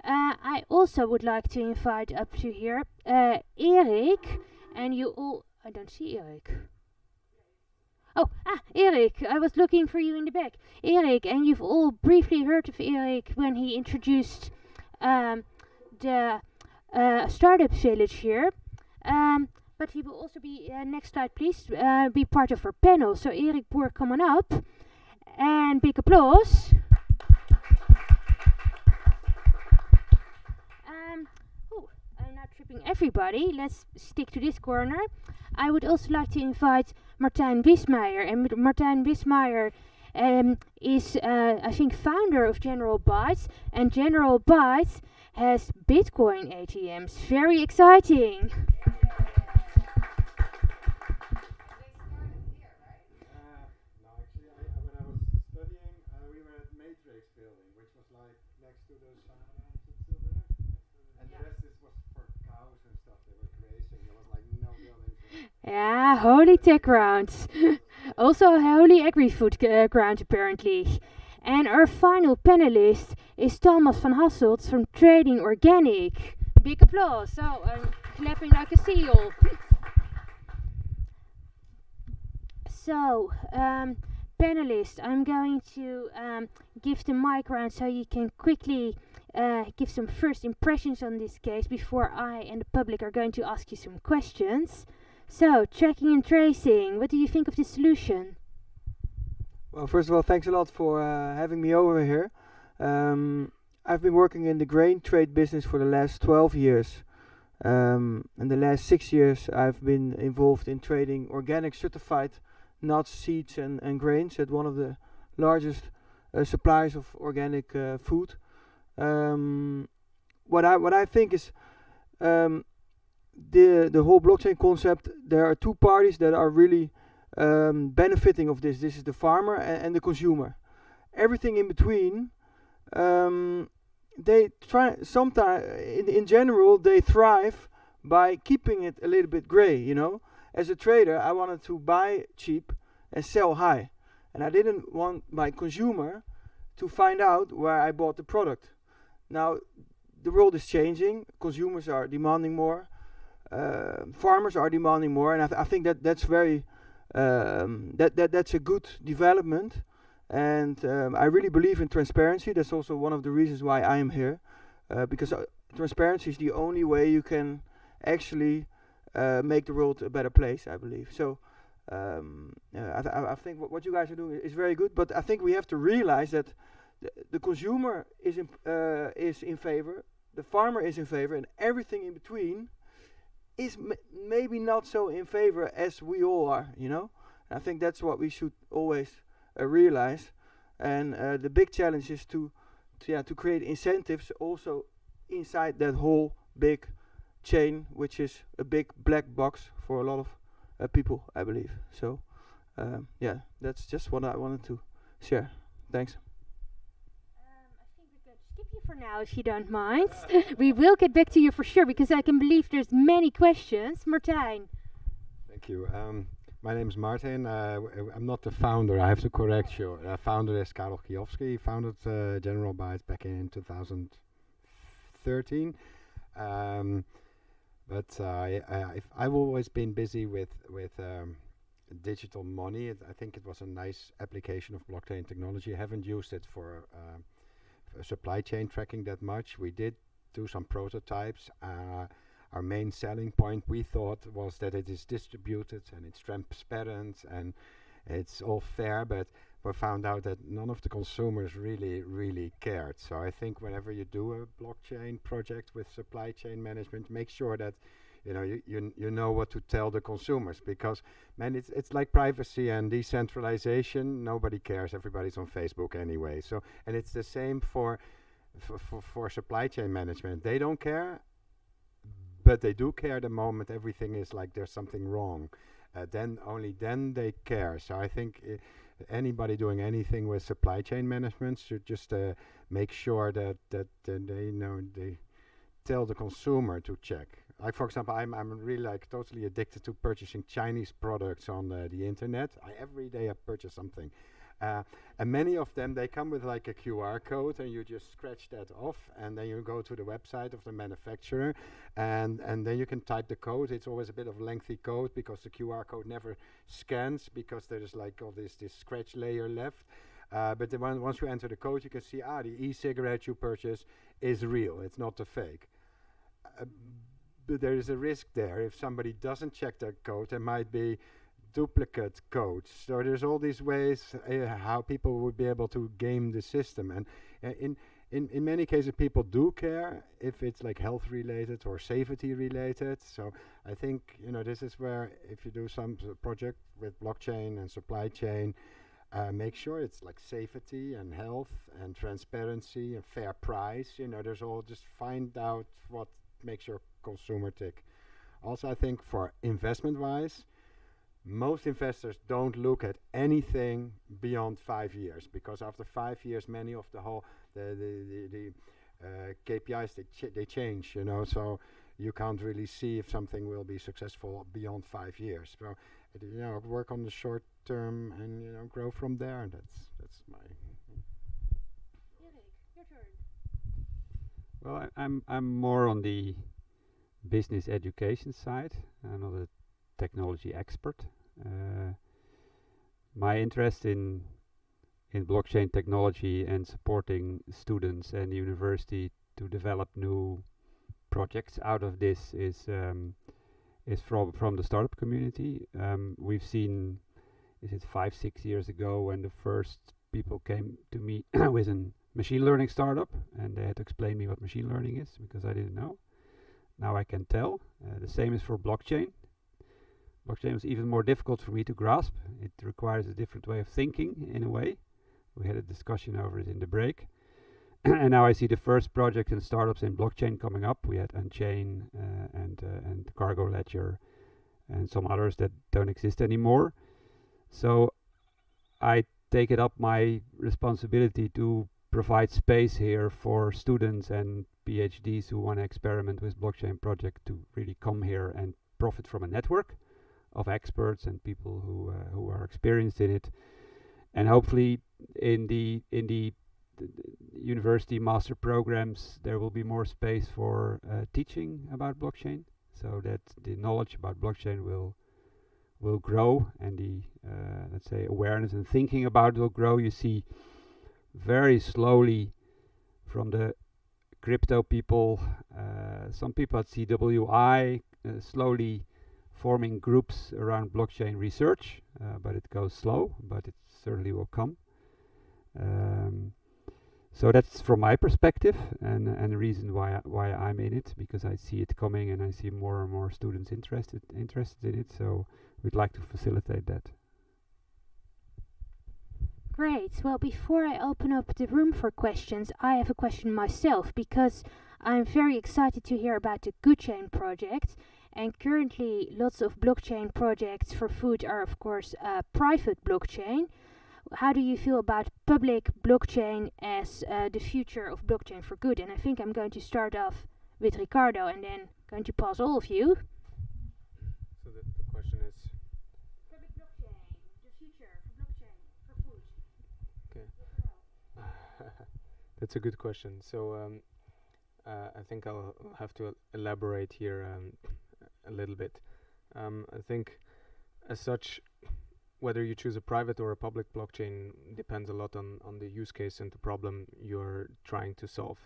I also would like to invite up to here Erik, and you all... I don't see Erik. Oh, Erik, I was looking for you in the back. Erik, and you've all briefly heard of Erik when he introduced the startup village here. But he will also be, next slide please, be part of our panel. So Erik Boer, come on up. And big applause. I'm not tripping everybody. Let's stick to this corner. I would also like to invite Martijn Wismeijer. And Martijn Wismeijer is, I think, founder of General Bytes. And General Bytes has Bitcoin ATMs. Very exciting. Yeah, holy tech grounds. Also a holy agri-food ground apparently. And our final panelist is Thomas van Hasselt from Tradin Organic. Big applause. So I'm clapping like a seal. So, panelists, I'm going to give the mic around so you can quickly give some first impressions on this case before I and the public are going to ask you some questions. So, tracking and tracing, what do you think of this solution? Well, first of all, thanks a lot for having me over here. I've been working in the grain trade business for the last 12 years. In the last 6 years, I've been involved in trading organic certified nuts, seeds and grains at one of the largest suppliers of organic food. What I think is the whole blockchain concept. There are two parties that are really benefiting of this. This is the farmer and the consumer. Everything in between, they try sometimes. In general, they thrive by keeping it a little bit gray. You know, as a trader, I wanted to buy cheap and sell high, and I didn't want my consumer to find out where I bought the product. Now, the world is changing. Consumers are demanding more. Farmers are demanding more, and I think that's very that's a good development. And I really believe in transparency. That's also one of the reasons why I am here, because transparency is the only way you can actually make the world a better place, I believe. So I think what you guys are doing is very good, but I think we have to realize that the consumer is in favor, the farmer is in favor, and everything in between is maybe not so in favor as we all are, you know. And I think that's what we should always realize. And the big challenge is to create incentives also inside that whole big chain, which is a big black box for a lot of people, I believe. So yeah, that's just what I wanted to share. Thanks. I think we could skip you for now if you don't mind. We will get back to you for sure, because I can believe there's many questions. Martijn. Thank you. My name is Martijn. I'm not the founder. I have to correct you. Founder is Karel Kijowski. He founded General Bytes back in 2013. But I've always been busy with digital money. I think it was a nice application of blockchain technology. I haven't used it for supply chain tracking that much. We did do some prototypes. Our main selling point, we thought, was that it is distributed and it's transparent and it's all fair, but we found out that none of the consumers really cared. So I think whenever you do a blockchain project with supply chain management, make sure that you know what to tell the consumers, because man, it's like privacy and decentralization. Nobody cares. Everybody's on Facebook anyway. So, and it's the same for supply chain management. They don't care, but they do care the moment everything is like there's something wrong. then only then they care. So I think anybody doing anything with supply chain management should just make sure that they tell the consumer to check. Like for example, I'm really like totally addicted to purchasing Chinese products on the internet. Every day I purchase something. And many of them, they come with like a QR code, and you just scratch that off, and then you go to the website of the manufacturer, and then you can type the code. It's always a bit of a lengthy code because the QR code never scans, because there's like all this scratch layer left. But then once you enter the code, you can see, the e-cigarette you purchase is real. It's not a fake. But there is a risk there. If somebody doesn't check that code, there might be duplicate codes. So there's all these ways how people would be able to game the system. And in many cases, people do care if it's like health related or safety related. So I think, this is where if you do some project with blockchain and supply chain, make sure it's like safety and health and transparency and fair price. There's all, just find out what makes your consumer tick. Also, I think for investment wise, most investors don't look at anything beyond 5 years, because after 5 years, many of the KPIs they change, so you can't really see if something will be successful beyond 5 years. So, work on the short term and grow from there. That's my. Erik, your turn. Well, I'm more on the business education side. I'm not a technology expert. My interest in blockchain technology and supporting students and the university to develop new projects out of this is from the startup community. We've seen, is it 5-6 years ago, when the first people came to me with a machine learning startup, and they had to explain me what machine learning is, because I didn't know. Now I can tell. The same is for blockchain. Blockchain was even more difficult for me to grasp. It requires a different way of thinking, in a way. We had a discussion over it in the break. And now I see the first projects and startups in blockchain coming up. We had Unchain and Cargo Ledger and some others that don't exist anymore. So I take it up my responsibility to provide space here for students and PhDs who want to experiment with blockchain project to really come here and profit from a network of experts and people who are experienced in it. And hopefully in the university master programs there will be more space for teaching about blockchain, so that the knowledge about blockchain will grow, and the let's say awareness and thinking about it will grow. You see very slowly from the crypto people, some people at CWI slowly forming groups around blockchain research, but it goes slow, but it certainly will come. So that's from my perspective, and the reason why I'm in it, because I see it coming and I see more and more students interested in it. So we'd like to facilitate that. Great. Well, before I open up the room for questions, I have a question myself, because I'm very excited to hear about the GoodChain project. And currently, lots of blockchain projects for food are, of course, private blockchain. How do you feel about public blockchain as the future of blockchain for good? And I think I'm going to start off with Ricardo and then going to pass all of you. So the question is? Public blockchain, the future for blockchain for food. Okay. That's a good question. So I think I'll have to elaborate here a little bit. I think as such, whether you choose a private or a public blockchain depends a lot on the use case and the problem you're trying to solve.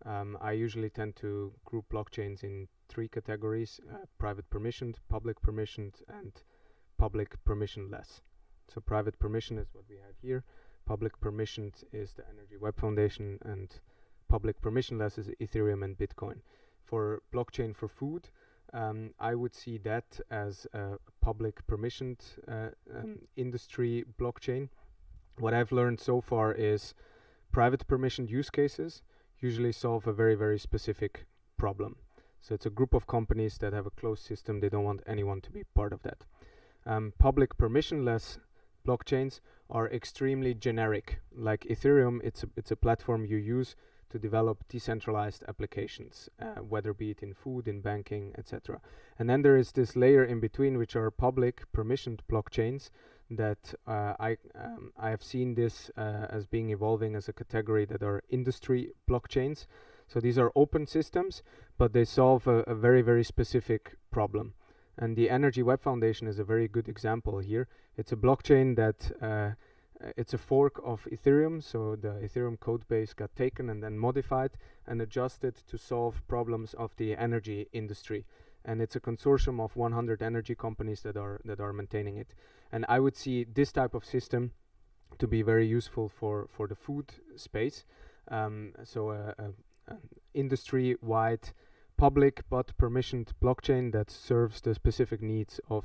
I usually tend to group blockchains in 3 categories: private permissioned, public permissioned, and public permissionless. So private permission is what we have here, public permissioned is the Energy Web Foundation, and public permissionless is Ethereum and Bitcoin. For blockchain for food, I would see that as a public permissioned industry blockchain. What I've learned so far is private permissioned use cases usually solve a very, very specific problem. So it's a group of companies that have a closed system. They don't want anyone to be part of that. Public permissionless blockchains are extremely generic. Like Ethereum, it's a platform you use to develop decentralized applications, whether be it in food, in banking, etc. And then there is this layer in between, which are public permissioned blockchains that I have seen this as being evolving as a category that are industry blockchains. So these are open systems, but they solve a very, very specific problem. And the Energy Web Foundation is a very good example here. It's a blockchain that it's a fork of Ethereum, so the Ethereum code base got taken and then modified and adjusted to solve problems of the energy industry. And it's a consortium of 100 energy companies that are maintaining it. And I would see this type of system to be very useful for the food space. So industry-wide public but permissioned blockchain that serves the specific needs of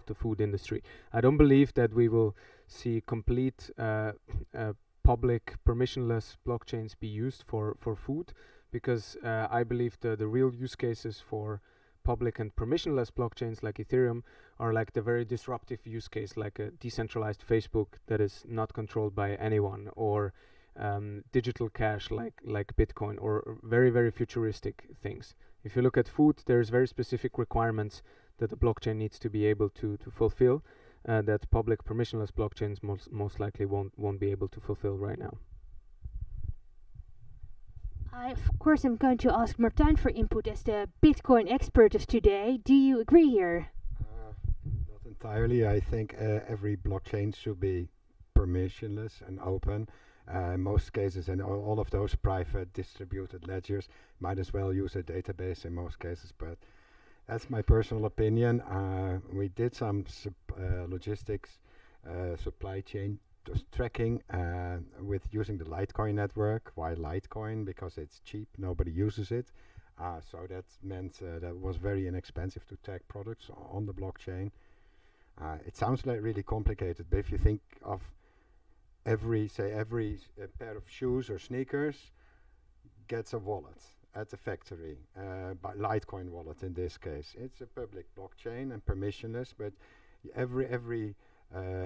the food industry. I don't believe that we will see complete public permissionless blockchains be used for food, because I believe the real use cases for public and permissionless blockchains like Ethereum are like the very disruptive use case, like a decentralized Facebook that is not controlled by anyone, or digital cash like Bitcoin, or very, very futuristic things. If you look at food, there's very specific requirements that the blockchain needs to be able to fulfill that public permissionless blockchains most likely won't be able to fulfill right now. Of course, I'm going to ask Martijn for input as the Bitcoin expert of today. Do you agree here? Not entirely. I think every blockchain should be permissionless and open. In most cases, and all of those private distributed ledgers might as well use a database in most cases, but that's my personal opinion. We did some logistics supply chain tracking with using the Litecoin network. Why Litecoin? Because it's cheap, nobody uses it. So that meant that it was very inexpensive to tag products on the blockchain. It sounds like really complicated, but if you think of every pair of shoes or sneakers gets a wallet at the factory, by Litecoin wallet in this case. It's a public blockchain and permissionless, but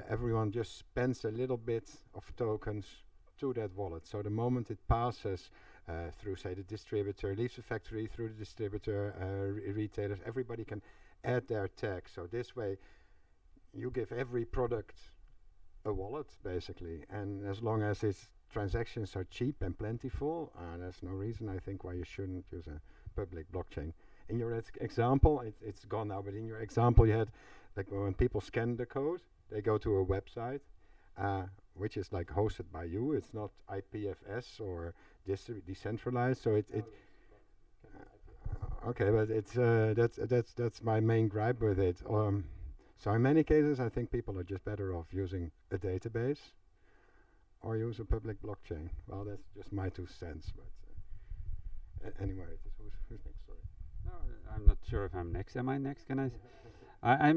everyone just spends a little bit of tokens to that wallet. So the moment it passes through, say, the distributor, leaves the factory through the distributor, retailers, everybody can add their tag. So this way, you give every product a wallet, basically, and as long as its transactions are cheap and plentiful, there's no reason, I think, why you shouldn't use a public blockchain. In your example, it's gone now, but in your example you had, like, when people scan the code, they go to a website, which is like hosted by you. It's not IPFS or decentralized, so okay, but it's that's my main gripe with it. So in many cases, I think people are just better off using a database or use a public blockchain. Well, that's just my 2 cents. But anyway, who's next? Sorry. No, I'm not sure if I'm next. Am I next? Can I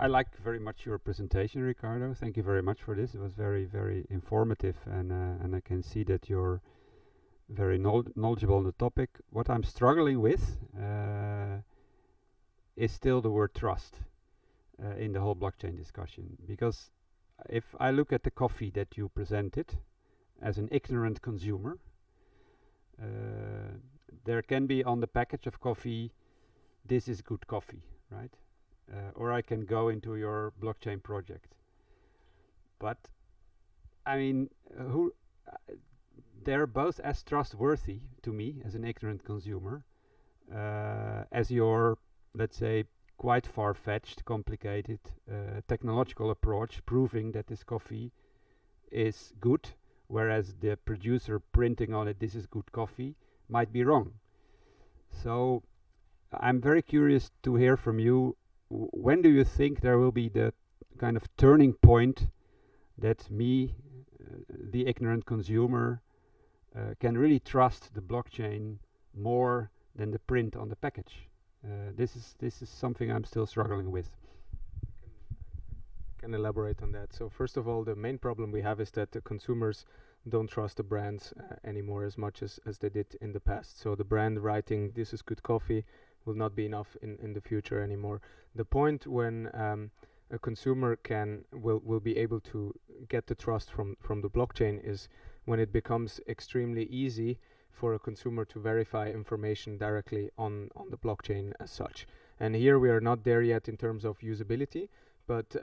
like very much your presentation, Ricardo. Thank you very much for this. It was very, very informative, and I can see that you're very knowledgeable on the topic. What I'm struggling with is still the word trust in the whole blockchain discussion, because if I look at the coffee that you presented as an ignorant consumer, there can be on the package of coffee, this is good coffee, right? Or I can go into your blockchain project. But I mean, they're both as trustworthy to me as an ignorant consumer as your, let's say, quite far-fetched, complicated technological approach proving that this coffee is good, whereas the producer printing on it, this is good coffee, might be wrong. So I'm very curious to hear from you, when do you think there will be the kind of turning point that me, the ignorant consumer, can really trust the blockchain more than the print on the package? This is something I'm still struggling with. Can elaborate on that. So first of all, the main problem we have is that the consumers don't trust the brands anymore as much as they did in the past. So the brand writing, this is good coffee, will not be enough in the future anymore. The point when a consumer will be able to get the trust from the blockchain is when it becomes extremely easy for a consumer to verify information directly on the blockchain as such. And here we are not there yet in terms of usability, but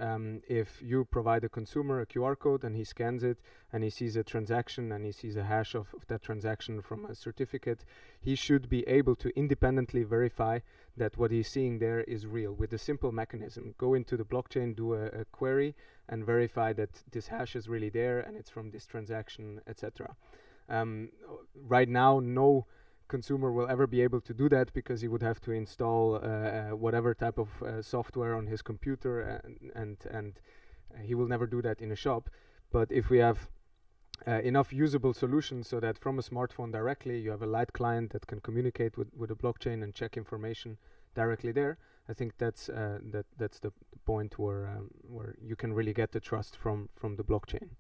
if you provide a consumer a QR code and he scans it and he sees a transaction and he sees a hash of that transaction from a certificate, he should be able to independently verify that what he's seeing there is real with a simple mechanism. Go into the blockchain, do a query, and verify that this hash is really there and it's from this transaction, etc. Right now, no consumer will ever be able to do that because he would have to install whatever type of software on his computer, and he will never do that in a shop. But if we have enough usable solutions so that from a smartphone directly you have a light client that can communicate with a blockchain and check information directly there, I think that's the point where you can really get the trust from the blockchain.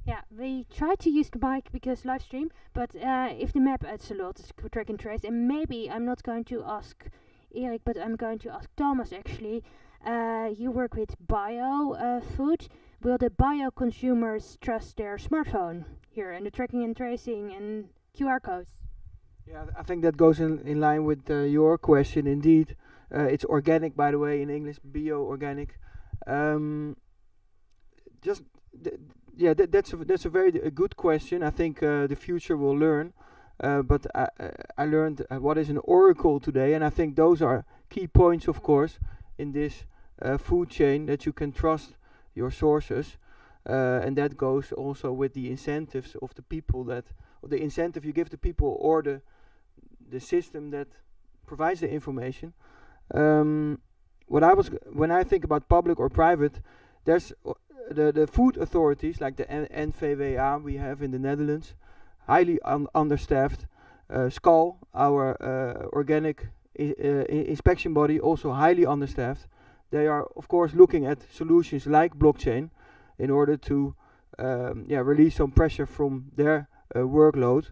Yeah, we tried to use the mic because live stream, but if the map adds a lot, it's track and trace. And maybe I'm not going to ask Erik, but I'm going to ask Thomas actually. You work with bio food. Will the bio consumers trust their smartphone here and the tracking and tracing and QR codes? Yeah, I think that goes in line with your question. Indeed, it's organic, by the way, in English, bio-organic. That's a very good question. I think the future will learn. But I learned what is an oracle today, and I think those are key points, of course, in this food chain, that you can trust your sources, and that goes also with the incentives of the people or the incentive you give the people, or the system that provides the information. When I think about public or private, there's the food authorities like the NVWA we have in the Netherlands, highly understaffed. SCAL, our organic inspection body, also highly understaffed. They are, of course, looking at solutions like blockchain in order to release some pressure from their workload.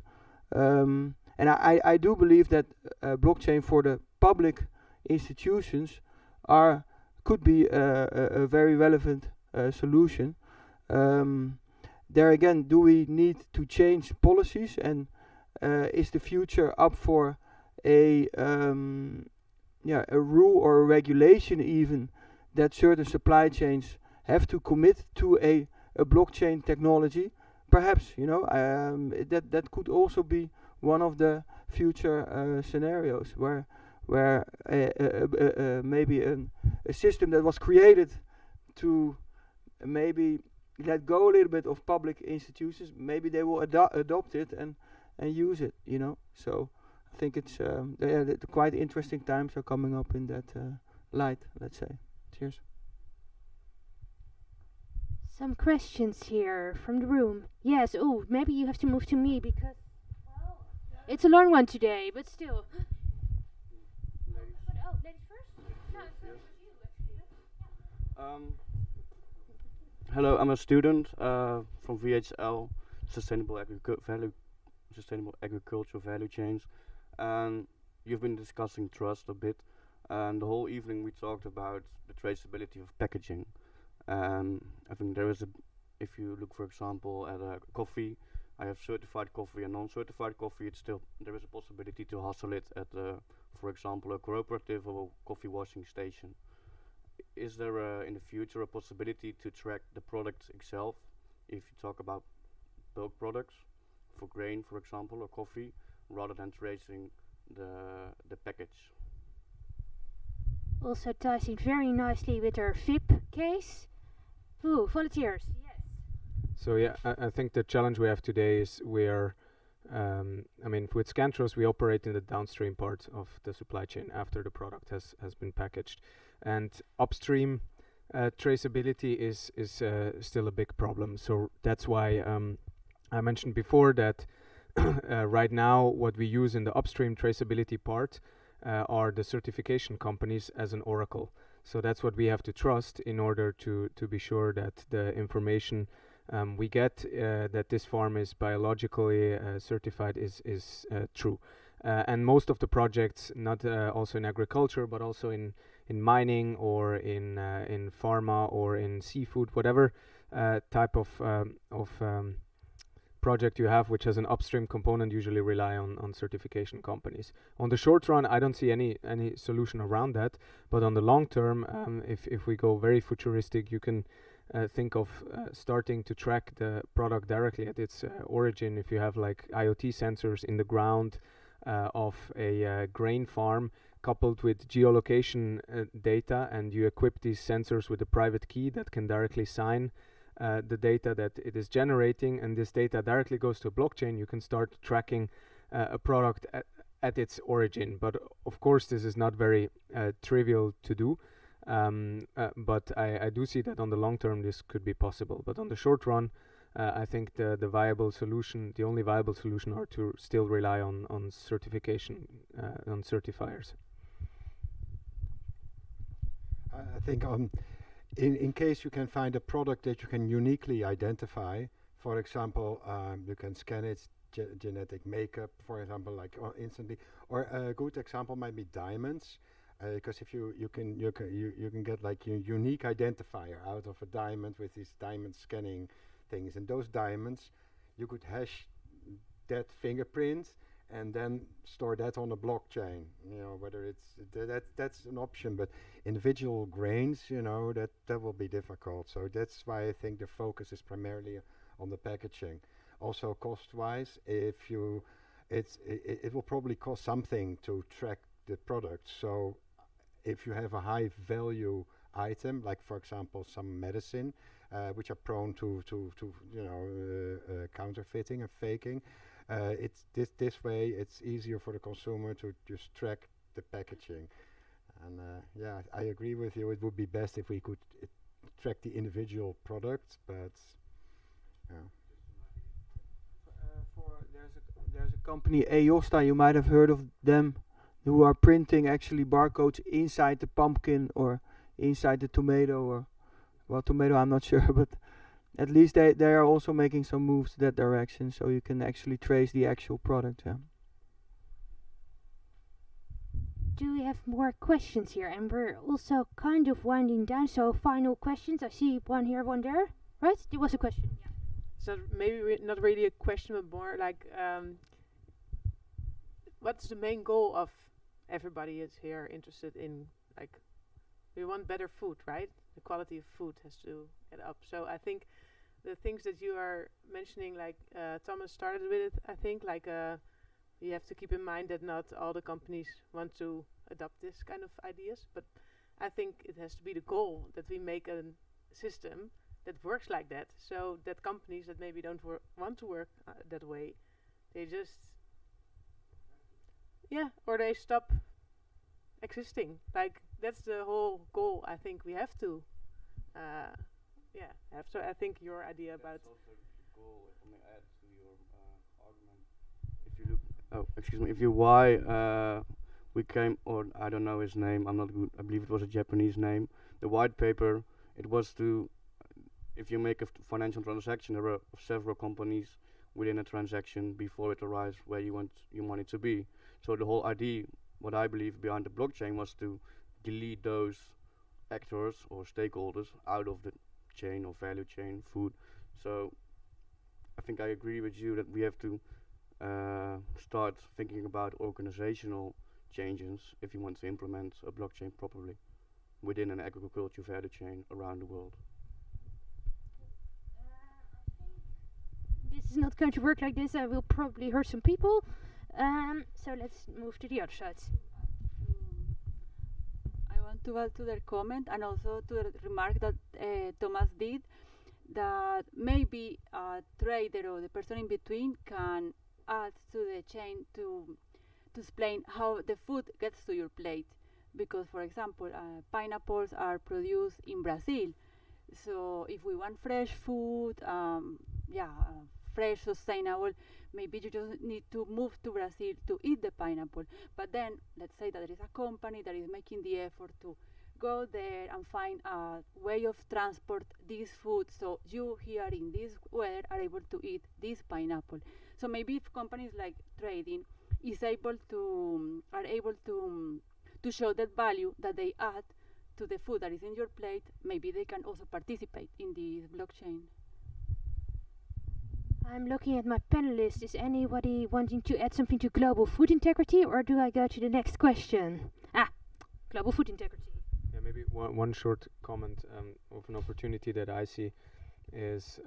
And I do believe that blockchain for the public institutions could be a very relevant solution. There again, do we need to change policies, and is the future up for a rule or a regulation even that certain supply chains have to commit to a blockchain technology? Perhaps, that could also be one of the future scenarios where maybe a system that was created to maybe let go a little bit of public institutions, maybe they will adopt it and use it, So I think it's quite interesting times are coming up in that light, let's say. Cheers. Some questions here from the room. Yes, maybe you have to move to me because, it's a long one today, but still. Ladies first? No, yes. Hello, I'm a student from VHL, Sustainable Agricultural Value Chains, and you've been discussing trust a bit, and the whole evening we talked about the traceability of packaging. I think if you look, for example, at coffee, I have certified coffee and non-certified coffee. There is a possibility to hustle it at, for example, a cooperative or a coffee washing station. Is there in the future a possibility to track the product itself, if you talk about bulk products for grain, for example, or coffee, rather than tracing the package? Also ties in very nicely with our FIB case. Volunteers. Yes. So yeah, I think the challenge we have today is with Scantrust we operate in the downstream part of the supply chain after the product has been packaged, and upstream traceability is still a big problem. So that's why I mentioned before that right now what we use in the upstream traceability part are the certification companies as an oracle. So that's what we have to trust in order to be sure that the information we get that this farm is biologically certified is true. And most of the projects, not also in agriculture, but also in mining or in pharma or in seafood, whatever type of project you have which has an upstream component, usually rely on certification companies. On the short run, I don't see any solution around that, but on the long term, if we go very futuristic, you can think of starting to track the product directly at its origin. If you have like IoT sensors in the ground of a grain farm coupled with geolocation data, and you equip these sensors with a private key that can directly sign the data that it is generating, and this data directly goes to a blockchain, you can start tracking a product at its origin. But of course this is not very trivial to do, but I do see that on the long term this could be possible. But on the short run, I think the viable solution, the only viable solution, are to still rely on certification, on certifiers. I think in case you can find a product that you can uniquely identify, for example, you can scan its genetic makeup, for example, like instantly. Or a good example might be diamonds, because if you can get like a unique identifier out of a diamond with these diamond scanning things, and those diamonds you could hash that fingerprint and then store that on a blockchain. You know, whether it's that's an option, but individual grains, you know, that will be difficult. So that's why I think the focus is primarily on the packaging. Also cost-wise, it will probably cost something to track the product. So if you have a high value item, like for example some medicine, which are prone to counterfeiting and faking, it's this way it's easier for the consumer to just track the packaging. And yeah, I agree with you. It would be best if we could track the individual products, but yeah. There's a company, Aosta, you might have heard of them, who are printing actually barcodes inside the pumpkin or inside the tomato, or well, tomato I'm not sure, but at least they are also making some moves that direction, so you can actually trace the actual product. Yeah. Do we have more questions here? And we're also kind of winding down, so final questions. I see one here, one there. Right? There was a question. Yeah. So maybe not really a question, but more like, what's the main goal of everybody is here interested in? Like, we want better food, right? The quality of food has to get up. So I think the things that you are mentioning, like Thomas started with it, I think, like you have to keep in mind that not all the companies want to adopt this kind of ideas, but I think it has to be the goal that we make a system that works like that, so that companies that maybe don't want to work that way, they just, yeah, or they stop existing. Like, that's the whole goal. I think we have to, yeah, have to. I think your idea about also the goal, if I may add to your argument, if you look, oh, excuse me, if you why we came, or I don't know his name, I'm not good, I believe it was a Japanese name, the white paper, it was to, if you make a financial transaction, there are several companies within a transaction before it arrives where you want it to be. So the whole idea, what I believe behind the blockchain, was to delete those actors or stakeholders out of the chain or value chain, food. So I think I agree with you that we have to start thinking about organizational changes if you want to implement a blockchain properly within an agriculture value chain around the world. This is not going to work like this. I will probably hurt some people. So let's move to the other side. I want to add to their comment and also to the remark that Thomas did, that maybe a trader or the person in between can add to the chain to explain how the food gets to your plate. Because, for example, pineapples are produced in Brazil. So if we want fresh food, fresh, sustainable, maybe you just need to move to Brazil to eat the pineapple. But then, let's say that there is a company that is making the effort to go there and find a way of transport this food, so you here in this weather are able to eat this pineapple. So maybe if companies like Tradin are able to show that value that they add to the food that is in your plate, maybe they can also participate in this blockchain. I'm looking at my panelists. Is anybody wanting to add something to global food integrity, or do I go to the next question? Global food integrity. Yeah, maybe one short comment of an opportunity that I see is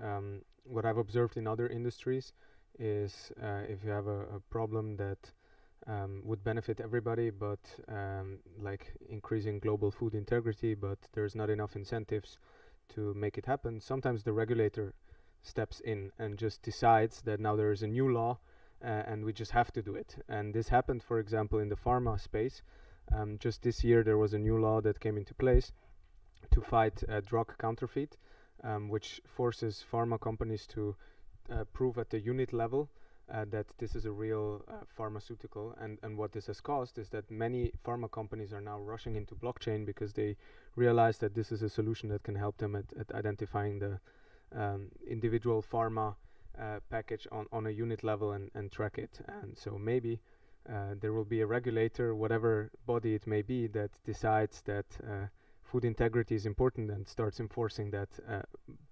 what I've observed in other industries is if you have a problem that would benefit everybody, but like increasing global food integrity, but there's not enough incentives to make it happen. Sometimes the regulator steps in and just decides that now there is a new law and we just have to do it. And this happened, for example, in the pharma space. Just this year there was a new law that came into place to fight drug counterfeit, which forces pharma companies to prove at the unit level that this is a real pharmaceutical. And what this has caused is that many pharma companies are now rushing into blockchain because they realize that this is a solution that can help them at identifying the individual pharma package on a unit level and track it. And so maybe there will be a regulator, whatever body it may be, that decides that food integrity is important and starts enforcing that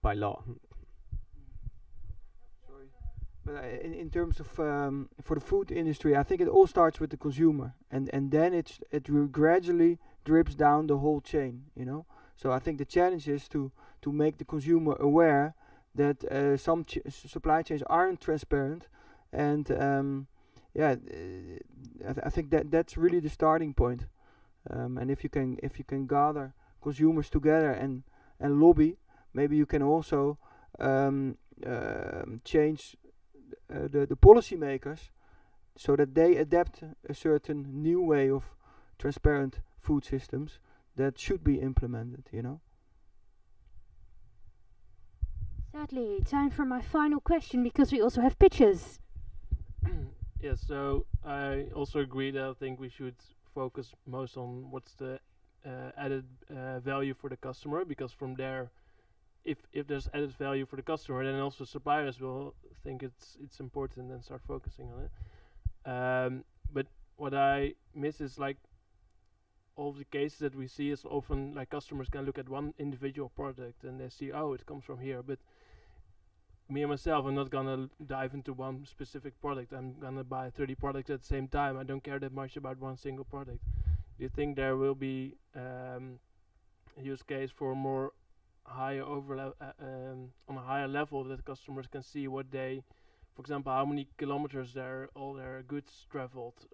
by law. Sorry, but in terms of for the food industry, I think it all starts with the consumer, and then it gradually drips down the whole chain. You know, so I think the challenge is to make the consumer aware that some supply chains aren't transparent, and I think that's really the starting point. And if you can gather consumers together and lobby, maybe you can also change the policymakers so that they adapt a certain new way of transparent food systems that should be implemented. You know. Sadly, time for my final question because we also have pitches. Yes, so I also agree that I think we should focus most on what's the added value for the customer, because from there, if there's added value for the customer, then also suppliers will think it's important and start focusing on it. But what I miss is like all of the cases that we see is often like customers can look at one individual product and they see, oh, it comes from here, but me and myself, I'm not gonna dive into one specific product. I'm gonna buy 30 products at the same time. I don't care that much about one single product. Do you think there will be a use case for more higher on a higher level that customers can see what they, for example, how many kilometers all their goods traveled,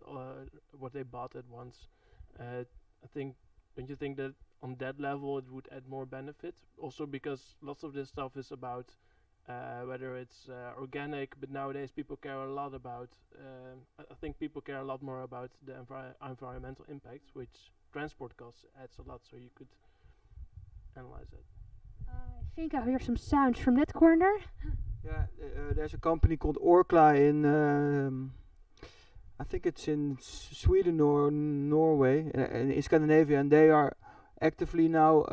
what they bought at once? Don't you think that on that level it would add more benefit? Also because lots of this stuff is about whether it's organic, but nowadays people care a lot about, I think people care a lot more about the environmental impacts, which transport costs adds a lot, so you could analyze that. I think I hear some sounds from that corner. Yeah, there's a company called Orkla in, I think it's in Sweden or Norway, in Scandinavia, and they are actively now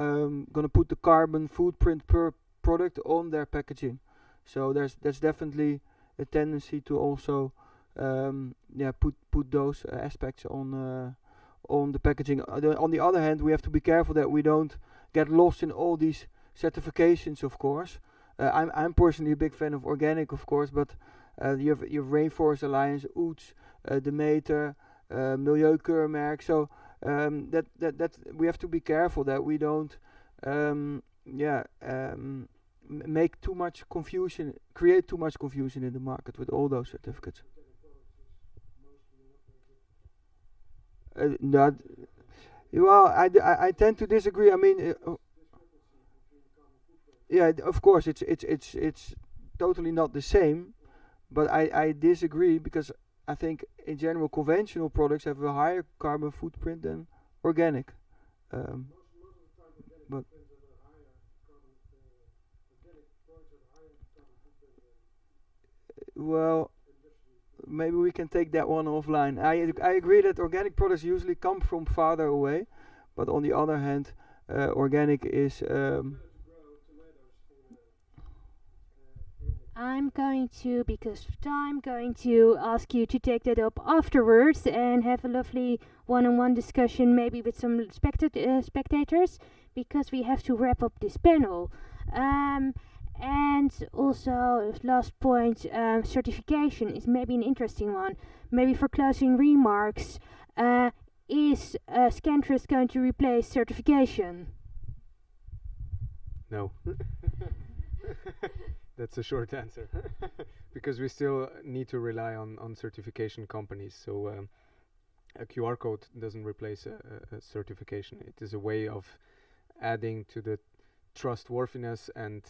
going to put the carbon footprint per product on their packaging. So there's definitely a tendency to also put those aspects on the packaging. On the other hand, we have to be careful that we don't get lost in all these certifications, of course. I'm personally a big fan of organic, of course, but you have Rainforest Alliance, UTS, Demeter, Milieukeurmerk. So that we have to be careful that we don't make too much confusion, create too much confusion in the market with all those certificates. I tend to disagree. I mean, of course, it's totally not the same, but I disagree because I think in general conventional products have a higher carbon footprint than organic. But well, maybe we can take that one offline. I agree that organic products usually come from farther away, but on the other hand, organic is I'm going to, because of time, going to ask you to take that up afterwards and have a lovely one-on-one discussion, maybe with some spectators, because we have to wrap up this panel. And also, last point, certification is maybe an interesting one. Maybe for closing remarks, is Scantrust going to replace certification? No. That's a short answer. Because we still need to rely on certification companies. So a QR code doesn't replace a certification. It is a way of adding to the trustworthiness and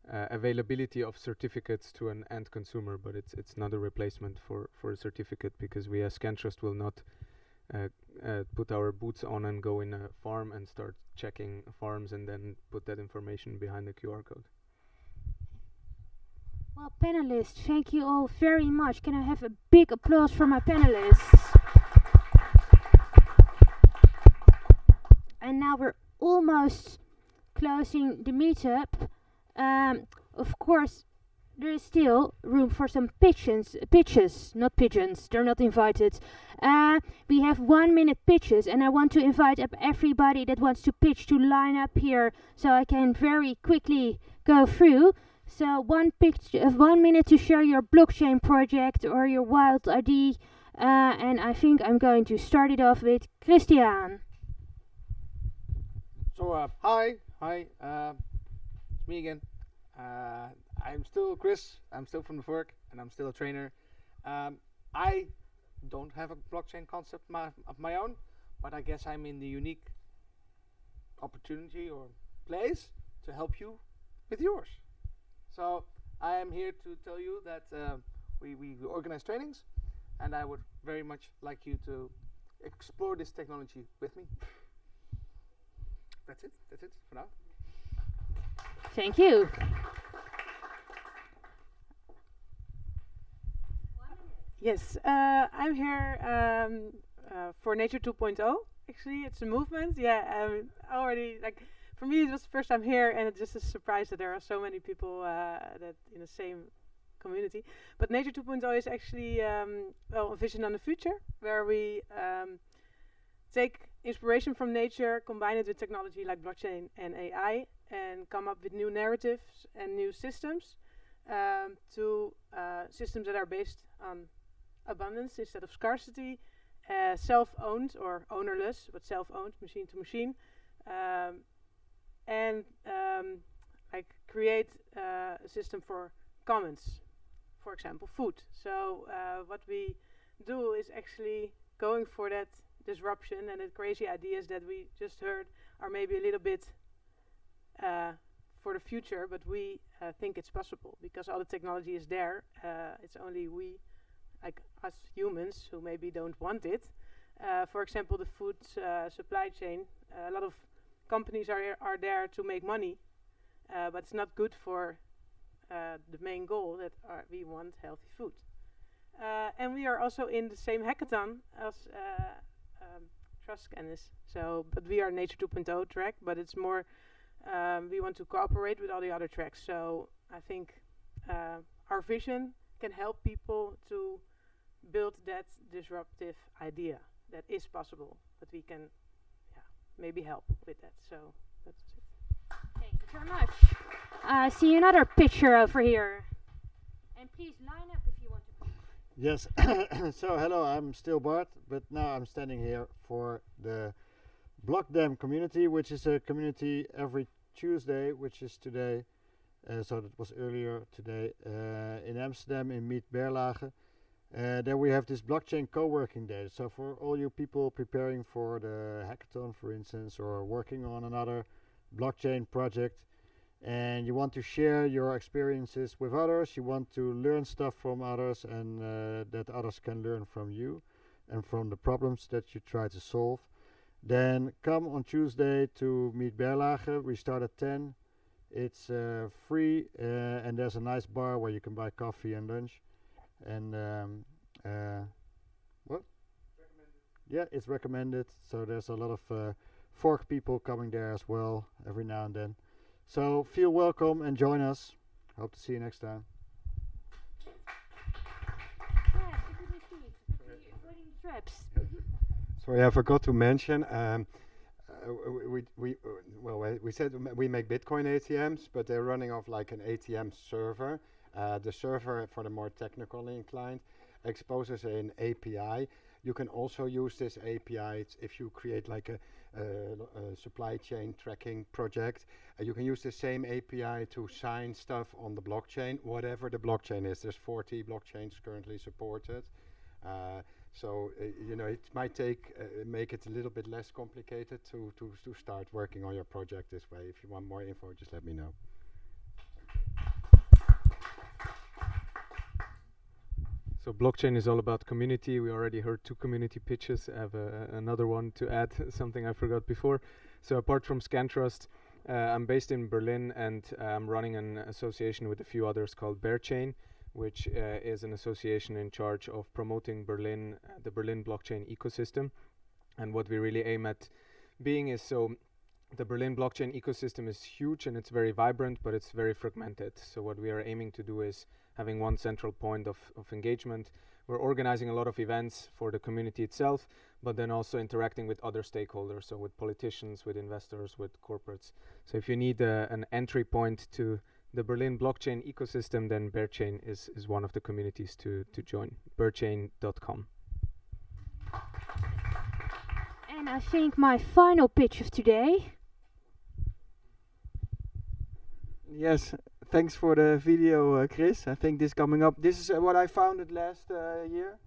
availability of certificates to an end consumer, but it's not a replacement for a certificate, because we as Scantrust will not put our boots on and go in a farm and start checking farms and then put that information behind the QR code. Well, panelists, thank you all very much. Can I have a big applause for my panelists? And now we're almost closing the meetup. Of course, there is still room for some pitches, not pigeons, they're not invited. We have 1 minute pitches, and I want to invite up everybody that wants to pitch to line up here so I can very quickly go through. So 1 minute to share your blockchain project or your wild idea, and I think I'm going to start it off with Christian. So hi, it's me again. I'm still Chris. I'm still from the Fork, and I'm still a trainer. I don't have a blockchain concept of my own, but I guess I'm in the unique opportunity or place to help you with yours. So I am here to tell you that we organize trainings, and I would very much like you to explore this technology with me. That's it for now. Thank you. Yes, I'm here for Nature 2.0. Actually, it's a movement. Yeah, already, like, for me it was the first time here, and it's just a surprise that there are so many people that in the same community. But Nature 2.0 is actually a vision on the future, where we take inspiration from nature, combine it with technology like blockchain and AI, and come up with new narratives and new systems to systems that are based on abundance instead of scarcity, self-owned or ownerless, but self-owned, machine to machine, and like create a system for commons, for example, food. So what we do is actually going for that disruption, and the crazy ideas that we just heard are maybe a little bit for the future, but we think it's possible because all the technology is there. It's only we, like us humans, who maybe don't want it. For example, the food supply chain, a lot of companies are there to make money, but it's not good for the main goal that we want healthy food. And we are also in the same hackathon as Trust is. So, but we are Nature 2.0 track, but it's more we want to cooperate with all the other tracks. So I think our vision can help people to build that disruptive idea that is possible, but we can maybe help with that. So that's it. Thank you very much. See another picture over here. And please line up if you want to. Yes. So hello, I'm still Bart, but now I'm standing here for the Blockdam community, which is a community every Tuesday, which is today. So that was earlier today in Amsterdam in Meet Berlage. There we have this blockchain co-working day. So for all you people preparing for the hackathon, for instance, or working on another blockchain project, and you want to share your experiences with others, you want to learn stuff from others, and that others can learn from you and from the problems that you try to solve, then come on Tuesday to Meet Berlage. We start at 10. It's free, and there's a nice bar where you can buy coffee and lunch. And what? Recommended. Yeah, it's recommended. So there's a lot of fork people coming there as well every now and then. So feel welcome and join us. Hope to see you next time. Sorry, I forgot to mention. We said we make Bitcoin ATMs, but they're running off like an ATM server. The server, for the more technically inclined, exposes an API. You can also use this API if you create like a supply chain tracking project. You can use the same API to sign stuff on the blockchain, whatever the blockchain is. There's 40 blockchains currently supported. So you know, it might make it a little bit less complicated to start working on your project this way. If you want more info, just let me know. So blockchain is all about community. We already heard 2 community pitches. I have another one to add, something I forgot before. So apart from Scantrust, I'm based in Berlin, and I'm running an association with a few others called BearChain, which is an association in charge of promoting Berlin, the Berlin blockchain ecosystem. And what we really aim at being is, so the Berlin blockchain ecosystem is huge and it's very vibrant, but it's very fragmented. So what we are aiming to do is having one central point of engagement. We're organizing a lot of events for the community itself, but then also interacting with other stakeholders, so with politicians, with investors, with corporates. So if you need an entry point to the Berlin blockchain ecosystem, then BearChain is one of the communities to join, bearchain.com. And I think my final pitch of today. Yes, thanks for the video, Chris. I think this coming up. This is what I founded last year.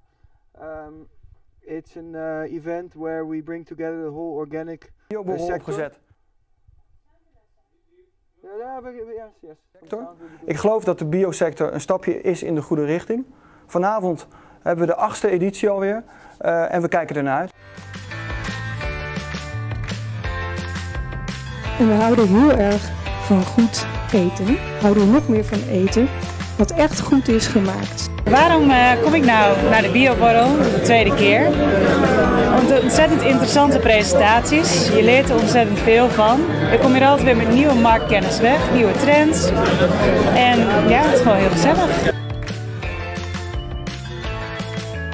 It's an event where we bring together the whole organic sector. Ik geloof dat de biosector een stapje is in de goede richting. Vanavond hebben we de 8e editie alweer en we kijken ernaar uit. En we houden heel erg van goed eten. Houden we nog meer van eten wat echt goed is gemaakt. Waarom kom ik nou naar de bioborrel de tweede keer? Om de ontzettend interessante presentaties. Je leert er ontzettend veel van. Je komt hier altijd weer met nieuwe marktkennis weg, nieuwe trends. En ja, het is gewoon heel gezellig.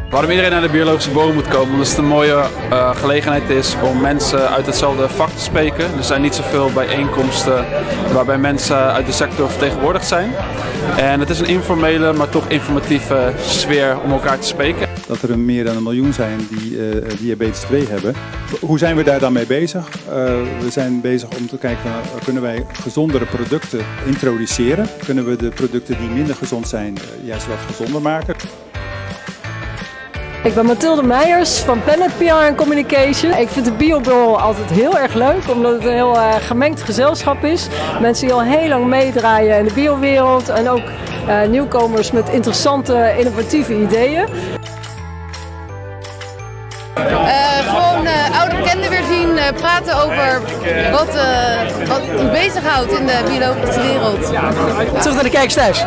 Waarom iedereen naar de biologische borrel moet komen, omdat het een mooie gelegenheid is om mensen uit hetzelfde vak te spreken. Er zijn niet zoveel bijeenkomsten waarbij mensen uit de sector vertegenwoordigd zijn. En het is een informele, maar toch informatieve sfeer om elkaar te spreken. Dat er meer dan 1 miljoen zijn die diabetes 2 hebben. Hoe zijn we daar dan mee bezig? We zijn bezig om te kijken, kunnen wij gezondere producten introduceren? Kunnen we de producten die minder gezond zijn juist wat gezonder maken? Ik ben Mathilde Meijers van Planet PR en Communication. Ik vind de bioborrel altijd heel erg leuk, omdat het een heel gemengd gezelschap is. Mensen die al heel lang meedraaien in de biowereld en ook nieuwkomers met interessante, innovatieve ideeën. Gewoon oude bekenden weer zien, praten over wat ons bezighoudt in de biologische wereld. Terug naar de kijkers thuis.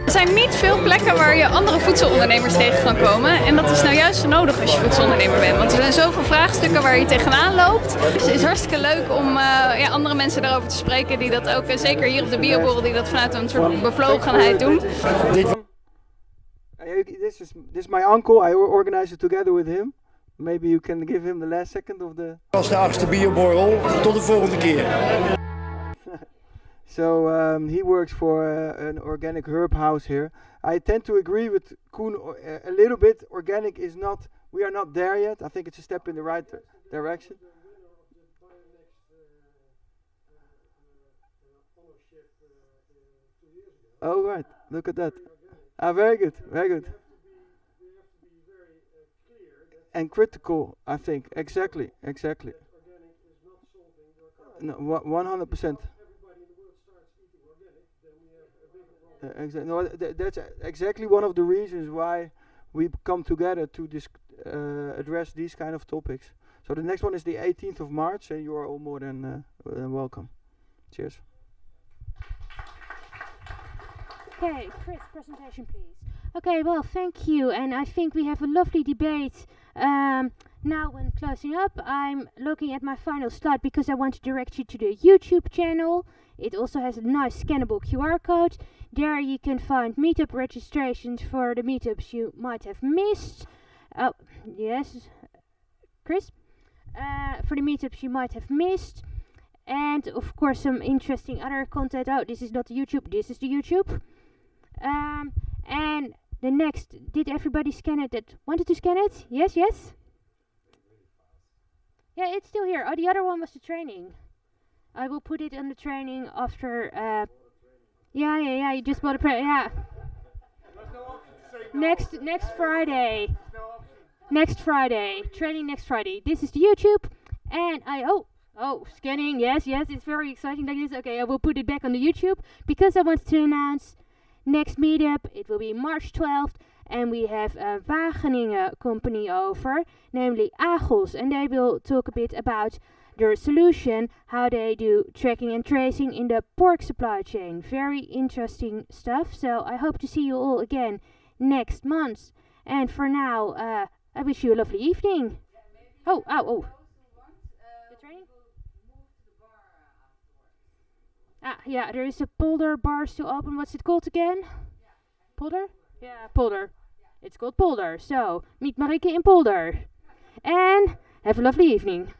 Er zijn niet veel plekken waar je andere voedselondernemers tegen kan komen. En dat is nou juist zo nodig als je voedselondernemer bent. Want er zijn zoveel vraagstukken waar je tegenaan loopt. Dus het is hartstikke leuk om andere mensen daarover te spreken die dat ook, zeker hier op de bioborrel, die dat vanuit een soort bevlogenheid doen. This is my uncle. I organized it together with him. Maybe you can give him the last second of the... Dat was de 8e bioborrel. Tot de volgende keer. So he works for an organic herb house here. I tend to agree with Koen a little bit. Organic is not, we are not there yet. I think it's a step in the right direction. Oh right, look at that. Ah, very good, very good. And critical, I think. Exactly, exactly. No, 100%. Exactly. No, that's exactly one of the reasons why we come together to address these kind of topics. So the next one is the 18th of March, and you are all more than welcome. Cheers. Okay, Chris, presentation please. Okay, well, thank you, and I think we have a lovely debate. Now when closing up, I'm looking at my final slide because I want to direct you to the YouTube channel. It also has a nice scannable QR code. There you can find meetup registrations for the meetups you might have missed. Oh, yes, Chris? For the meetups you might have missed. And of course some interesting other content. Oh, this is not the YouTube, this is the YouTube. And the next, did everybody scan it that wanted to scan it? Yes, yes? Yeah, it's still here. Oh, the other one was the training. I will put it on the training after, yeah, you just bought a yeah. Next Friday. Next Friday. Training next Friday. This is the YouTube. And scanning, yes, it's very exciting like this. Okay, I will put it back on the YouTube because I want to announce next meetup. It will be March 12th, and we have a Wageningen company over, namely Agels, and they will talk a bit about their solution, how they do tracking and tracing in the pork supply chain. Very interesting stuff. So I hope to see you all again next month. And for now, I wish you a lovely evening. Oh. Yeah, there is a Polder bar still open. What's it called again? Polder? Yeah, Polder. It's called Polder. So, meet Marike in Polder. And have a lovely evening.